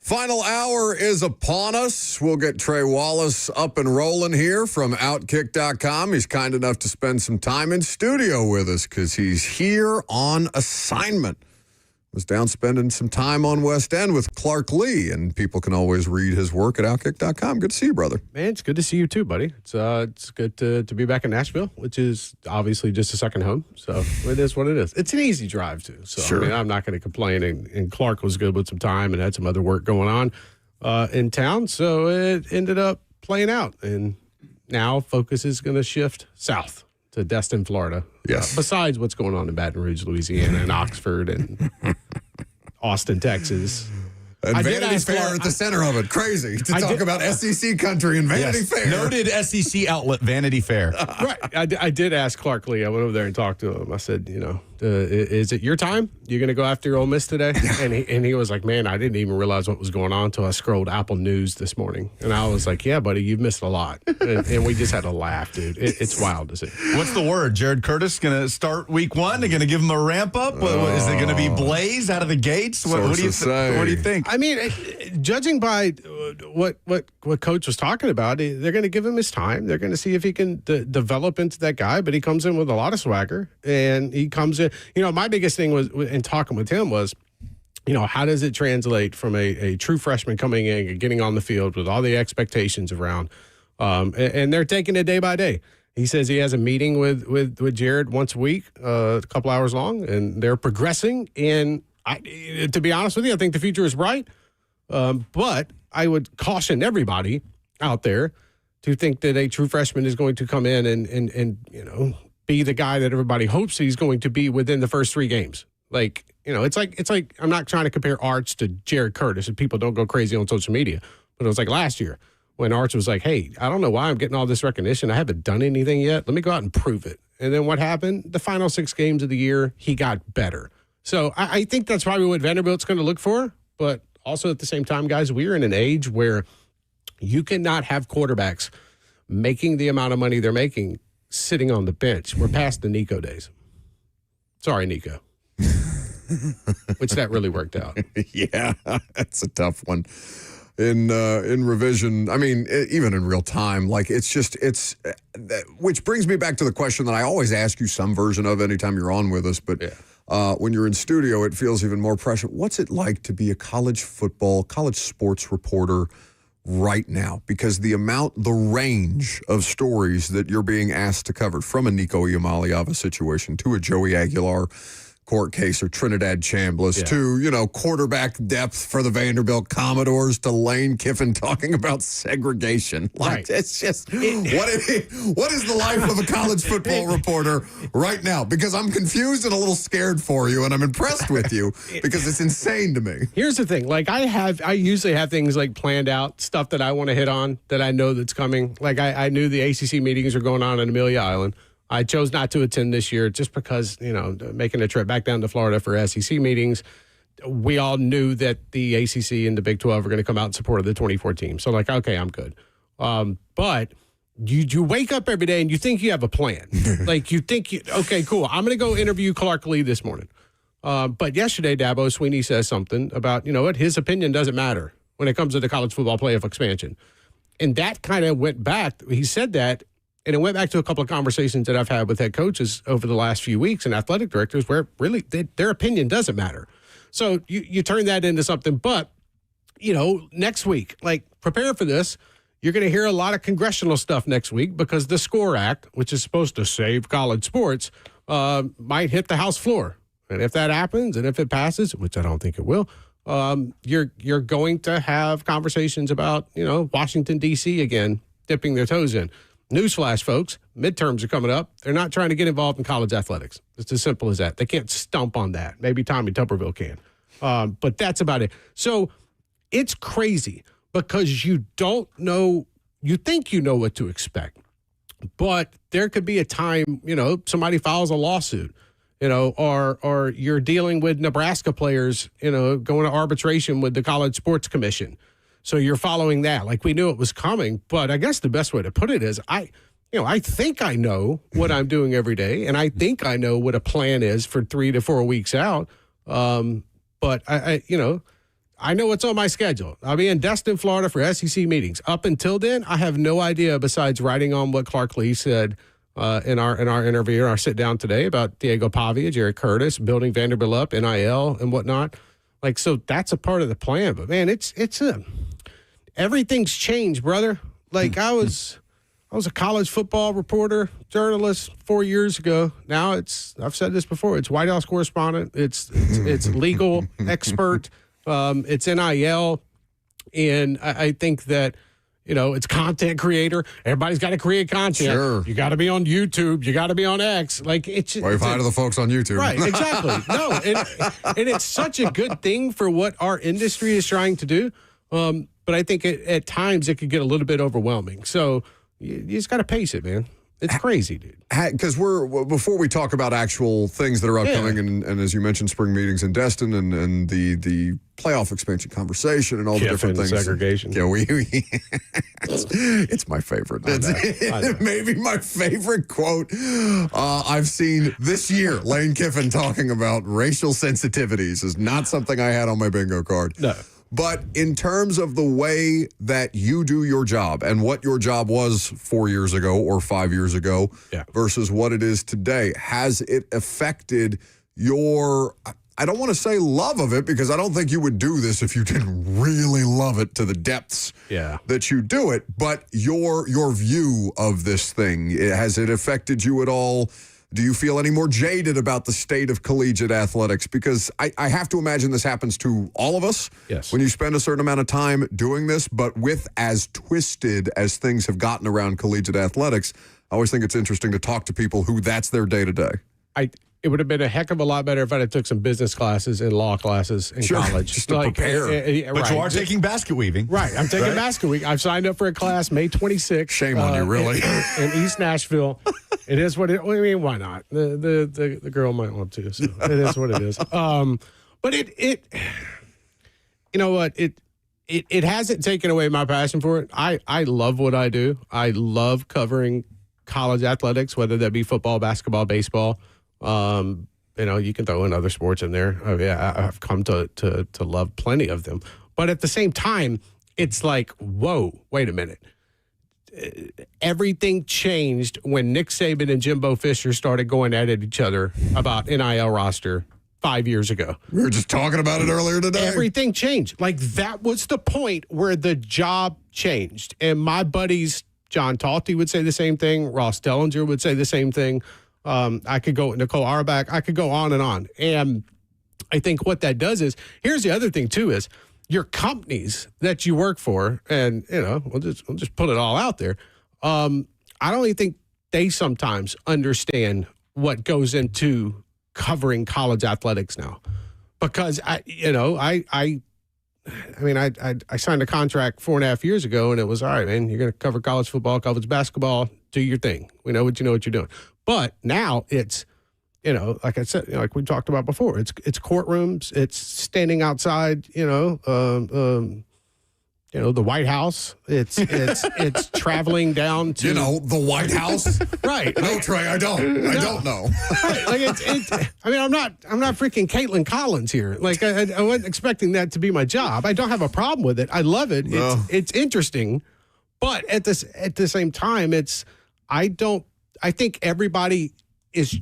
Final hour is upon us. We'll get Trey Wallace up and rolling here from Outkick.com. He's kind enough to spend some time in studio with us because he's here on assignment. Was down spending some time on West End with Clark Lee, and people can always read his work at Outkick.com. Good to see you, brother. Man, it's good to see you too, buddy. It's good to be back in Nashville, which is obviously just a second home. So it is what it is. It's an easy drive too. So Sure. I mean, I'm not going to complain. And Clark was good with some time and had some other work going on in town. So it ended up playing out, and now focus is going to shift south to Destin, Florida. Yes. Besides what's going on in Baton Rouge, Louisiana, and Oxford, and Austin, Texas. And I did Vanity ask Fair Clark- at the center of it. Crazy to I talk did- about SEC country and Vanity Yes. Fair. Noted SEC outlet Vanity Fair. Right. I did ask Clark Lee. I went over there and talked to him. I said, is it your time? You're going to go after Ole Miss today? And he was like, man, I didn't even realize what was going on until I scrolled Apple News this morning. And I was like, yeah, buddy, you've missed a lot. And we just had to laugh, dude. It's wild to see. What's the word? Jared Curtis going to start week 1? They're going to give him a ramp up? Is it going to be Blaze out of the gates? What do you what do you think? I mean, judging by what Coach was talking about, they're going to give him his time. They're going to see if he can develop into that guy. But he comes in with a lot of swagger, and he comes in. My biggest thing was in talking with him was, how does it translate from a true freshman coming in and getting on the field with all the expectations around, and they're taking it day by day. He says he has a meeting with Jared once a week, a couple hours long, and they're progressing. And to be honest with you, I think the future is bright. But I would caution everybody out there to think that a true freshman is going to come in and be the guy that everybody hopes he's going to be within the first 3 games. It's like I'm not trying to compare Arch to Jared Curtis, and people don't go crazy on social media. But it was like last year when Arch was like, hey, I don't know why I'm getting all this recognition. I haven't done anything yet. Let me go out and prove it. And then what happened? The final 6 games of the year, he got better. So I think that's probably what Vanderbilt's going to look for. But also at the same time, guys, we're in an age where you cannot have quarterbacks making the amount of money they're making sitting on the bench. We're past the Nico days. Sorry, Nico. Which that really worked out. Yeah, that's a tough one. In revision, I mean, even in real time, which brings me back to the question that I always ask you some version of anytime you're on with us, but when you're in studio, it feels even more pressure. What's it like to be a college sports reporter right now? Because the range of stories that you're being asked to cover, from a Nico Iamaleava situation to a Joey Aguilar court case or Trinidad Chambliss to, quarterback depth for the Vanderbilt Commodores to Lane Kiffin talking about segregation. Right. It's just, what is the life of a college football reporter right now? Because I'm confused and a little scared for you, and I'm impressed with you because it's insane to me. Here's the thing. I usually have things planned out, stuff that I want to hit on that I know that's coming. I knew the ACC meetings are going on in Amelia Island. I chose not to attend this year just because, making a trip back down to Florida for SEC meetings, we all knew that the ACC and the Big 12 were going to come out in support of the 24 team. So okay, I'm good. But you wake up every day and you think you have a plan. Like you think, okay, cool. I'm going to go interview Clark Lee this morning. But yesterday, Dabo Sweeney says something about, you know what, his opinion doesn't matter when it comes to the college football playoff expansion. And that kind of went back. He said that, and it went back to a couple of conversations that I've had with head coaches over the last few weeks and athletic directors where really their opinion doesn't matter. So you turn that into something. But, you know, next week, like, prepare for this. You're going to hear a lot of congressional stuff next week because the SCORE Act, which is supposed to save college sports, might hit the House floor. And if that happens, and if it passes, which I don't think it will, you're going to have conversations about, you know, Washington, D.C. again, dipping their toes in. Newsflash, folks, midterms are coming up. They're not trying to get involved in college athletics. It's as simple as that. They can't stump on that. Maybe Tommy Tuberville can. But that's about it. So it's crazy because you don't know, you think you know what to expect. But there could be a time, you know, somebody files a lawsuit. You know, or you're dealing with Nebraska players, you know, going to arbitration with the College Sports Commission. So you're following that. Like, we knew it was coming, but I guess the best way to put it is I think I know what I'm doing every day, and I think I know what a plan is for 3 to 4 weeks out. But I know what's on my schedule. I'll be in Destin, Florida for SEC meetings. Up until then, I have no idea besides writing on what Clark Lee said in our interview, our sit down today about Diego Pavia, Jerry Curtis, building Vanderbilt up, NIL and whatnot. Like, so that's a part of the plan. But man, everything's changed, brother. Like I was a college football reporter, journalist 4 years ago. Now I've said this before, it's White House correspondent, it's legal expert, it's NIL, and I think that, you know, it's content creator. Everybody's got to create content. Sure. You got to be on YouTube. You got to be on X. Like, it's Wave hi to the folks on YouTube. Right, exactly. No, and it's such a good thing for what our industry is trying to do. But I think at times it could get a little bit overwhelming. So you just got to pace it, man. It's crazy, dude. Because before we talk about actual things that are upcoming, and as you mentioned, spring meetings in Destin and the playoff expansion conversation and all the different things. Segregation. Yeah, it's my favorite. It's maybe my favorite quote I've seen this year. Lane Kiffin talking about racial sensitivities is not something I had on my bingo card. No. But in terms of the way that you do your job and what your job was 4 years ago or 5 years ago versus what it is today, has it affected your, I don't want to say love of it, because I don't think you would do this if you didn't really love it to the depths that you do it, but your view of this thing, has it affected you at all? Do you feel any more jaded about the state of collegiate athletics? Because I have to imagine this happens to all of us when you spend a certain amount of time doing this, but with as twisted as things have gotten around collegiate athletics, I always think it's interesting to talk to people who that's their day-to-day. It would have been a heck of a lot better if I had took some business classes and law classes in college. Just to prepare. But you are taking basket weaving. Right. I'm taking basket week. I've signed up for a class May 26th. Shame on you, really. In East Nashville. It is what it is. I mean, why not? The girl might want to. So it is what it is. But it you know what? It hasn't taken away my passion for it. I love what I do. I love covering college athletics, whether that be football, basketball, baseball. You know, you can throw in other sports in there. I've come to love plenty of them. But at the same time, it's like, whoa, wait a minute. Everything changed when Nick Saban and Jimbo Fisher started going at each other about NIL roster 5 years ago. We were just talking about it earlier today. Everything changed. Like, that was the point where the job changed. And my buddies, John Talty would say the same thing. Ross Dellinger would say the same thing. I could go, Nicole Auerbach, I could go on and on. And I think what that does is, here's the other thing too, is your companies that you work for, and, you know, we'll just put it all out there. I don't even think they sometimes understand what goes into covering college athletics now, because I signed a contract 4.5 years ago, and it was, all right, man, you're going to cover college football, college basketball, do your thing. We know what you're doing. But now it's, you know, like I said, you know, like we talked about before, it's courtrooms, it's standing outside, you know, the White House. It's traveling down to the White House. Right. No, Trey, I don't. I don't know. Right. Like I mean, I'm not freaking Caitlin Collins here. Like I wasn't expecting that to be my job. I don't have a problem with it. I love it. No. It's interesting, but at the same time, I think everybody is.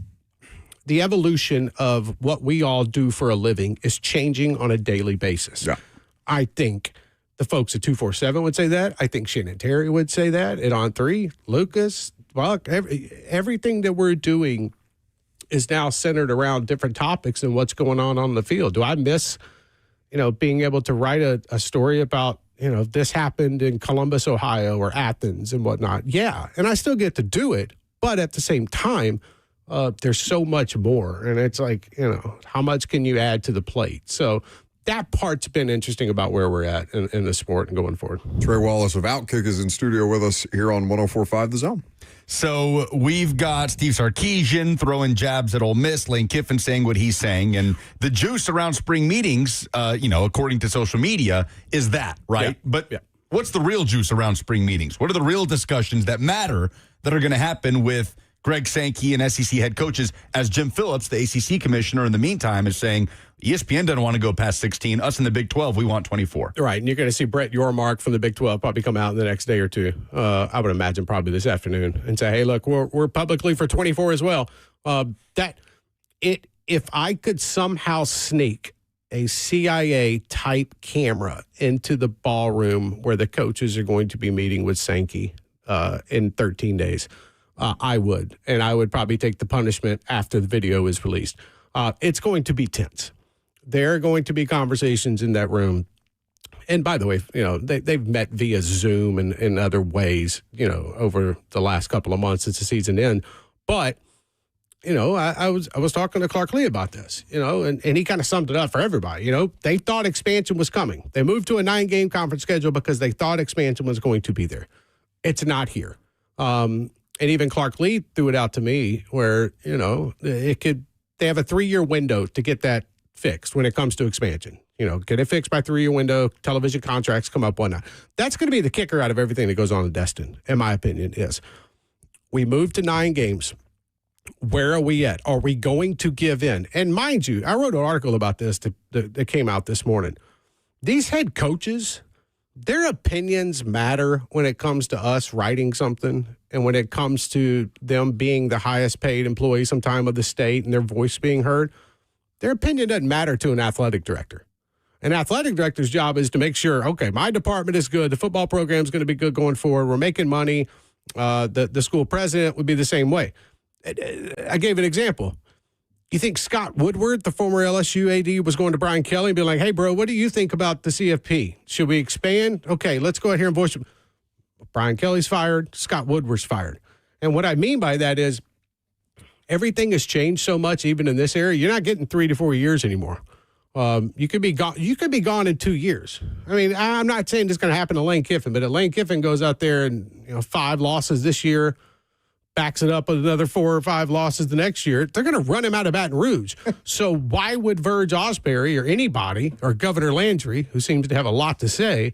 The evolution of what we all do for a living is changing on a daily basis. Yeah. I think the folks at 247 would say that. I think Shannon Terry would say that. At On 3, Lucas, Buck, everything that we're doing is now centered around different topics and what's going on the field. Do I miss, being able to write a story about, this happened in Columbus, Ohio, or Athens and whatnot? Yeah. And I still get to do it. But at the same time, there's so much more. And it's like, how much can you add to the plate? So that part's been interesting about where we're at in the sport and going forward. Trey Wallace of Outkick is in studio with us here on 104.5 The Zone. So we've got Steve Sarkisian throwing jabs at Ole Miss, Lane Kiffin saying what he's saying, and the juice around spring meetings, according to social media, is that, right? Yeah. But what's the real juice around spring meetings? What are the real discussions that matter that are going to happen with Greg Sankey and SEC head coaches, as Jim Phillips, the ACC commissioner, in the meantime, is saying ESPN doesn't want to go past 16. Us in the Big 12, we want 24. Right, and you're going to see Brett Yormark from the Big 12 probably come out in the next day or two. I would imagine probably this afternoon and say, hey, look, we're publicly for 24 as well. If I could somehow sneak a CIA-type camera into the ballroom where the coaches are going to be meeting with Sankey in 13 days, I would. And I would probably take the punishment after the video is released. It's going to be tense. There are going to be conversations in that room. And by the way, they've met via Zoom and in other ways, over the last couple of months since the season ended. But, I was talking to Clark Lee about this, and he kind of summed it up for everybody. They thought expansion was coming. They moved to a 9-game conference schedule because they thought expansion was going to be there. It's not here. And even Clark Lee threw it out to me where, they have a 3-year window to get that fixed when it comes to expansion. Get it fixed by 3-year window, television contracts come up, whatnot. That's going to be the kicker out of everything that goes on in Destin, in my opinion, is we moved to 9 games. Where are we at? Are we going to give in? And mind you, I wrote an article about this that came out this morning. These head coaches, their opinions matter when it comes to us writing something and when it comes to them being the highest paid employee sometime of the state and their voice being heard. Their opinion doesn't matter to an athletic director. An athletic director's job is to make sure, okay, my department is good. The football program is going to be good going forward. We're making money. The school president would be the same way. I gave an example. You think Scott Woodward, the former LSU AD, was going to Brian Kelly and be like, hey, bro, what do you think about the CFP? Should we expand? Okay, let's go out here and voice. Brian Kelly's fired. Scott Woodward's fired. And what I mean by that is everything has changed so much, even in this area. You're not getting 3 to 4 years anymore. You could be gone. You could be gone in 2 years. I mean, I'm not saying this is going to happen to Lane Kiffin, but if Lane Kiffin goes out there and 5 losses this year, backs it up with another 4 or 5 losses the next year, they're going to run him out of Baton Rouge. So why would Verge Osbury or anybody, or Governor Landry, who seems to have a lot to say,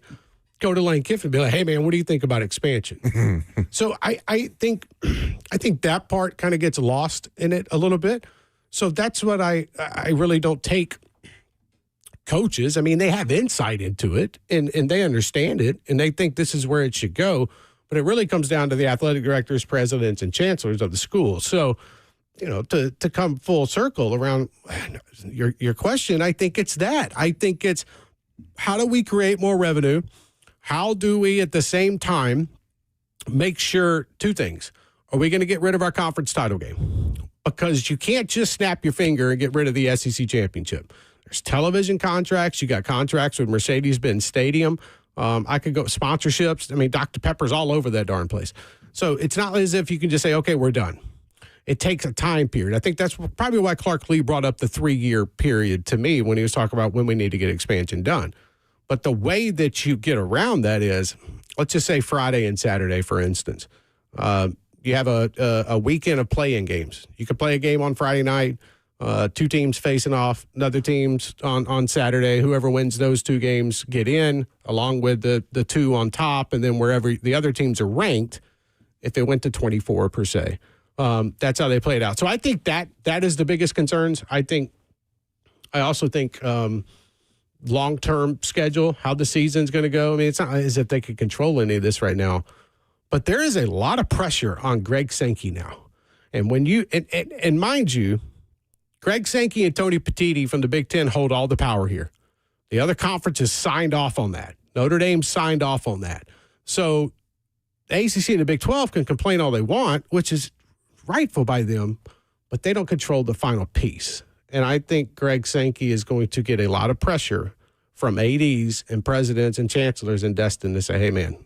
go to Lane Kiffin and be like, hey, man, what do you think about expansion? So I think that part kind of gets lost in it a little bit. So that's what I really don't take coaches. I mean, they have insight into it, and they understand it, and they think this is where it should go. But it really comes down to the athletic directors, presidents, and chancellors of the school. So, to come full circle around your question, I think it's that. I think it's how do we create more revenue? How do we, at the same time, make sure 2 things. Are we going to get rid of our conference title game? Because you can't just snap your finger and get rid of the SEC championship. There's television contracts. You got contracts with Mercedes-Benz Stadium. I could go sponsorships. I mean, Dr. Pepper's all over that darn place. So it's not as if you can just say, okay, we're done. It takes a time period. I think that's probably why Clark Lee brought up the 3-year period to me when he was talking about when we need to get expansion done. But the way that you get around that is, let's just say Friday and Saturday, for instance. You have a weekend of play-in games. You could play a game on Friday night. Two teams facing off, another teams on Saturday. Whoever wins those two games get in, along with the two on top, and then wherever the other teams are ranked, if they went to 24 per se. That's how they play it out. So I think that is the biggest concerns. I also think long-term schedule, how the season's going to go. I mean, it's not as if they could control any of this right now, but there is a lot of pressure on Greg Sankey now. And when you and mind you, Greg Sankey and Tony Petitti from the Big Ten hold all the power here. The other conferences signed off on that. Notre Dame signed off on that. So the ACC and the Big 12 can complain all they want, which is rightful by them, but they don't control the final piece. And I think Greg Sankey is going to get a lot of pressure from ADs and presidents and chancellors in Destin to say, hey, man,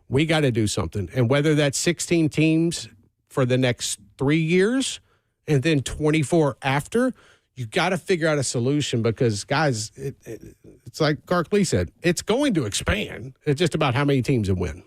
we got to do something. And whether that's 16 teams for the next 3 years and then 24 after, you got to figure out a solution because, guys, it's like Gark Lee said, it's going to expand. It's just about how many teams and win.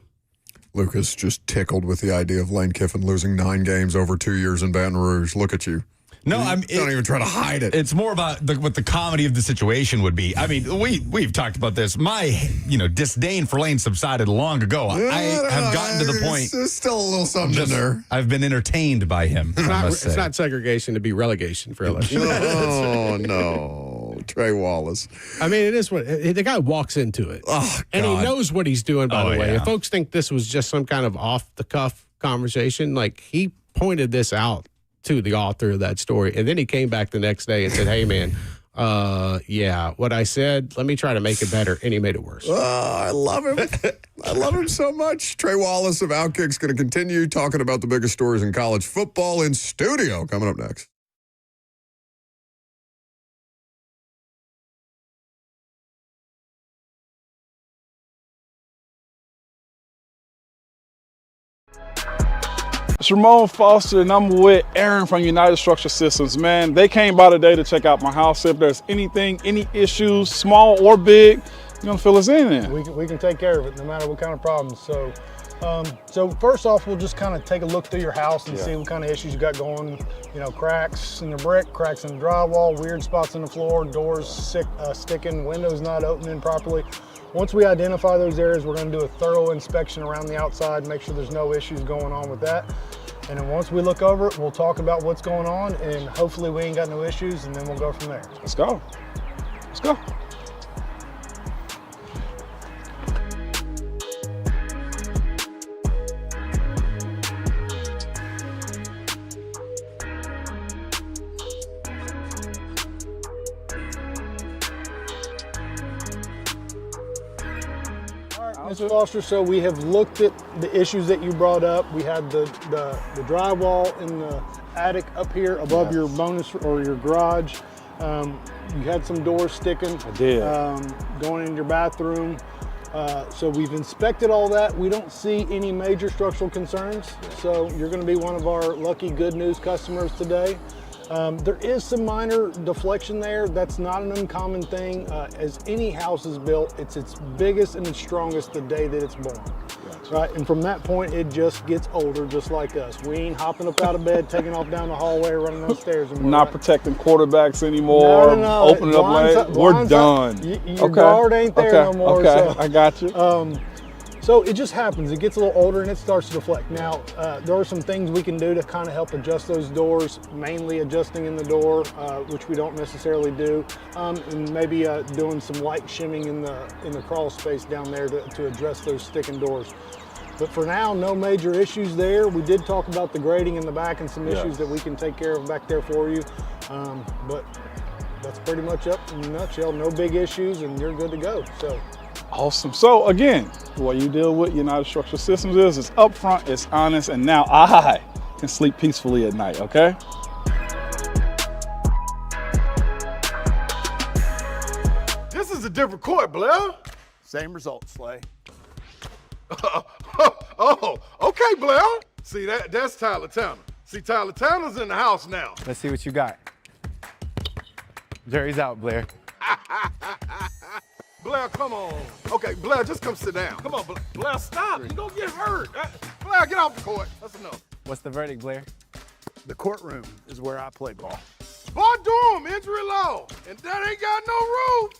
Lucas just tickled with the idea of Lane Kiffin losing 9 games over 2 years in Baton Rouge. Look at you. No, don't even try to hide it. It's more about what the comedy of the situation would be. I mean, we've talked about this. My disdain for Lane subsided long ago. I have gotten to the point. There's still a little something in there. I've been entertained by him. It's not segregation to be relegation for LSU. Oh no, Trey Wallace. I mean, it is what the guy walks into it, and he knows what he's doing. By the way, if folks think this was just some kind of off the cuff conversation, like he pointed this out to the author of that story. And then he came back the next day and said, hey, man, what I said, let me try to make it better. And he made it worse. I love him. I love him so much. Trey Wallace of Outkick's going to continue talking about the biggest stories in college football in studio. Coming up next. It's Ramon Foster, and I'm with Aaron from United Structure Systems. Man, they came by today to check out my house. If there's any issues, small or big, you're gonna fill us in there. We can take care of it, no matter what kind of problems. So first off, we'll just kind of take a look through your house and see what kind of issues you got going. Cracks in the brick, cracks in the drywall, weird spots in the floor, doors sticking, windows not opening properly. Once we identify those areas, we're going to do a thorough inspection around the outside, make sure there's no issues going on with that. And then once we look over it, we'll talk about what's going on, and hopefully we ain't got no issues, and then we'll go from there. Let's go. Let's go. Mr. Foster, so we have looked at the issues that you brought up. We had the drywall in the attic up here above your bonus or your garage. You had some doors sticking. I did. Going in your bathroom. So we've inspected all that. We don't see any major structural concerns. So you're going to be one of our lucky good news customers today. There is some minor deflection there. That's not an uncommon thing. As any house is built, it's its biggest and its strongest the day that it's born. Gotcha. Right? And from that point, it just gets older, just like us. We ain't hopping up out of bed, taking off down the hallway, running those stairs anymore. Not protecting quarterbacks anymore. No. Opening up late. We're done. Your guard ain't there no more. Okay, so, I got you. So it just happens. It gets a little older and it starts to deflect. Now, there are some things we can do to kind of help adjust those doors, mainly adjusting in the door, which we don't necessarily do, and maybe doing some light shimming in the crawl space down there to address those sticking doors. But for now, no major issues there. We did talk about the grading in the back and some issues that we can take care of back there for you. But that's pretty much up in a nutshell. No big issues and you're good to go. So. Awesome. So again, what you deal with United Structural Systems is upfront, it's honest, and now I can sleep peacefully at night, okay? This is a different court, Blair. Same result, Slay. Oh, okay, Blair. See, that's Tyler Tanner. See, Tyler Tanner's in the house now. Let's see what you got. Jury's out, Blair. Blair, come on. Okay, Blair, just come sit down. Come on, Blair, stop. You're going to get hurt. Blair, get off the court. That's enough. What's the verdict, Blair? The courtroom is where I play ball. Boy, do him, injury law. And that ain't got no roof.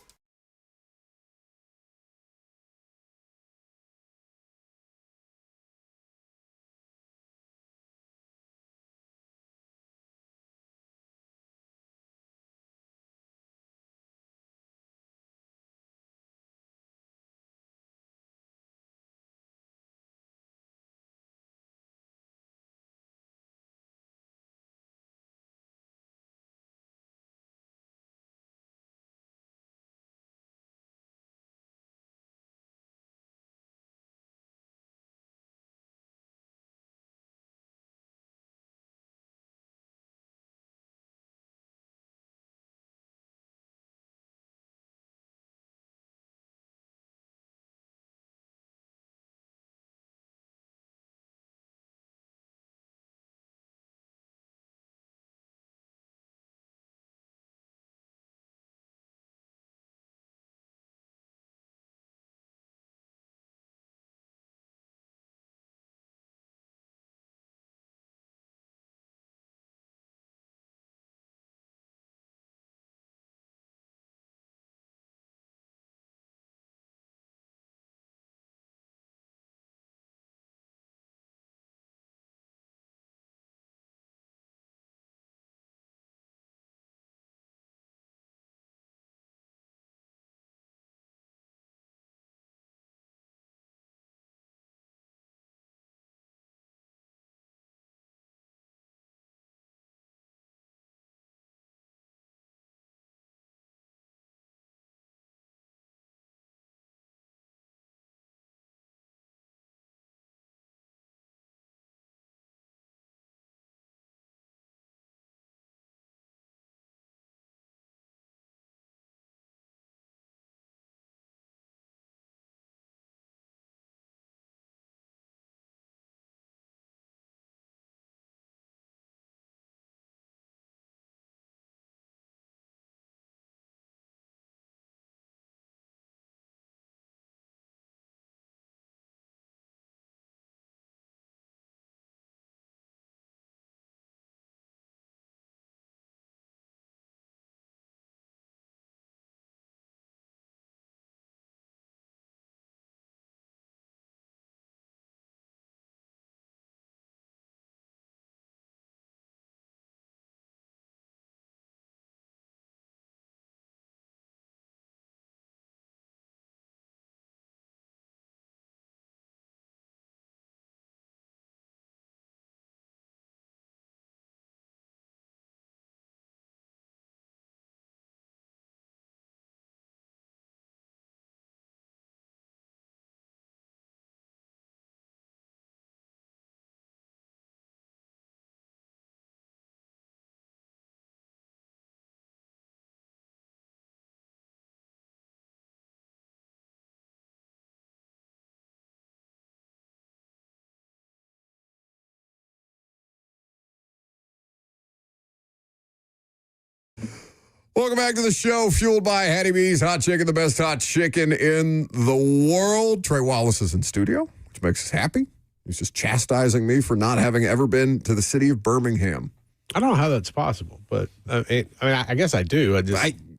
Welcome back to the show, fueled by Hattie B's Hot Chicken, the best hot chicken in the world. Trey Wallace is in studio, which makes us happy. He's just chastising me for not having ever been to the city of Birmingham. I don't know how that's possible, but I guess I do.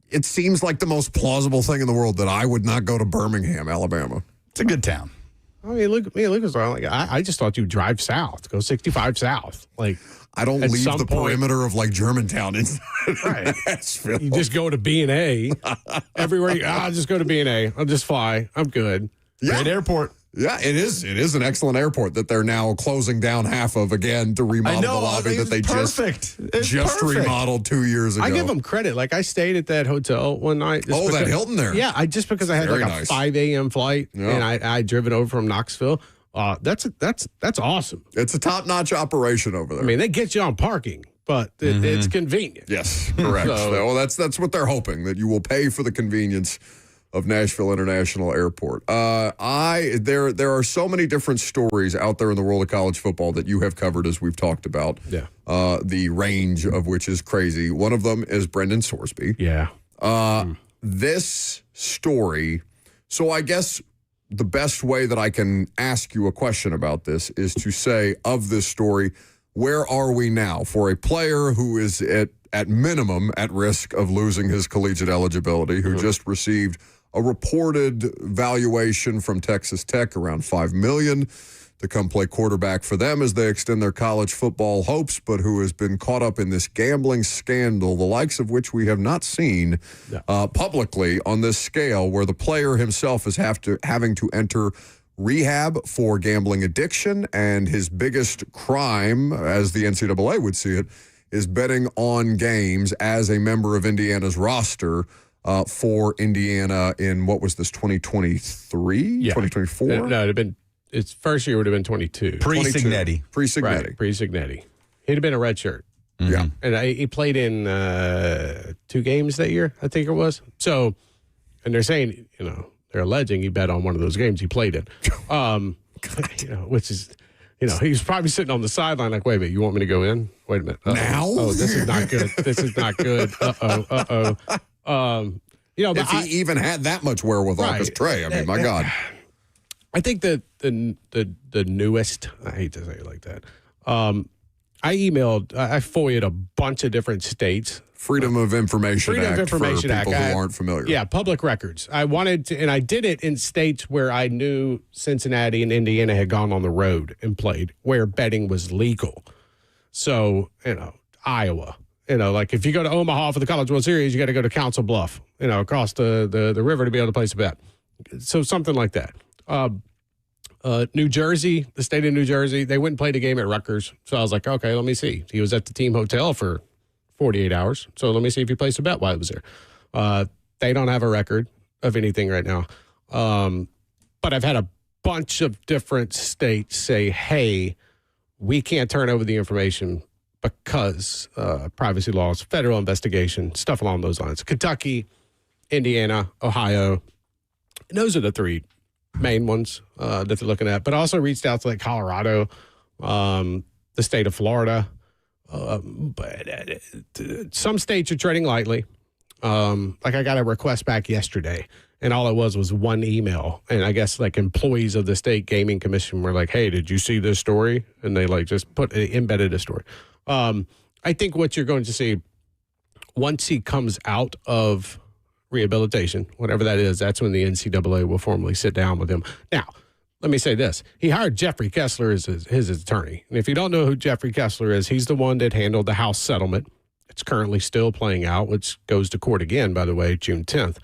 It seems like the most plausible thing in the world that I would not go to Birmingham, Alabama. It's a good town. I mean, look, me and Lucas are like, I just thought you'd drive south, go 65 south. Like, I don't leave the perimeter of like Germantown inside right. Nashville. You just go to B&A everywhere. I'll just go to B&A. I'll just fly. I'm good. Yeah. Great airport. Yeah, it is. It is an excellent airport that they're now closing down half of again to remodel the lobby that they just remodeled 2 years ago. I give them credit. Like, I stayed at that hotel one night. That Hilton there. Yeah, just because I had Very like nice. a 5 a.m. flight and I driven over from Knoxville. That's awesome. It's a top-notch operation over there. I mean, they get you on parking, but it's convenient. Yes, correct. Well, that's what they're hoping, that you will pay for the convenience of Nashville International Airport. There are so many different stories out there in the world of college football that you have covered, as we've talked about. Yeah. The range of which is crazy. One of them is Brendan Sorsby. Yeah. This story, so I guess the best way that I can ask you a question about this is to say, of this story, where are we now for a player who is at at minimum at risk of losing his collegiate eligibility, who just received a reported valuation from Texas Tech around $5 million to come play quarterback for them as they extend their college football hopes, but who has been caught up in this gambling scandal, the likes of which we have not seen publicly on this scale, where the player himself is having to enter rehab for gambling addiction, and his biggest crime, as the NCAA would see it, is betting on games as a member of Indiana's roster for Indiana in, what was this, 2023? 2024? No, it'd have been, its first year would have been 22. Pre-Signetti. Pre-Signetti. Right, pre-Signetti. He'd have been a redshirt. Mm-hmm. Yeah. And he played in 2 games that year, I think it was. So, and they're saying, they're alleging he bet on one of those games he played in. Which is, he was probably sitting on the sideline like, wait a minute, you want me to go in? Wait a minute. Now? Oh, this is not good. This is not good. Uh-oh. If he even had that much wherewithal, because Trey, I mean, my God. I think that the newest, I hate to say it like that, I FOIA'd a bunch of different states. Freedom of Information Act for people who aren't familiar. Yeah, public records. I wanted to, and I did it in states where I knew Cincinnati and Indiana had gone on the road and played, where betting was legal. So, Iowa. Like if you go to Omaha for the College World Series, you got to go to Council Bluff, across the river to be able to place a bet. So something like that. New Jersey, the state of New Jersey, they wouldn't play the game at Rutgers. So I was like, okay, let me see. He was at the team hotel for 48 hours. So let me see if he placed a bet while he was there. They don't have a record of anything right now. But I've had a bunch of different states say, hey, we can't turn over the information because privacy laws, federal investigation, stuff along those lines. Kentucky, Indiana, Ohio. And those are the 3 main ones that they're looking at, but also reached out to like Colorado, the state of Florida. But some states are treading lightly. Like I got a request back yesterday, and all it was one email. And I guess like employees of the state gaming commission were like, hey, did you see this story? And they like just embedded a story. I think what you're going to see once he comes out of rehabilitation, whatever that is, that's when the NCAA will formally sit down with him. Now, let me say this. He hired Jeffrey Kessler as his attorney. And if you don't know who Jeffrey Kessler is, he's the one that handled the House settlement. It's currently still playing out, which goes to court again, by the way, June 10th.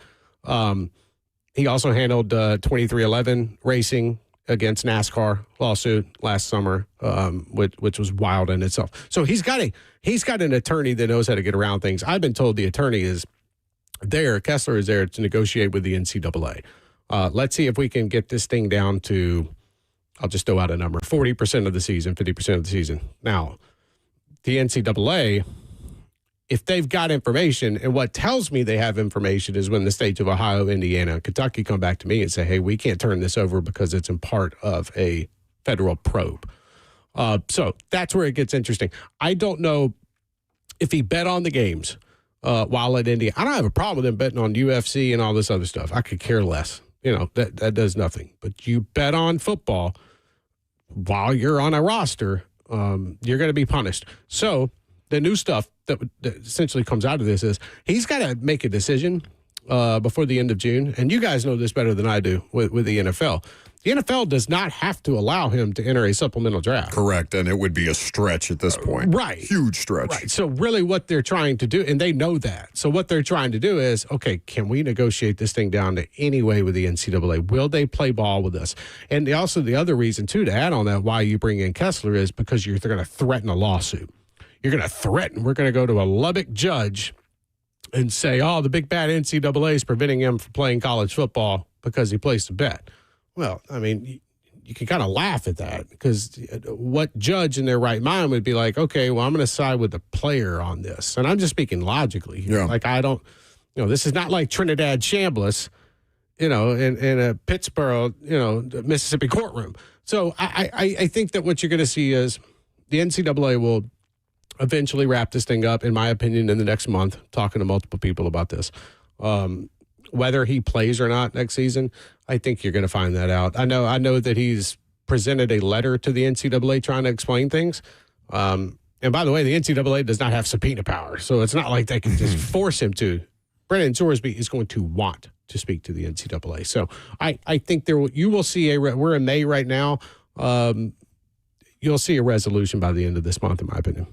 He also handled 2311 racing against NASCAR lawsuit last summer, which was wild in itself. So he's got an attorney that knows how to get around things. I've been told the attorney is there, Kessler is there to negotiate with the NCAA. Let's see if we can get this thing down to, I'll just throw out a number, 40% of the season, 50% of the season. Now, the NCAA, if they've got information, and what tells me they have information is when the states of Ohio, Indiana, and Kentucky come back to me and say, hey, we can't turn this over because it's in part of a federal probe. So that's where it gets interesting. I don't know if he bet on the games while at India. I don't have a problem with him betting on UFC and all this other stuff. I could care less. That does nothing. But you bet on football while you're on a roster, you're going to be punished. So the new stuff that essentially comes out of this is he's got to make a decision before the end of June. And you guys know this better than I do with the NFL. The NFL does not have to allow him to enter a supplemental draft. Correct, and it would be a stretch at this point. Right. Huge stretch. Right. So really what they're trying to do, and they know that, so what they're trying to do is, okay, can we negotiate this thing down to any way with the NCAA? Will they play ball with us? And also the other reason, too, to add on that, why you bring in Kessler is because they're going to threaten a lawsuit. You're going to threaten, we're going to go to a Lubbock judge and say, oh, the big bad NCAA is preventing him from playing college football because he placed a bet. Well, I mean, you can kind of laugh at that because what judge in their right mind would be like, okay, well, I'm going to side with the player on this. And I'm just speaking logically here. Yeah. Like, I don't, this is not like Trinidad Chambliss, in a Pittsburgh, Mississippi courtroom. So I think that what you're going to see is the NCAA will eventually wrap this thing up, in my opinion, in the next month, talking to multiple people about this. Whether he plays or not next season, I think you're going to find that out. I know that he's presented a letter to the NCAA trying to explain things. And And by the way, the NCAA does not have subpoena power, so it's not like they can just force him to. Brennan Sorsby is going to want to speak to the NCAA. So I think you will see we're in May right now. You'll see a resolution by the end of this month, in my opinion.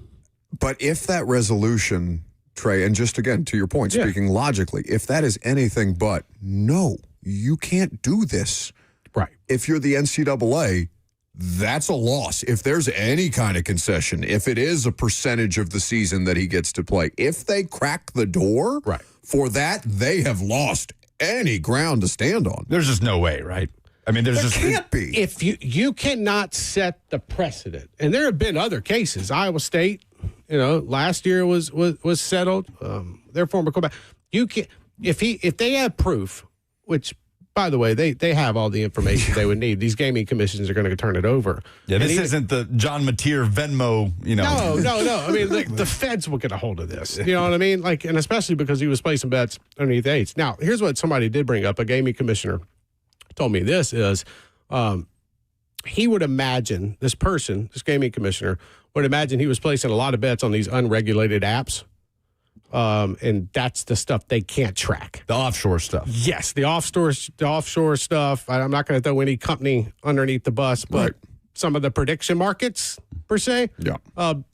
But if that resolution, Trey, and just again, to your point, speaking logically, if that is anything but, no, you can't do this. Right. If you're the NCAA, that's a loss. If there's any kind of concession, if it is a percentage of the season that he gets to play, if they crack the door for that, they have lost any ground to stand on. There's just no way, right? I mean, there can't be. If you cannot set the precedent, and there have been other cases. Iowa State, last year was settled. Their former quarterback. You can if they have proof, which by the way they have all the information they would need. These gaming commissions are going to turn it over. Yeah, this isn't the John Mateer Venmo. No. I mean, the feds will get a hold of this. You know what I mean? Like, and especially because he was placing bets underneath eights. Now, here's what somebody did bring up. A gaming commissioner told me this is he would imagine this gaming commissioner would imagine he was placing a lot of bets on these unregulated apps. And that's the stuff they can't track. The offshore stuff. Yes, the offshore stuff. I'm not going to throw any company underneath the bus, but some of the prediction markets, per se. Yeah.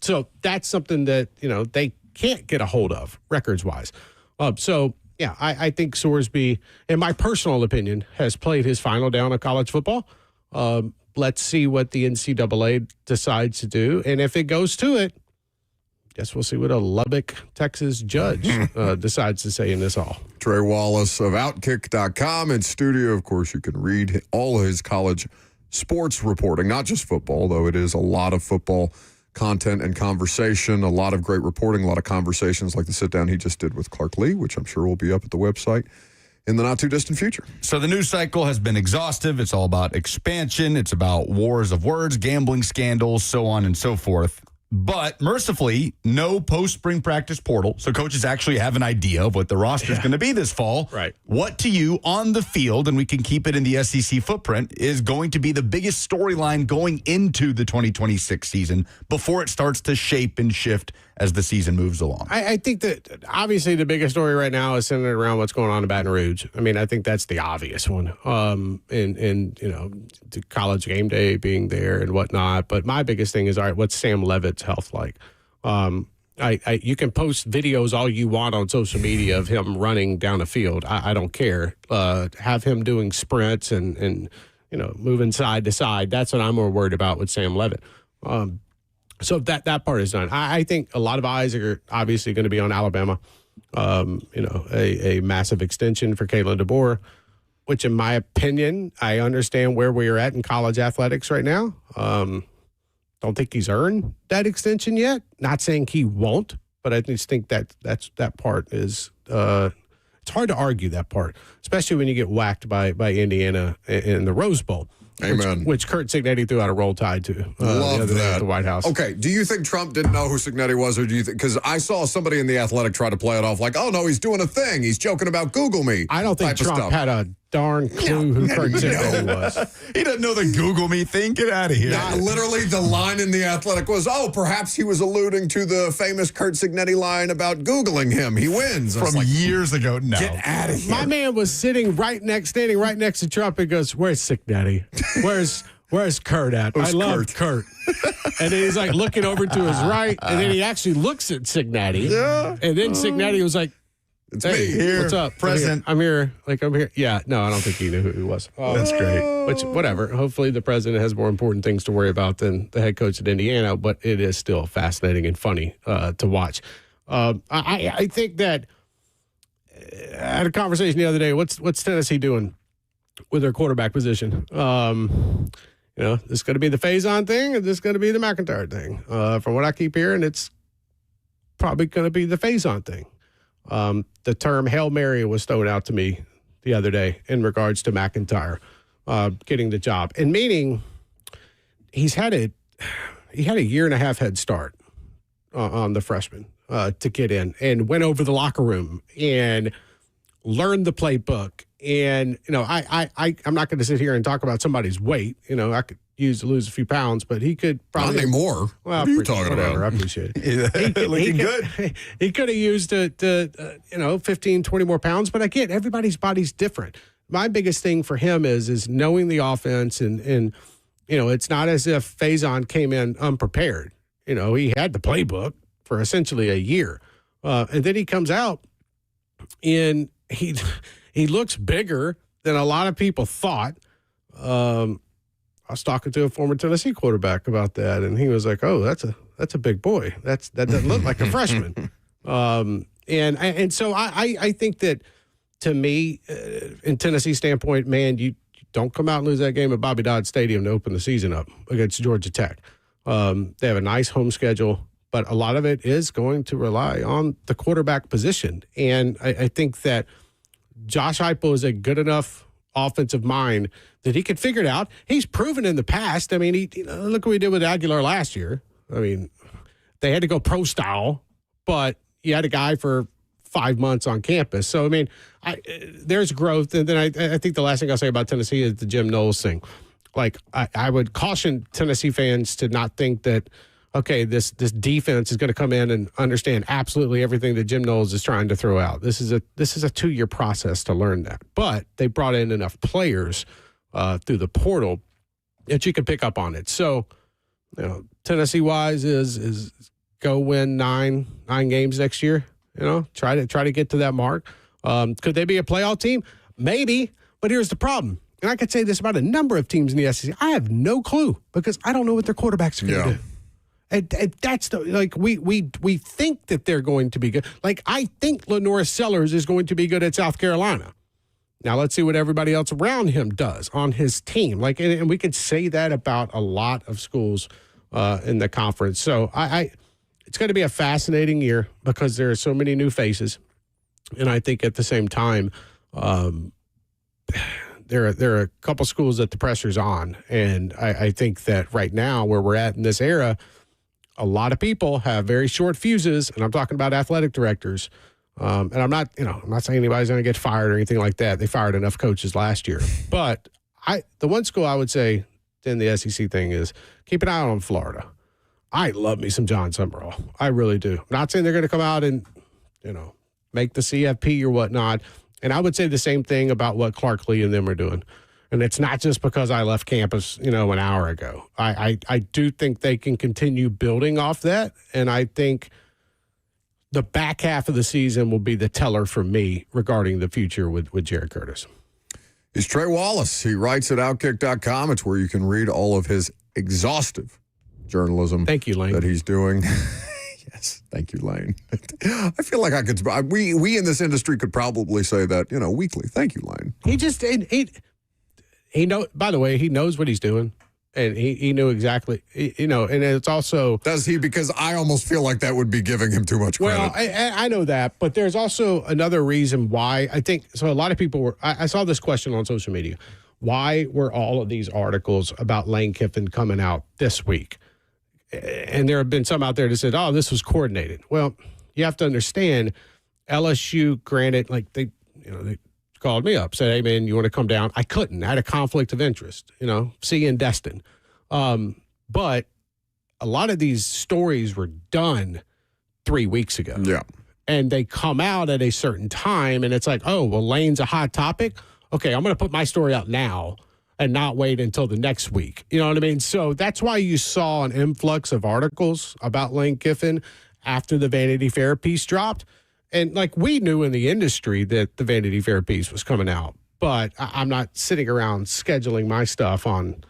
So that's something that, they can't get a hold of records-wise. Yeah, I think Sorsby, in my personal opinion, has played his final down of college football. Let's see what the NCAA decides to do. And if it goes to it, guess we'll see what a Lubbock, Texas judge decides to say in this all. Trey Wallace of Outkick.com in studio. Of course, you can read all his college sports reporting, not just football, though it is a lot of football content and conversation, a lot of great reporting, a lot of conversations like the sit-down he just did with Clark Lee, which I'm sure will be up at the website in the not-too-distant future. So the news cycle has been exhaustive. It's all about expansion. It's about wars of words, gambling scandals, so on and so forth. But mercifully, no post-spring practice portal, so coaches actually have an idea of what the roster is going to be this fall. Right. What to you on the field, and we can keep it in the SEC footprint, is going to be the biggest storyline going into the 2026 season before it starts to shape and shift as the season moves along? I think that obviously the biggest story right now is centered around what's going on in Baton Rouge. I mean, I think that's the obvious one. The college game day being there and whatnot. But my biggest thing is, all right, what's Sam Levitt's health like? You can post videos all you want on social media of him running down a field. I don't care. Have him doing sprints and moving side to side. That's what I'm more worried about with Sam Levitt. So that part is done. I think a lot of eyes are obviously going to be on Alabama. A massive extension for Kalen DeBoer, which in my opinion, I understand where we are at in college athletics right now. Don't think he's earned that extension yet. Not saying he won't, but I just think that part is it's hard to argue that part, especially when you get whacked by Indiana in the Rose Bowl. Amen. Which Kurt Cignetti threw out a Roll Tide to Love the other day that. at the White House. Okay, do you think Trump didn't know who Cignetti was, or do you think, because I saw somebody in The Athletic try to play it off like, oh no, he's doing a thing. He's joking about Google Me. I don't think Trump had a darn clue who Kurt Cignetti was. He doesn't know the Google Me thing. Get out of here. Literally, the line in The Athletic was, oh, perhaps he was alluding to the famous Kurt Cignetti line about Googling him. He wins. From years ago. No. Get out of here. My man was standing right next to Trump and goes, where's Cignetti? Where's Kurt at? I love Kurt. And then he's like looking over to his right, and then he actually looks at Cignetti. Yeah. And then Cignetti was like, it's hey, me here. What's up? Present. I'm here. Yeah, no, I don't think he knew who he was. That's great. Which, whatever. Hopefully the president has more important things to worry about than the head coach at Indiana, but it is still fascinating and funny to watch. I think that I had a conversation the other day. What's Tennessee doing with their quarterback position? This is going to be the Faison thing, or this is going to be the McIntyre thing. From what I keep hearing, it's probably going to be the Faison thing. The term Hail Mary was thrown out to me the other day in regards to McIntyre getting the job, and meaning he had a year and a half head start on the freshman to get in, and went over the locker room and learned the playbook. And I'm not going to sit here and talk about somebody's weight. use to lose a few pounds, but he could probably Not anymore. Well, what are you talking whatever, about? I appreciate it. Looking good. He could have used 15, 20 more pounds, but again, everybody's body's different. My biggest thing for him is knowing the offense, and it's not as if Faison came in unprepared. He had the playbook for essentially a year, and then he comes out and he looks bigger than a lot of people thought. I was talking to a former Tennessee quarterback about that, and he was like, "Oh, that's a big boy. That doesn't look like a freshman." And so I think that, to me, in Tennessee standpoint, man, you don't come out and lose that game at Bobby Dodd Stadium to open the season up against Georgia Tech. They have a nice home schedule, but a lot of it is going to rely on the quarterback position. And I think that Josh Heupel is a good enough offensive mind that he could figure it out. He's proven in the past. I mean, look what we did with Aguilar last year. I mean, they had to go pro style, but you had a guy for 5 months on campus. So, I mean, there's growth. And then I think the last thing I'll say about Tennessee is the Jim Knowles thing. Like, I would caution Tennessee fans to not think that, okay, this defense is going to come in and understand absolutely everything that Jim Knowles is trying to throw out. This is a 2-year process to learn that. But they brought in enough players through the portal that you can pick up on it. So, Tennessee-wise is go win nine games next year. Try to get to that mark. Could they be a playoff team? Maybe. But here's the problem. And I could say this about a number of teams in the SEC. I have no clue because I don't know what their quarterbacks are going to do. And that's we think that they're going to be good. Like, I think Lenore Sellers is going to be good at South Carolina. Now let's see what everybody else around him does on his team. Like, and we could say that about a lot of schools in the conference. So it's going to be a fascinating year because there are so many new faces, and I think at the same time, there are a couple schools that the pressure's on, and I think that right now where we're at in this era, a lot of people have very short fuses, and I'm talking about athletic directors. And I'm not saying anybody's going to get fired or anything like that. They fired enough coaches last year. But the one school I would say in the SEC thing is keep an eye on Florida. I love me some John Summerall. I really do. I'm not saying they're going to come out and, make the CFP or whatnot. And I would say the same thing about what Clark Lee and them are doing. And it's not just because I left campus, an hour ago. I do think they can continue building off that. And I think the back half of the season will be the teller for me regarding the future with Jared Curtis. He's Trey Wallace. He writes at Outkick.com. It's where you can read all of his exhaustive journalism. Thank you, Lane. That he's doing. Yes, thank you, Lane. I feel like I could. We in this industry could probably say that, weekly. Thank you, Lane. He just he know. By the way, he knows what he's doing. And he knew exactly, and it's also... Does he? Because I almost feel like that would be giving him too much credit. Well, I know that, but there's also another reason why I think... So a lot of people were... I saw this question on social media. Why were all of these articles about Lane Kiffin coming out this week? And there have been some out there that said, oh, this was coordinated. Well, you have to understand, LSU, granted, they called me up, said, hey, man, you want to come down? I couldn't. I had a conflict of interest, see you in Destin. But a lot of these stories were done 3 weeks ago. Yeah. And they come out at a certain time, and it's like, oh, well, Lane's a hot topic. Okay, I'm going to put my story out now and not wait until the next week. You know what I mean? So that's why you saw an influx of articles about Lane Kiffin after the Vanity Fair piece dropped. And we knew in the industry that the Vanity Fair piece was coming out, but I'm not sitting around scheduling my stuff on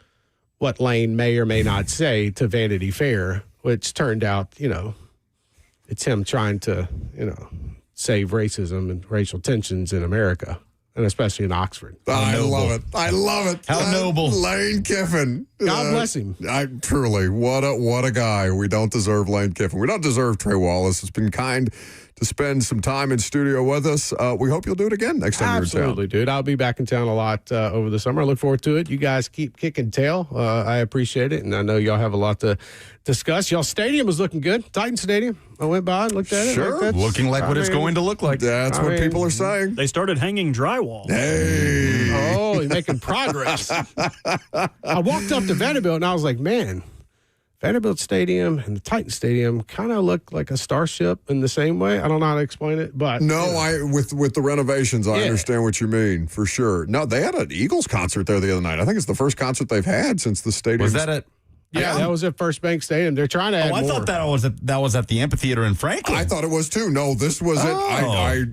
what Lane may or may not say to Vanity Fair, which turned out, it's him trying to, save racism and racial tensions in America, and especially in Oxford. I love it. I love it. How noble. Lane Kiffin. God bless him. Truly, what a guy. We don't deserve Lane Kiffin. We don't deserve Trey Wallace. It's been kind to spend some time in studio with us. We hope you'll do it again next time you're in town. Absolutely, dude. I'll be back in town a lot over the summer. I look forward to it. You guys keep kicking tail. I appreciate it, and I know y'all have a lot to discuss. Y'all stadium is looking good. Titan Stadium. I went by and looked at it. Sure. Looking like what it's going to look like. That's what people are saying. They started hanging drywall. Hey. Oh, you're making progress. I walked up to Vanderbilt and I was like, man, Vanderbilt Stadium and the Titan Stadium kind of look like a starship in the same way. I don't know how to explain it, but No, with the renovations, I understand what you mean for sure. No, they had an Eagles concert there the other night. I think it's the first concert they've had since the stadium. Was that it? Yeah, that was at First Bank Stadium. They're trying to add more. I thought that was at the amphitheater in Franklin. I thought it was too. No, this was it.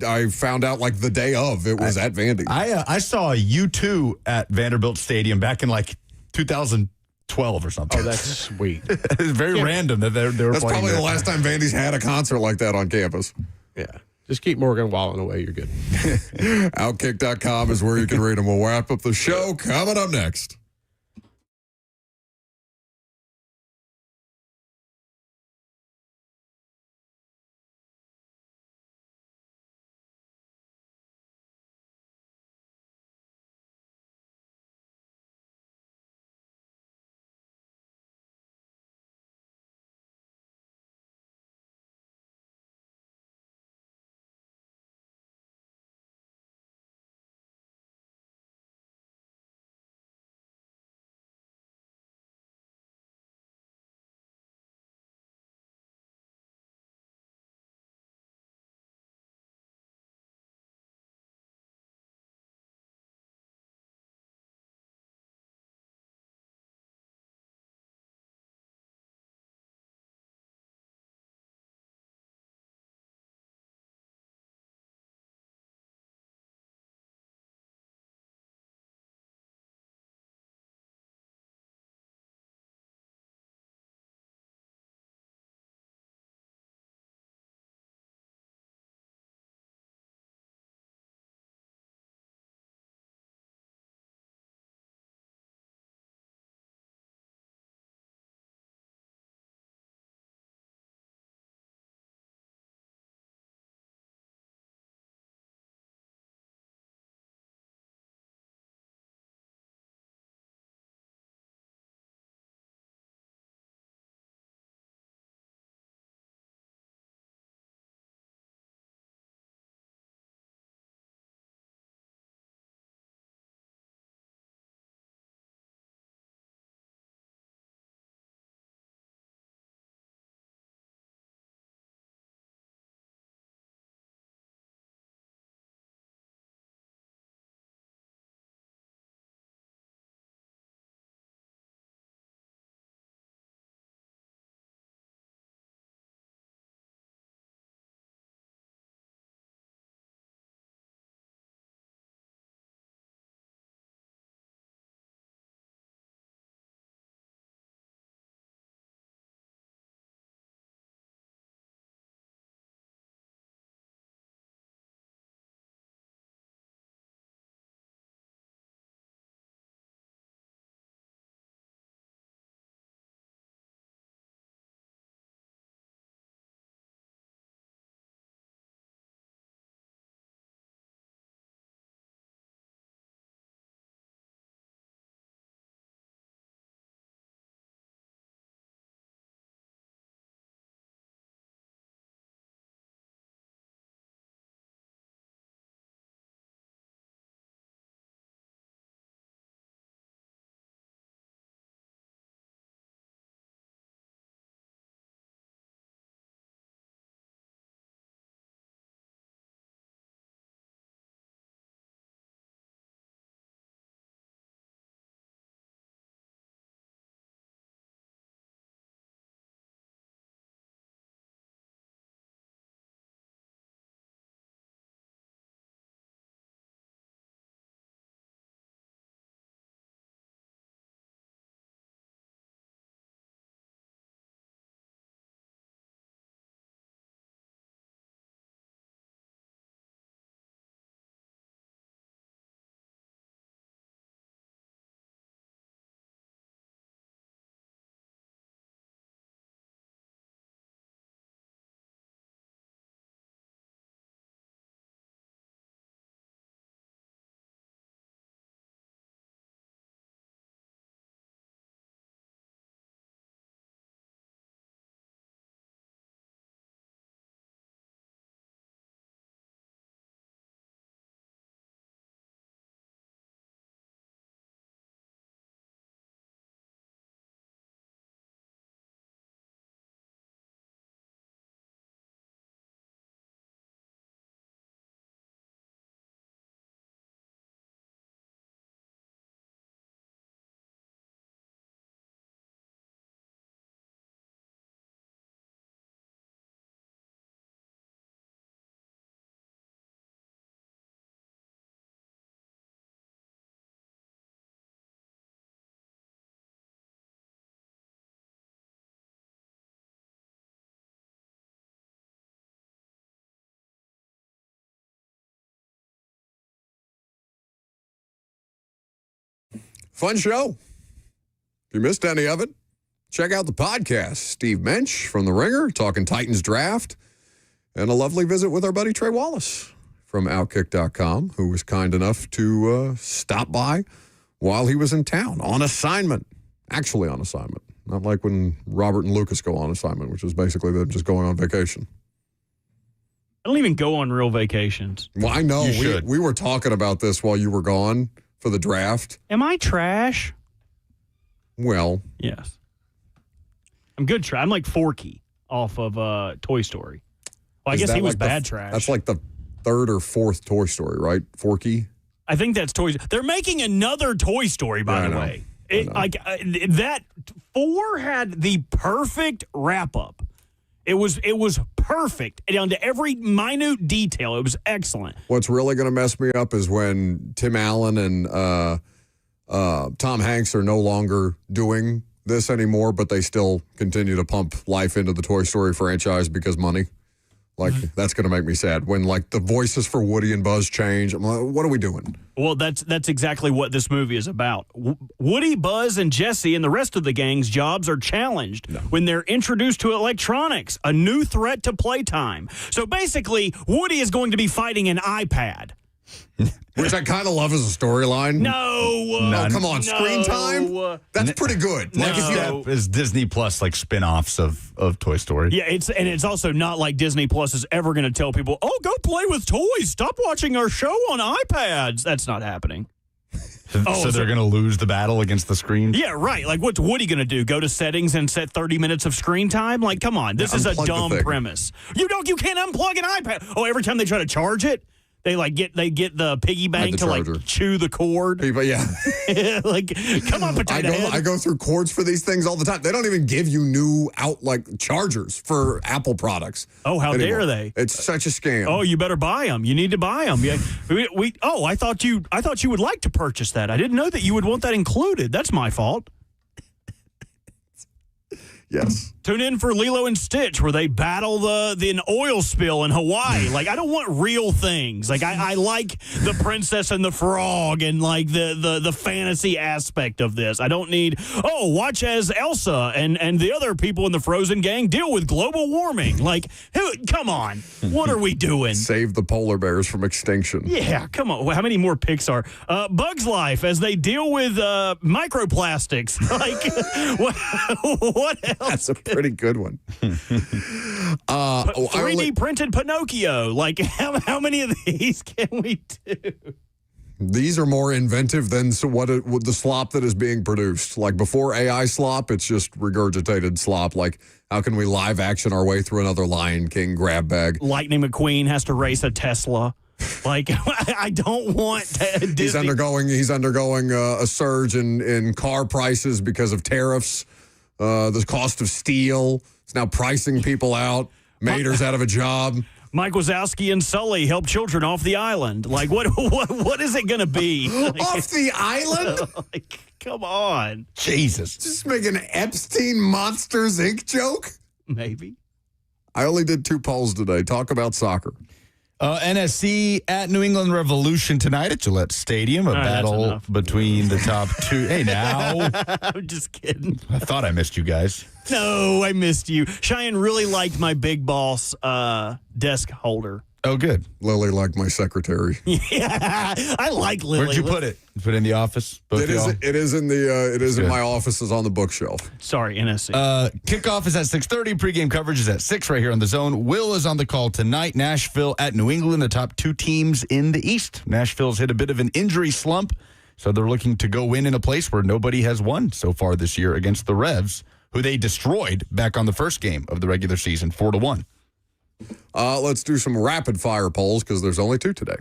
I found out like the day of. It was at Vandy. I saw U2 at Vanderbilt Stadium back in like 2012 or something. Oh, that's sweet. It's very random that they were That's playing probably there. the last time Vandy's had a concert like that on campus. Yeah. Just keep Morgan Wallen away. You're good. Outkick.com is where you can read them. We'll wrap up the show coming up next. Fun show. If you missed any of it, check out the podcast. Steve Mensch from The Ringer talking Titans draft, and a lovely visit with our buddy Trey Wallace from Outkick.com, who was kind enough to stop by while he was in town on assignment. Actually on assignment. Not like when Robert and Lucas go on assignment, which is basically them just going on vacation. I don't even go on real vacations. Well, I know. You should. We were talking about this while you were gone for the draft. Am I trash? Well, Yes. I'm good trash. I'm like Forky off of Toy Story. Well, I is guess that he was like bad trash. That's like the third or fourth Toy Story, right? Forky? I think that's Toy Story. They're making another Toy Story, by Yeah, I the know. way. I know. That 4 had the perfect wrap up. It was perfect down to every minute detail. It was excellent. What's really going to mess me up is when Tim Allen and Tom Hanks are no longer doing this anymore, but they still continue to pump life into the Toy Story franchise because money. Like, that's going to make me sad. When, like, the voices for Woody and Buzz change, I'm like, what are we doing? Well, that's exactly what this movie is about. Woody, Buzz, and Jesse and the rest of the gang's jobs are challenged when they're introduced to electronics, a new threat to playtime. So basically, Woody is going to be fighting an iPad. Which I kind of love as a storyline. No. Oh, come on. Screen time? That's pretty good. No. Like, if you Step is Disney Plus, like spin-offs of Toy Story. Yeah, it's also not like Disney Plus is ever going to tell people, oh, go play with toys. Stop watching our show on iPads. That's not happening. So they're going to lose the battle against the screen? Yeah, right. Like, what's Woody going to do? Go to settings and set 30 minutes of screen time? Like, come on. This is a unplug the dumb thing. premise. You can't unplug an iPad. Oh, every time they try to charge it, they get the piggy bank the to like charger. chew the cord. People, yeah. Like, come on, potato head. I go through cords for these things all the time. They don't even give you new chargers for Apple products. Oh, how anymore. dare they? It's such a scam. Oh, you better buy them. You need to buy them. Yeah. I thought you would like to purchase that. I didn't know that you would want that included. That's my fault. Yes. Tune in for Lilo and Stitch, where they battle an oil spill in Hawaii. Like, I don't want real things. Like, I like the Princess and the Frog and like the fantasy aspect of this. I don't need watch as Elsa and the other people in the Frozen gang deal with global warming. Like, come on, what are we doing? Save the polar bears from extinction. Yeah, come on. How many more Pixar? Bugs Life as they deal with microplastics. Like, what else? That's a pretty good one. 3D printed Pinocchio. Like, how many of these can we do? These are more inventive than the slop that is being produced. Like, before AI slop, it's just regurgitated slop. Like, how can we live action our way through another Lion King grab bag? Lightning McQueen has to race a Tesla. Like, I don't want Disney. He's undergoing a surge in car prices because of tariffs. The cost of steel. It's now pricing people out. Mater's out of a job. Mike Wazowski and Sully help children off the island. Like, what is it going to be? Like, Off the island? like, come on. Jesus. Just make an Epstein Monsters, Inc. joke? Maybe. I only did 2 polls today. Talk about soccer. NSC at New England Revolution tonight at Gillette Stadium. A battle between the top 2. Hey, now. I'm just kidding. I thought I missed you guys. No, I missed you. Cheyenne really liked my Big Boss desk holder. Oh, good. Lily liked my secretary. Yeah, I like Lily. Where'd you put it? Put it in the office? Both It of y'all? is in my office. It's on the bookshelf. Sorry, NSC. Kickoff is at 6:30. Pregame coverage is at 6 right here on the Zone. Will is on the call tonight. Nashville at New England, the top 2 teams in the East. Nashville's hit a bit of an injury slump, so they're looking to go win in a place where nobody has won so far this year against the Revs, who they destroyed back on the first game of the regular season, 4-1. Let's do some rapid fire polls because there's only 2 today.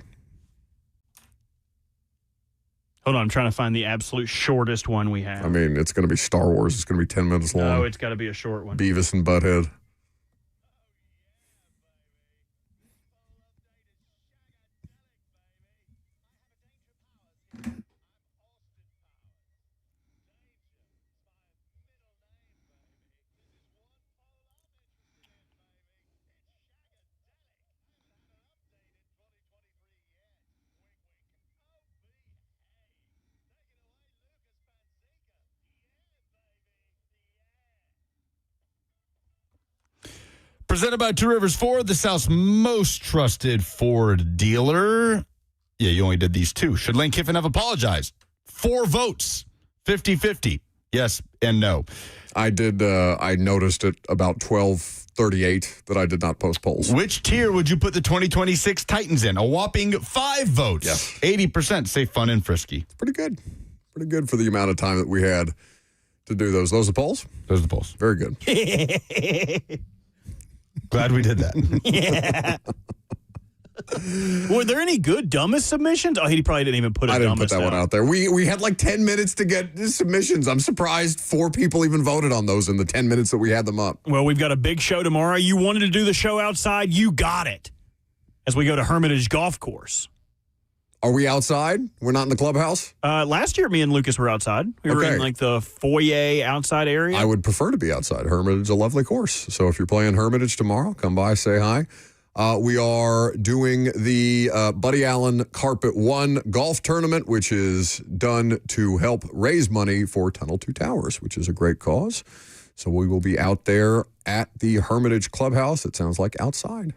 Hold on, I'm trying to find the absolute shortest one we have. I mean, it's going to be Star Wars. It's going to be 10 minutes long. No, it's got to be a short one. Beavis and Butthead. Presented by Two Rivers Ford, the South's most trusted Ford dealer. Yeah, you only did these two. Should Lane Kiffin have apologized? 4 votes, 50-50. Yes and no. I did. I noticed at about 12:38 that I did not post polls. Which tier would you put the 2026 Titans in? A whopping 5 votes. Yes. 80% say fun and frisky. Pretty good. Pretty good for the amount of time that we had to do those. Those are the polls? Those are the polls. Very good. Glad we did that. Yeah. Were there any good dumbest submissions? Oh, he probably didn't even put a I didn't put dumbest that one out. out there. We had like 10 minutes to get submissions. I'm surprised 4 people even voted on those in the 10 minutes that we had them up. Well, we've got a big show tomorrow. You wanted to do the show outside. You got it. As we go to Hermitage Golf Course. Are we outside? We're not in the clubhouse? Last year, me and Lucas were outside. We were in like the foyer outside area. I would prefer to be outside. Hermitage is a lovely course. So if you're playing Hermitage tomorrow, come by, say hi. We are doing the Buddy Allen Carpet 1 golf tournament, which is done to help raise money for Tunnel 2 Towers, which is a great cause. So we will be out there at the Hermitage Clubhouse. It sounds like outside.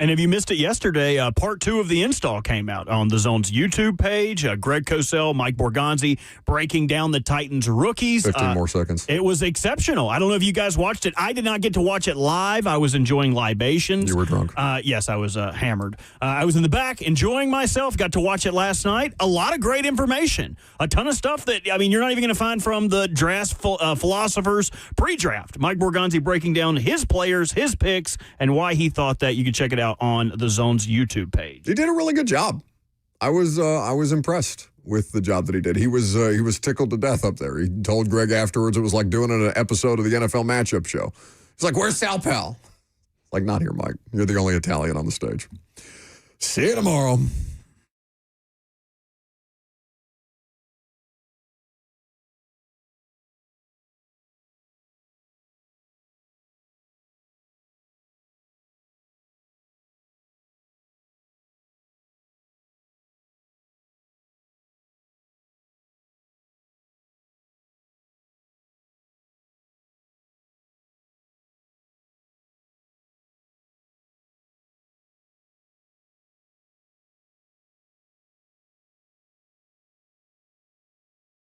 And if you missed it yesterday, part 2 of the install came out on the Zone's YouTube page. Greg Cosell, Mike Borgonzi breaking down the Titans rookies. 15 more seconds. It was exceptional. I don't know if you guys watched it. I did not get to watch it live. I was enjoying libations. You were drunk. Yes, I was hammered. I was in the back enjoying myself. Got to watch it last night. A lot of great information. A ton of stuff that, I mean, you're not even going to find from the draft philosophers pre-draft. Mike Borgonzi breaking down his players, his picks, and why he thought that. You can check it out on the Zone's YouTube page. He did a really good job. I was impressed with the job that he did. He was tickled to death up there. He told Greg afterwards it was like doing an episode of the NFL matchup show. He's like, "Where's Sal Pal?" Like, not here, Mike. You're the only Italian on the stage. See you tomorrow.